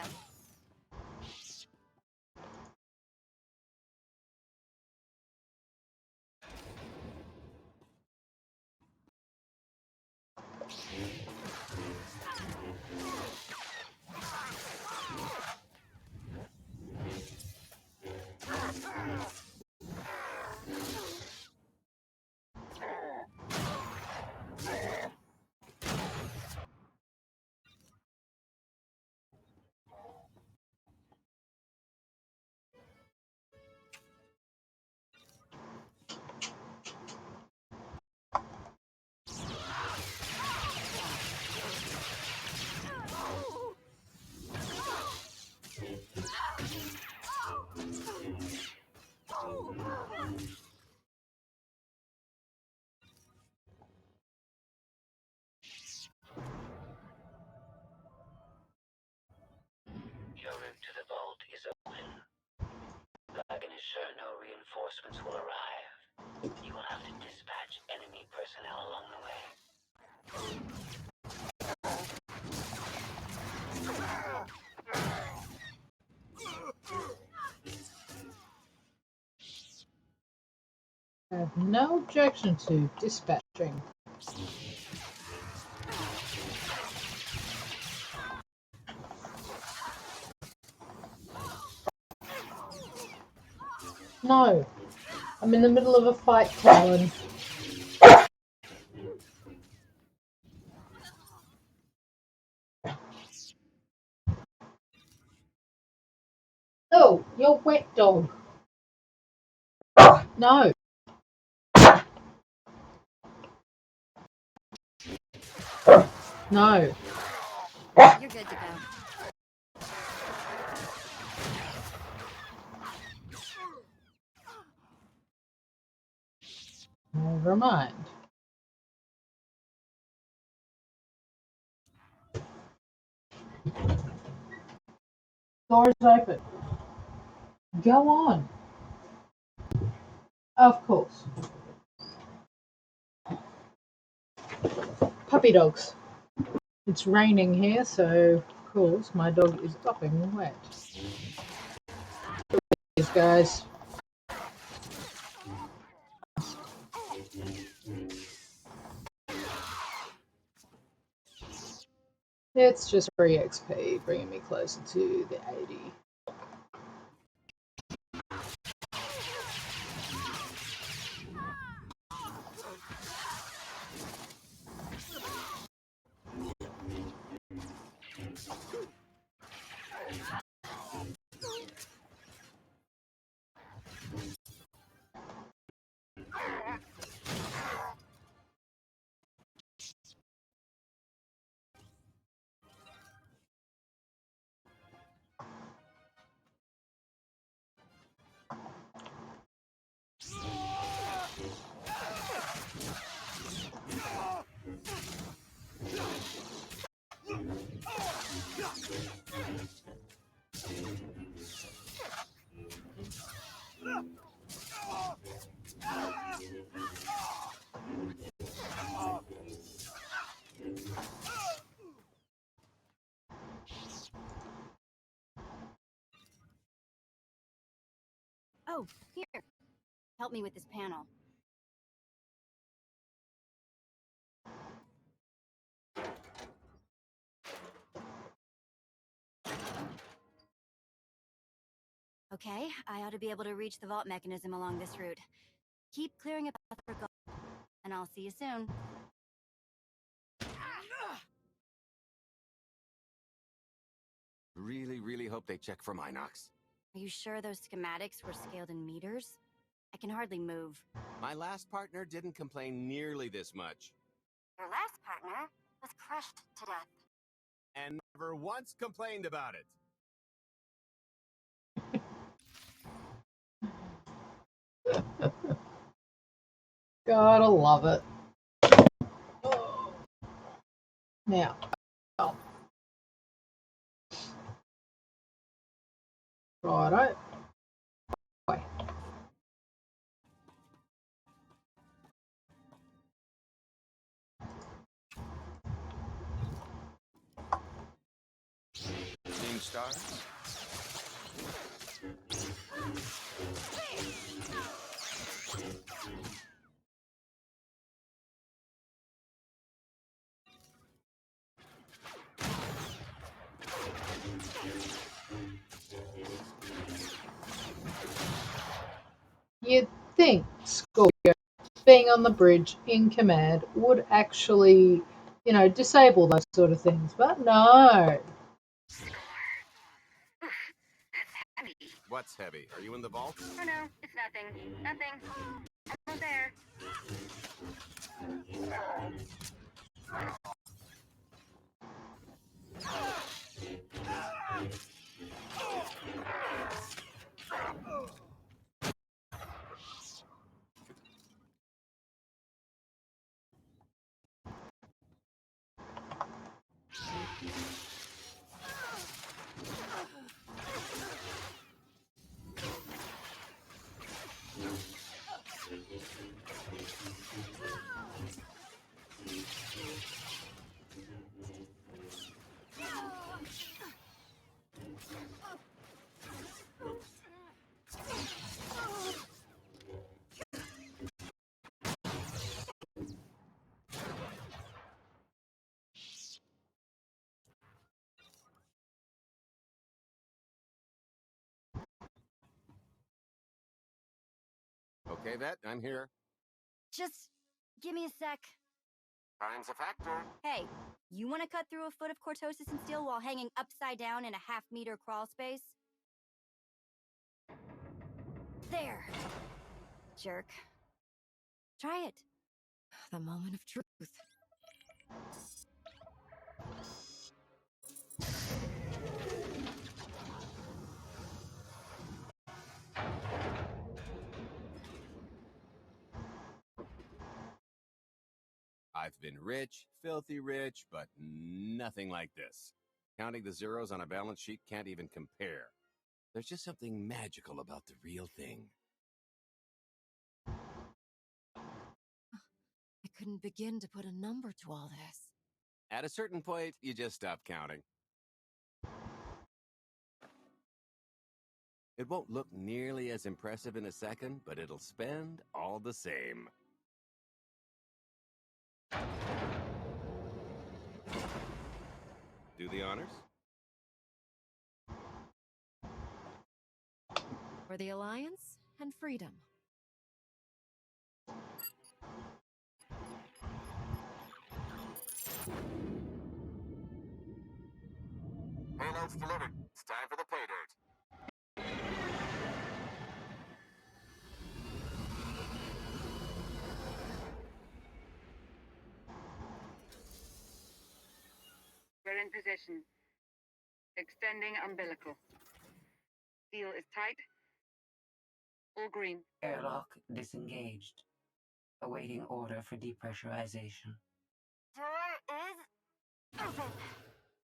S15: Your route to the vault is open. I can assure no reinforcements will arrive. You will have to dispatch enemy personnel along the way.
S2: I have no objection to dispatching. No. I'm in the middle of a fight, Talon. No, you're wet dog. No. No.
S22: You're good to go.
S2: Never mind. Door is open. Go on. Of course. Puppy dogs. It's raining here, so of course my dog is sopping wet. These guys. It's just free XP, bringing me closer to the 80.
S22: Oh, here. Help me with this panel. Okay, I ought to be able to reach the vault mechanism along this route. Keep clearing a path for gold, and I'll see you soon.
S6: Really hope they check for Minox.
S22: Are you sure those schematics were scaled in meters? I can hardly move.
S6: My last partner didn't complain nearly this much.
S22: Your last partner was crushed to death.
S6: And never once complained about it.
S2: Gotta love it. Now, righto.
S6: Seeing stars?
S2: You'd think Scorpio, being on the bridge in command, would actually, disable those sort of things, but no.
S6: What's heavy? Are you in the vault?
S12: Oh no, it's nothing. Nothing. Almost there.
S6: Okay, Vet, I'm here.
S22: Just give me a sec.
S13: Time's a factor.
S22: Hey, you want to cut through a foot of cortosis and steel while hanging upside down in a half-meter crawl space? There. Jerk. Try it.
S5: The moment of truth.
S6: I've been rich, filthy rich, but nothing like this. Counting the zeros on a balance sheet can't even compare. There's just something magical about the real thing.
S5: I couldn't begin to put a number to all this.
S6: At a certain point, you just stop counting. It won't look nearly as impressive in a second, but it'll spend all the same. Do the honors?
S5: For the Alliance and freedom.
S13: Payload's delivered. It's time for the pay dirt.
S12: We're in position. Extending umbilical. Steel is tight. All green.
S15: Airlock disengaged. Awaiting order for depressurization.
S22: Door is open.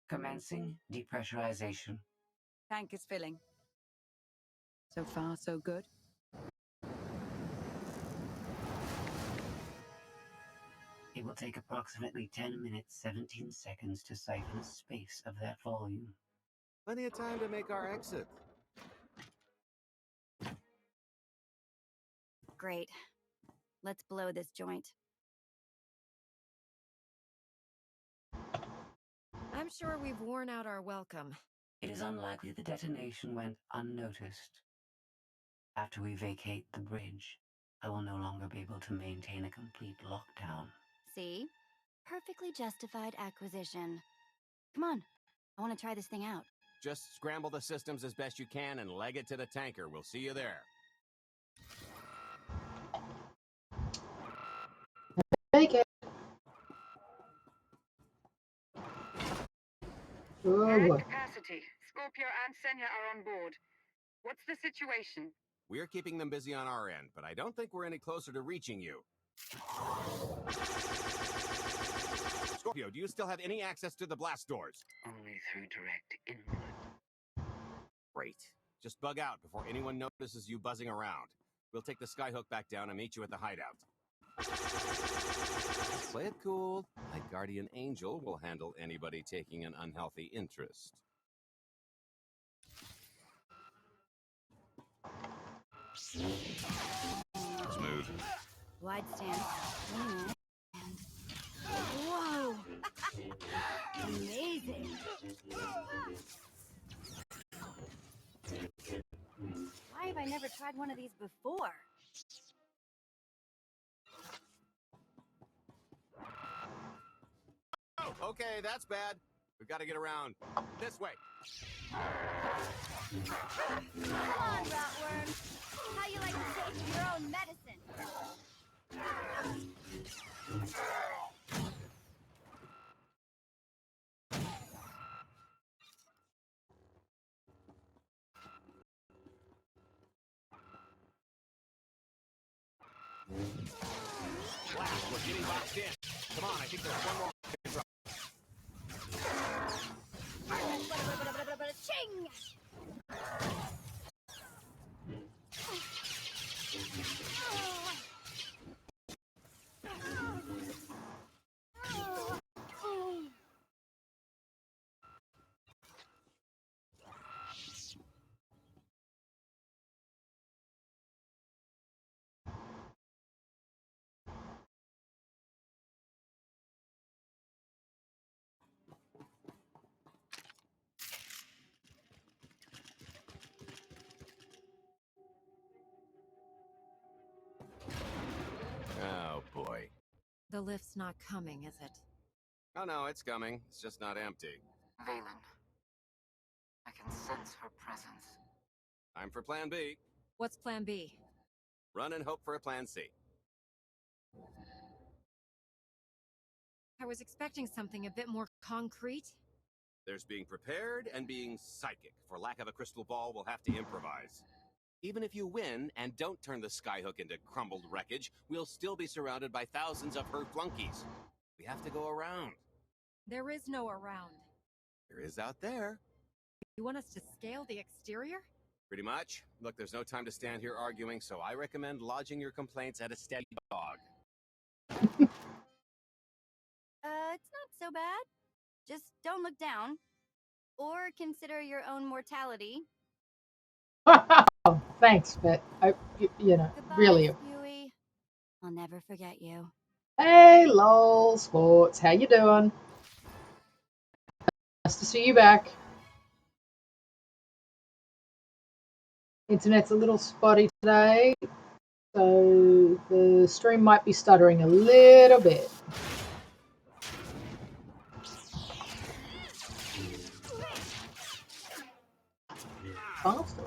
S15: Commencing depressurization.
S14: Tank is filling. So far, so good.
S15: It will take approximately 10 minutes, 17 seconds to siphon a space of that volume.
S6: Plenty of time to make our exit.
S22: Great. Let's blow this joint.
S5: I'm sure we've worn out our welcome.
S15: It is unlikely the detonation went unnoticed. After we vacate the bridge, I will no longer be able to maintain a complete lockdown.
S22: See? Perfectly justified acquisition. Come on. I want to try this thing out.
S4: Just scramble the systems as best you can and leg it to the tanker. We'll see you there.
S2: Take it.
S12: We're
S2: Oh,
S12: at capacity. Scorpio and Senya are on board. What's the situation?
S4: We're keeping them busy on our end, but I don't think we're any closer to reaching you. Scorpio, do you still have any access to the blast doors?
S15: Only through direct input.
S4: Great. Just bug out before anyone notices you buzzing around. We'll take the skyhook back down and meet you at the hideout. Play it cool. My guardian angel will handle anybody taking an unhealthy interest. Smooth.
S22: Wide stance. And... Whoa! Amazing! Why have I never tried one of these before?
S4: Oh, okay, that's bad. We've got to get around. This way.
S22: Come on, Rotworm! How you like to take your own medicine?
S4: Wow, we're getting boxed in. Come on, I think there's one more.
S22: Ching!
S4: Oh, boy.
S5: The lift's not coming, is it?
S4: Oh, no, it's coming. It's just not empty.
S15: Valen, I can sense her presence.
S4: Time for Plan B.
S5: What's Plan B?
S4: Run and hope for a Plan C.
S5: I was expecting something a bit more concrete.
S4: There's being prepared and being psychic. For lack of a crystal ball, we'll have to improvise. Even if you win and don't turn the skyhook into crumbled wreckage, we'll still be surrounded by thousands of her flunkies. We have to go around.
S5: There is no around.
S4: There is out there.
S5: You want us to scale the exterior?
S4: Pretty much. Look, there's no time to stand here arguing, so I recommend lodging your complaints at a steady dog.
S22: It's not so bad. Just don't look down. Or consider your own mortality.
S2: thanks, but
S22: Goodbye,
S2: really.
S22: Huey. I'll never forget you.
S2: Hey, lol, sports. How you doing? Nice to see you back. Internet's a little spotty today, so the stream might be stuttering a little bit. Faster.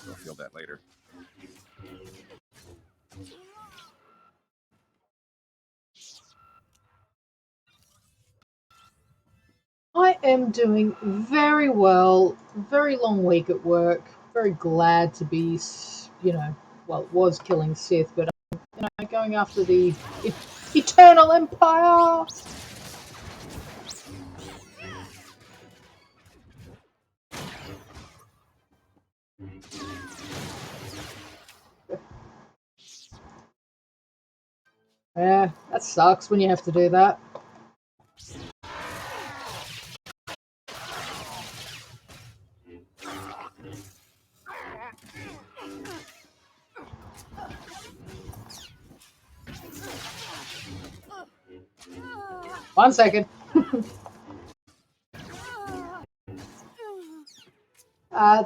S4: You'll feel that later.
S2: I am doing very well. Very long week at work. Very glad to be, well, it was killing Sith, but going after the Eternal Empire. Yeah, that sucks when you have to do that. One second.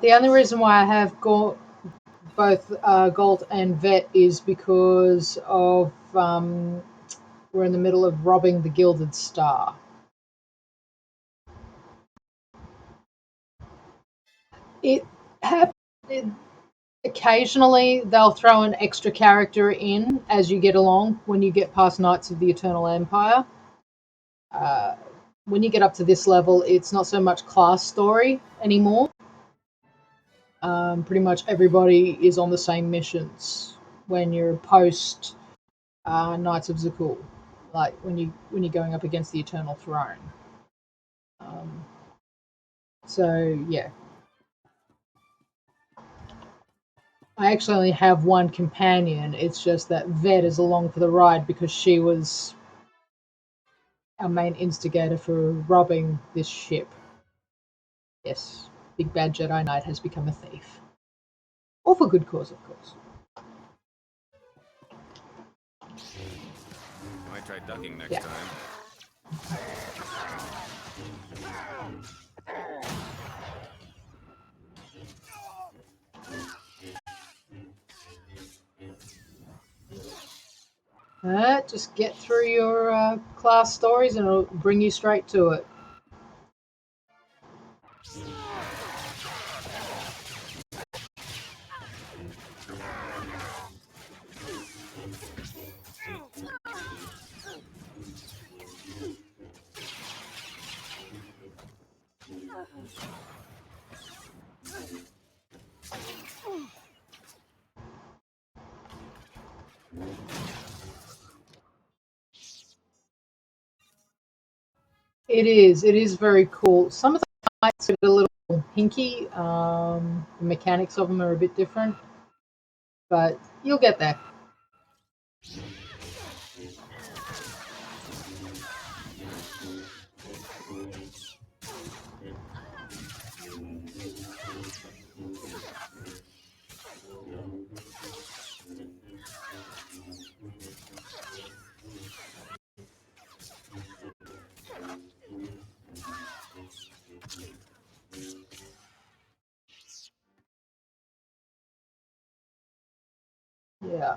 S2: The only reason why I have both Gold and Vet is because of we're in the middle of robbing the Gilded Star. It happened. Occasionally, they'll throw an extra character in as you get along when you get past Knights of the Eternal Empire. When you get up to this level, it's not so much class story anymore. Pretty much everybody is on the same missions when you're post Knights of Zakul, like when you're going up against the Eternal Throne. So yeah, I actually only have one companion. It's just that Vet is along for the ride because she was our main instigator for robbing this ship. Yes, Big Bad Jedi Knight has become a thief. All for good cause, of course.
S4: Might try ducking next time.
S2: Just get through your class stories and it'll bring you straight to it. It is very cool. Some of the fights are a little hinky. The mechanics of them are a bit different, but you'll get there. Yeah.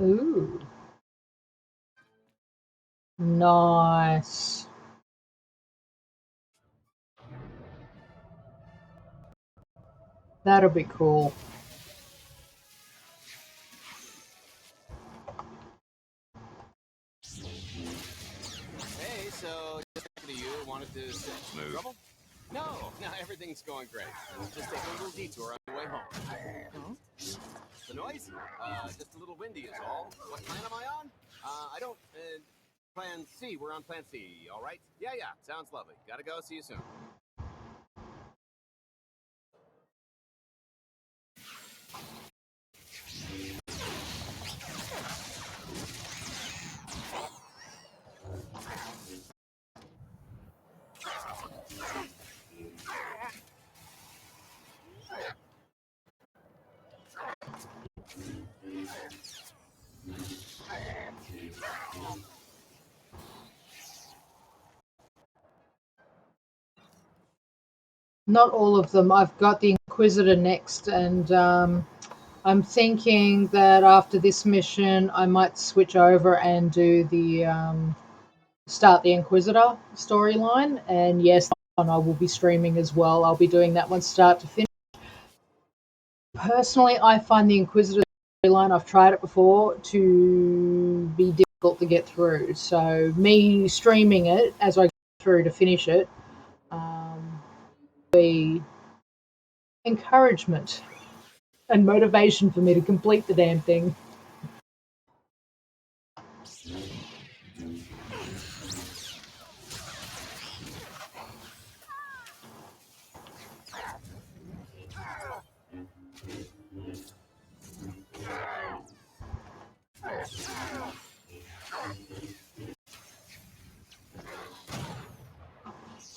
S2: Ooh. Nice. That'll be cool.
S4: Hey, so just to you, wanted to say trouble? No, everything's going great. Just take a little detour on the way home. The noise? Just a little windy is all. What plan am I on? I don't, plan C. We're on plan C, all right? Yeah, sounds lovely. Gotta go. See you soon.
S2: Not all of them. I've got the Inquisitor next, and I'm thinking that after this mission, I might switch over and do the start the Inquisitor storyline. And yes, and I will be streaming as well. I'll be doing that one start to finish. Personally, I find the Inquisitor storyline, I've tried it before, to be difficult to get through. So me streaming it as I go through to finish it, be encouragement and motivation for me to complete the damn thing.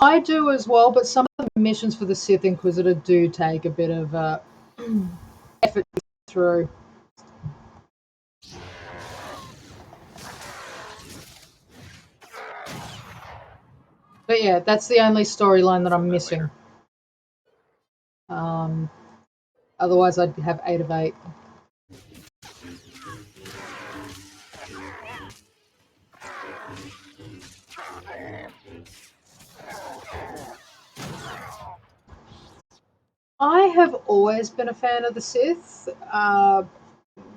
S2: I do as well, but some of the missions for the Sith Inquisitor do take a bit of effort to get through. But yeah, that's the only storyline that I'm missing. Otherwise, I'd have 8 of 8. I have always been a fan of the Sith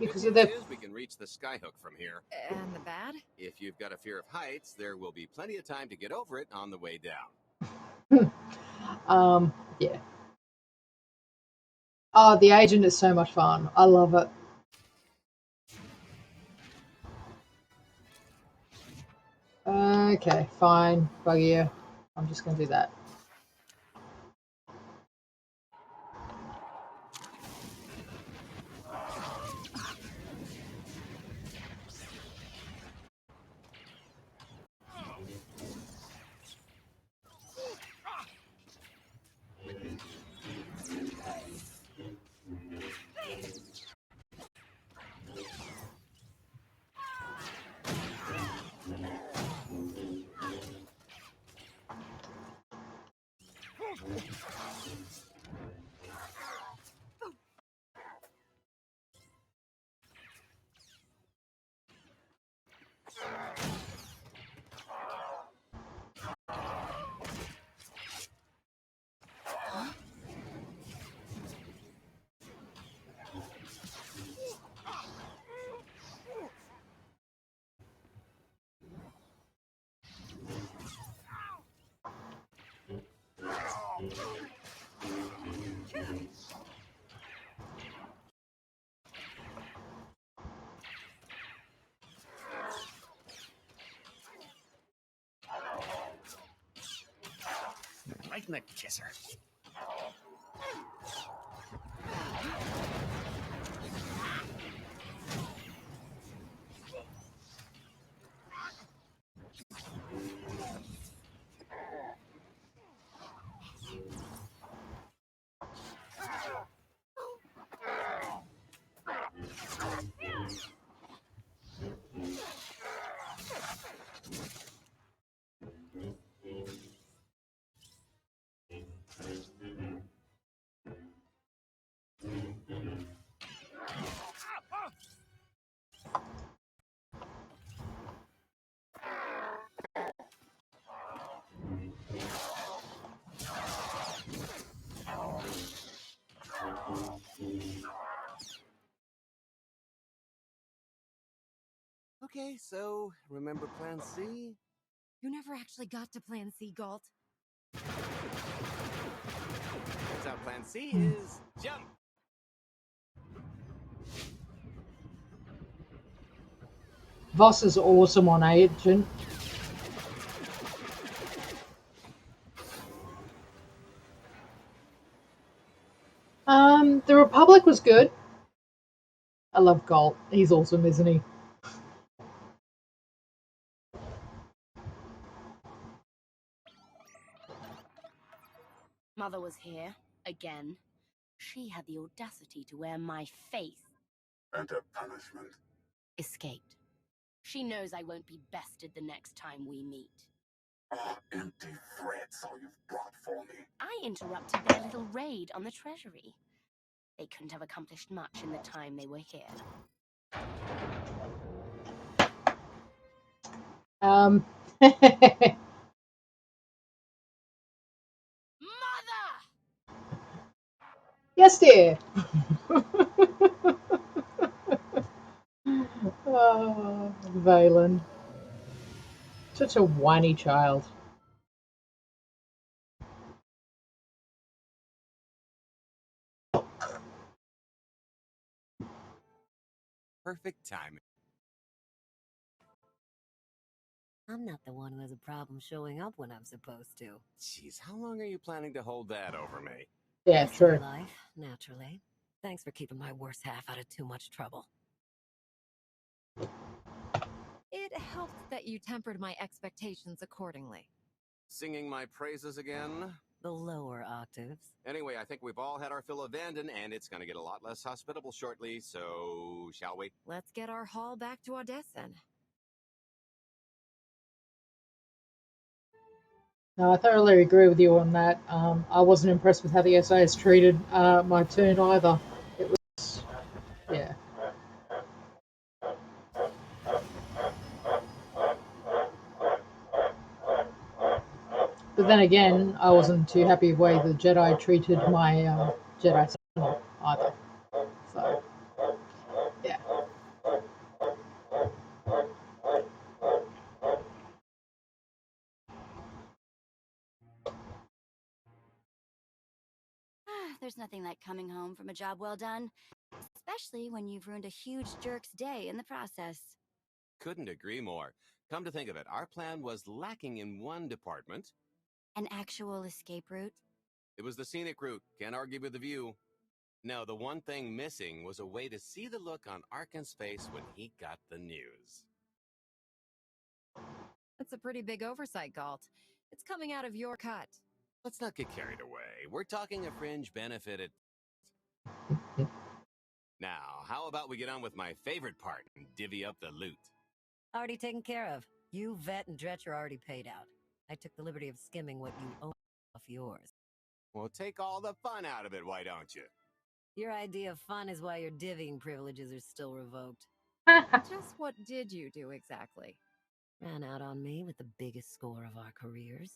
S2: because of
S4: Good
S2: their.
S4: news is we can reach the skyhook from here.
S5: And the bad?
S4: If you've got a fear of heights, there will be plenty of time to get over it on the way down.
S2: Yeah. Oh, the agent is so much fun. I love it. Okay, fine. Buggy you. I'm just going to do that.
S4: Right in the kisser. Okay, so remember Plan C?
S5: You never actually got to Plan C, Galt.
S4: Turns out Plan C is jump.
S2: Voss is awesome on Agent. The Republic was good. I love Galt. He's awesome, isn't he?
S17: Mother was here, again. She had the audacity to wear my face.
S3: And a punishment.
S17: Escaped. She knows I won't be bested the next time we meet.
S3: Oh, empty threats all you've brought for me.
S17: I interrupted their little raid on the treasury. They couldn't have accomplished much in the time they were here.
S2: Yes, dear. Oh, Valen. Such a whiny child.
S4: Perfect timing.
S9: I'm not the one who has a problem showing up when I'm supposed to.
S4: Jeez, how long are you planning to hold that over me?
S2: Yeah,
S9: Rest of
S2: true.
S9: your life, naturally. Thanks for keeping my worse half out of too much trouble.
S5: It helped that you tempered my expectations accordingly.
S4: Singing my praises again?
S9: The lower octaves.
S4: Anyway, I think we've all had our fill of Vanden, and it's gonna get a lot less hospitable shortly, so shall we?
S5: Let's get our haul back to Odessen.
S2: No, I thoroughly agree with you on that. I wasn't impressed with how the SAS treated my turn either. It was, yeah. But then again, I wasn't too happy with the way the Jedi treated my Jedi Sentinel either. So, yeah.
S22: There's nothing like coming home from a job well done, especially when you've ruined a huge jerk's day in the process.
S4: Couldn't agree more. Come to think of it, our plan was lacking in one department.
S22: An actual escape route?
S4: It was the scenic route. Can't argue with the view. No, the one thing missing was a way to see the look on Arkin's face when he got the news.
S5: That's a pretty big oversight, Galt. It's coming out of your cut.
S4: Let's not get carried away. We're talking a fringe benefit at... Now, how about we get on with my favorite part and divvy up the loot?
S9: Already taken care of. You, Vet, and Dretch are already paid out. I took the liberty of skimming what you owe off yours.
S4: Well, take all the fun out of it, why don't you?
S9: Your idea of fun is why your divvying privileges are still revoked.
S5: Just what did you do exactly?
S9: Ran out on me with the biggest score of our careers.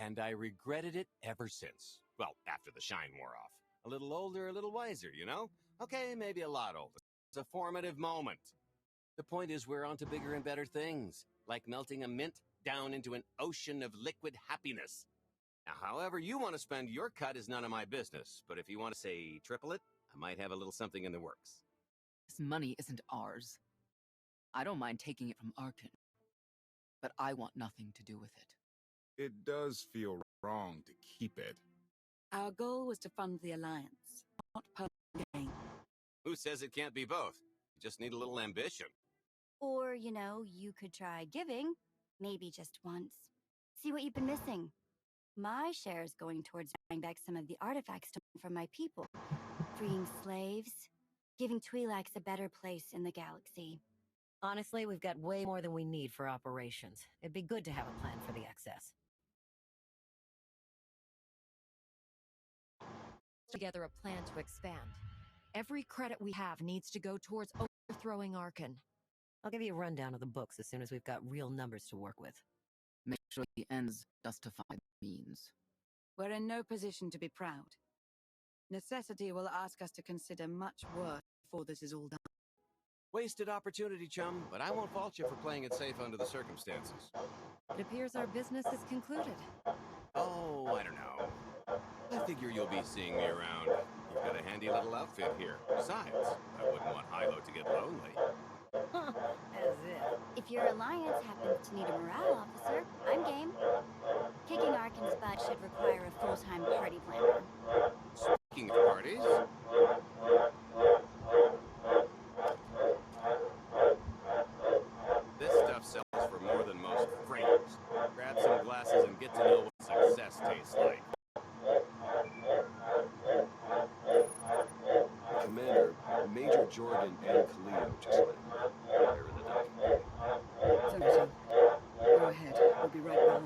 S4: And I regretted it ever since. Well, after the shine wore off. A little older, a little wiser, you know? Okay, maybe a lot older. It's a formative moment. The point is we're on to bigger and better things, like melting a mint down into an ocean of liquid happiness. Now, however you want to spend your cut is none of my business, but if you want to say triple it, I might have a little something in the works.
S11: This money isn't ours. I don't mind taking it from Arkin, but I want nothing to do with it.
S10: It does feel wrong to keep it.
S14: Our goal was to fund the Alliance, not personal gain.
S4: Who says it can't be both? You just need a little ambition.
S22: Or, you could try giving, maybe just once. See what you've been missing. My share is going towards buying back some of the artifacts stolen from my people, freeing slaves, giving Twi'leks a better place in the galaxy.
S9: Honestly, we've got way more than we need for operations. It'd be good to have a plan for the excess.
S5: Together a plan to expand. Every credit we have needs to go towards overthrowing Arkin.
S9: I'll give you a rundown of the books as soon as we've got real numbers to work with.
S11: Make sure the ends justify the means.
S14: We're in no position to be proud. Necessity will ask us to consider much worse before this is all done.
S4: Wasted opportunity, chum, but I won't fault you for playing it safe under the circumstances.
S5: It appears our business is concluded.
S4: Oh, I don't know. I figure you'll be seeing me around. You've got a handy little outfit here. Besides, I wouldn't want Hilo to get lonely.
S22: As if your alliance happens to need a morale officer, I'm game. Kicking Arkin's butt should require a full-time party planner.
S4: Speaking of parties... This stuff sells for more than most freighters. Grab some glasses and get to know what success tastes like.
S6: Commander, Major Jorgen and Kaleo just landed. They're in the docking.
S14: Senator, go ahead. We'll be right behind.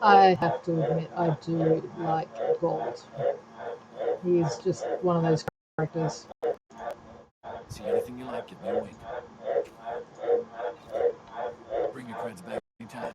S2: I have to admit, I do like Gold. He's just one of those characters.
S18: See anything you like, give me a wink. Bring your creds back anytime.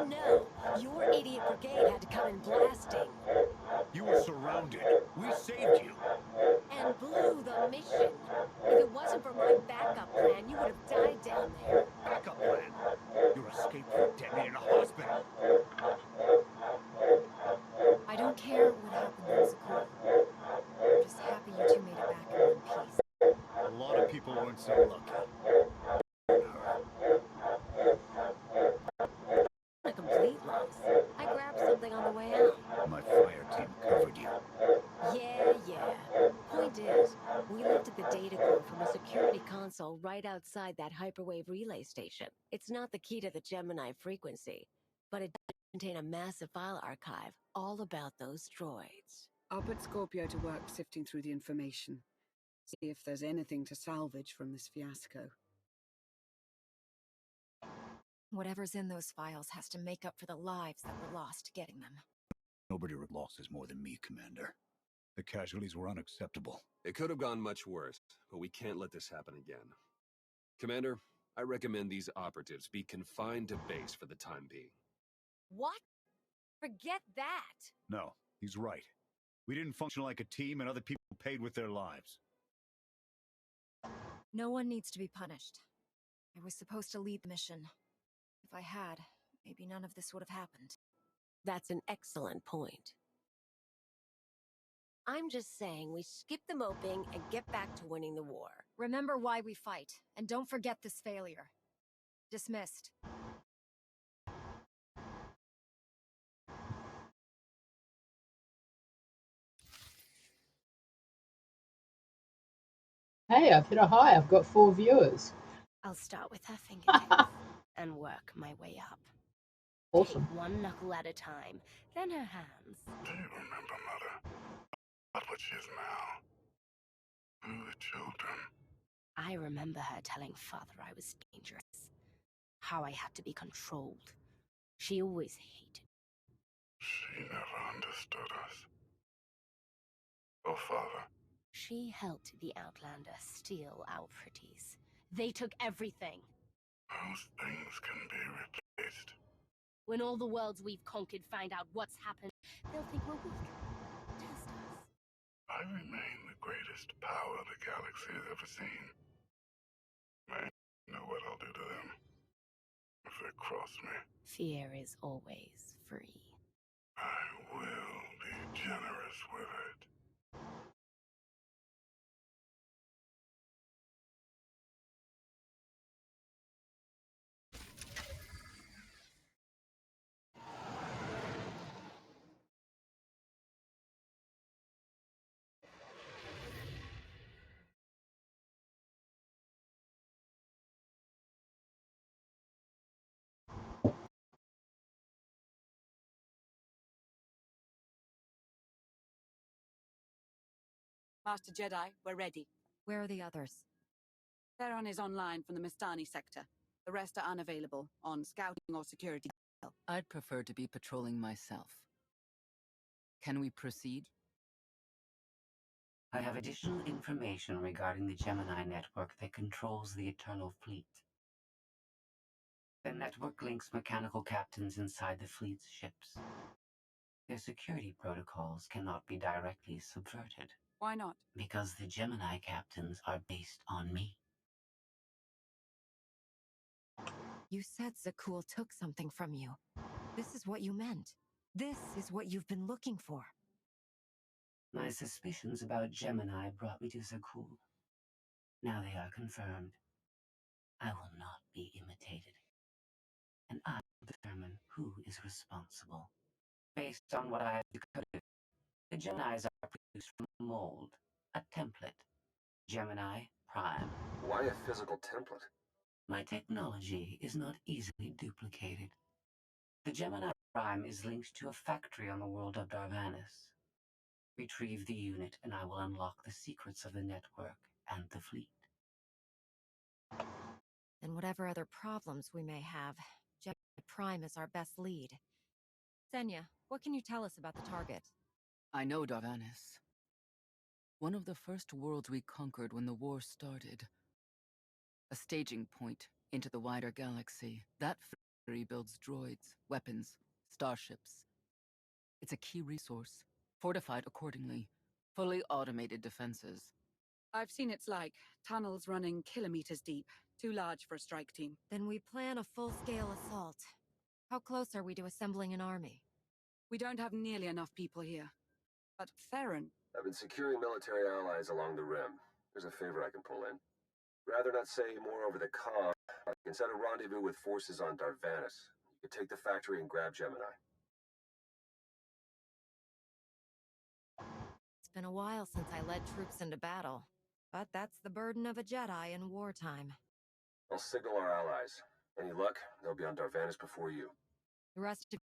S9: No, your idiot brigade had to come in blasting.
S7: You were surrounded. We saved you.
S9: And blew the mission. If it wasn't for my backup plan, you would have died down there.
S7: Backup plan. Your escape route detonated a hospital.
S5: I don't care what happened on Zakul. I'm just happy you two made it back in one piece.
S7: A lot of people weren't so lucky. And her.
S9: A complete loss. I grabbed something on the way out.
S7: My fire team covered you.
S9: Yeah. Point is, we lifted the data core from a security console right outside that hyperwave relay station. It's not the key to the Gemini frequency, but it does contain a massive file archive all about those droids.
S14: I'll put Scorpio to work sifting through the information. See if there's anything to salvage from this fiasco.
S5: Whatever's in those files has to make up for the lives that were lost getting them.
S7: Nobody losses more than me, Commander. The casualties were unacceptable.
S6: It could have gone much worse, but we can't let this happen again. Commander, I recommend these operatives be confined to base for the time being.
S9: What? Forget that!
S7: No, he's right. We didn't function like a team, and other people paid with their lives.
S5: No one needs to be punished. I was supposed to lead the mission. If I had, maybe none of this would have happened.
S9: That's an excellent point. I'm just saying we skip the moping and get back to winning the war.
S5: Remember why we fight, and don't forget this failure. Dismissed.
S2: Hey, I've hit a high. I've got 4 viewers.
S17: I'll start with her fingertips and work my way up.
S2: Awesome.
S17: Take one knuckle at a time, then her hands.
S3: Do you remember, Mother? Not what she is now. Who are the children?
S17: I remember her telling Father I was dangerous. How I had to be controlled. She always hated.
S3: She never understood us. Oh, Father.
S17: She helped the Outlander steal our pretties. They took everything.
S3: Those things can be replaced.
S17: When all the worlds we've conquered find out what's happened, they'll think we're weak. Test us.
S3: I remain the greatest power the galaxy has ever seen. I know what I'll do to them if they cross me.
S17: Fear is always free.
S3: I will be generous with it.
S14: Master Jedi, we're ready.
S5: Where are the others?
S14: Theron is online from the Mistani sector. The rest are unavailable on scouting or security.
S11: I'd prefer to be patrolling myself. Can we proceed?
S15: I have additional information regarding the Gemini network that controls the Eternal Fleet. The network links mechanical captains inside the fleet's ships. Their security protocols cannot be directly subverted.
S14: Why not?
S15: Because the Gemini captains are based on me.
S5: You said Zakul took something from you. This is what you meant. This is what you've been looking for.
S15: My suspicions about Gemini brought me to Zakul. Now they are confirmed. I will not be imitated. And I will determine who is responsible. Based on what I have decoded, the Geminis are produced from a mold, a template. Gemini Prime.
S6: Why a physical template?
S15: My technology is not easily duplicated. The Gemini Prime is linked to a factory on the world of Darvanis. Retrieve the unit and I will unlock the secrets of the network and the fleet.
S5: And whatever other problems we may have, Jedi Prime is our best lead. Senya, what can you tell us about the target?
S11: I know Darvanis. One of the first worlds we conquered when the war started. A staging point into the wider galaxy. That Rebuilds droids, weapons, starships. It's a key resource, fortified accordingly, fully automated defenses.
S14: I've seen it's like tunnels running kilometers deep. Too large for a strike team.
S5: Then we plan a full-scale assault. How close are we to assembling an army?
S14: We don't have nearly enough people here. But Theron...
S6: I've been securing military allies along the rim. There's a favor I can pull in. Rather not say more over the comm, I can set a rendezvous with forces on Darvanis. You can take the factory and grab Gemini.
S5: It's been a while since I led troops into battle, but that's the burden of a Jedi in wartime.
S6: I'll signal our allies. Any luck, they'll be on Darvanis before you.
S5: The rest of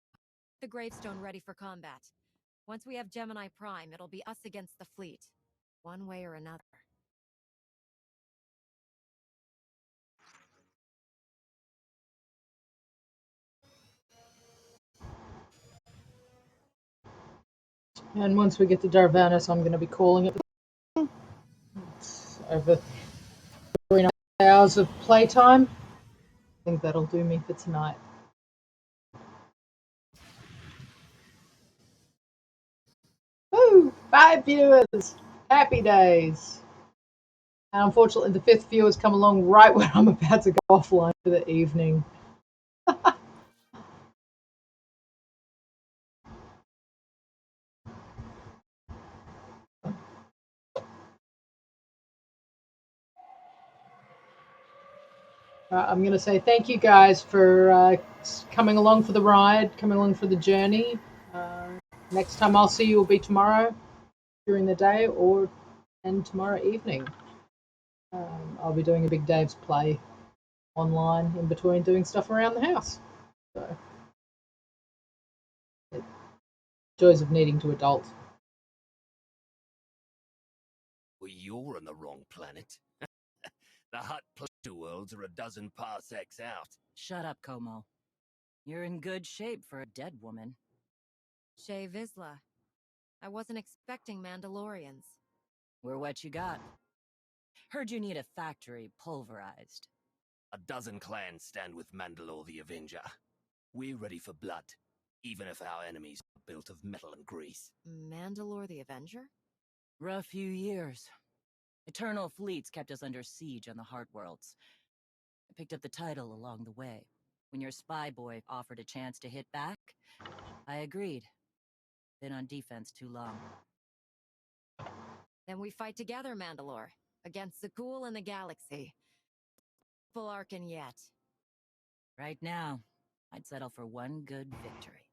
S5: the gravestone ready for combat. Once we have Gemini Prime, it'll be us against the fleet, one way or another.
S2: And once we get to Darvanis, I'm going to be calling it. It's over 3 hours of playtime. I think that'll do me for tonight. Woo! 5 viewers! Happy days! And unfortunately, the 5th viewer's come along right when I'm about to go offline for the evening. I'm going to say thank you guys for coming along for the ride, coming along for the journey. Next time I'll see you will be tomorrow during the day and tomorrow evening. I'll be doing a Big Dave's play online in between doing stuff around the house. So, joys of needing to adult.
S19: Well, you're on the wrong planet. The hut pleasure worlds are a dozen parsecs out.
S14: Shut up, Como. You're in good shape for a dead woman.
S5: Shay Vizsla. I wasn't expecting Mandalorians.
S14: We're what you got. Heard you need a factory pulverized.
S19: A dozen clans stand with Mandalore the Avenger. We're ready for blood, even if our enemies are built of metal and grease.
S5: Mandalore the Avenger?
S14: Rough few years. Eternal fleets kept us under siege on the Heart Worlds. I picked up the title along the way. When your spy boy offered a chance to hit back, I agreed. Been on defense too long.
S5: Then we fight together, Mandalore, against Zakul and the galaxy. Full Arkin yet.
S14: Right now, I'd settle for one good victory.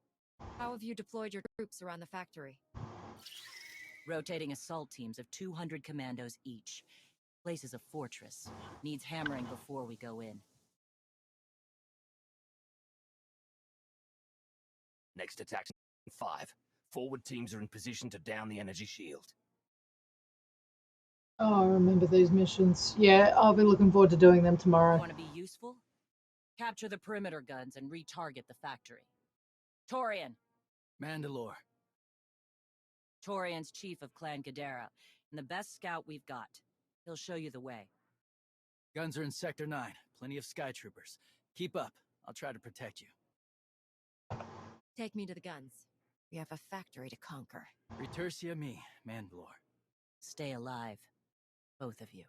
S5: How have you deployed your troops around the factory?
S14: Rotating assault teams of 200 commandos each. Place is a fortress. Needs hammering before we go in.
S19: Next attack's 5. Forward teams are in position to down the energy shield.
S2: Oh, I remember these missions. Yeah, I'll be looking forward to doing them tomorrow.
S14: Want to be useful? Capture the perimeter guns and retarget the factory. Torian.
S18: Mandalore.
S14: Torian's chief of Clan Gadara, and the best scout we've got. He'll show you the way.
S18: Guns are in Sector 9. Plenty of sky troopers. Keep up. I'll try to protect you.
S5: Take me to the guns. We have a factory to conquer.
S18: Retursia me, Mandalore.
S14: Stay alive. Both of you.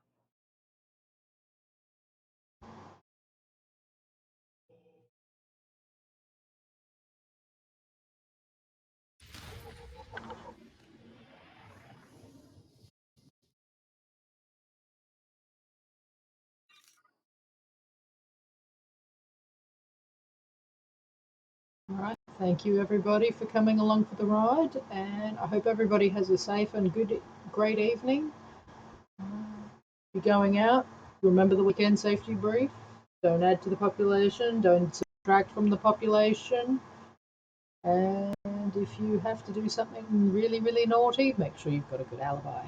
S2: All right, thank you everybody for coming along for the ride, and I hope everybody has a safe and great evening. If you're going out, remember the weekend safety brief. Don't add to the population, don't subtract from the population, and if you have to do something really, really naughty, make sure you've got a good alibi.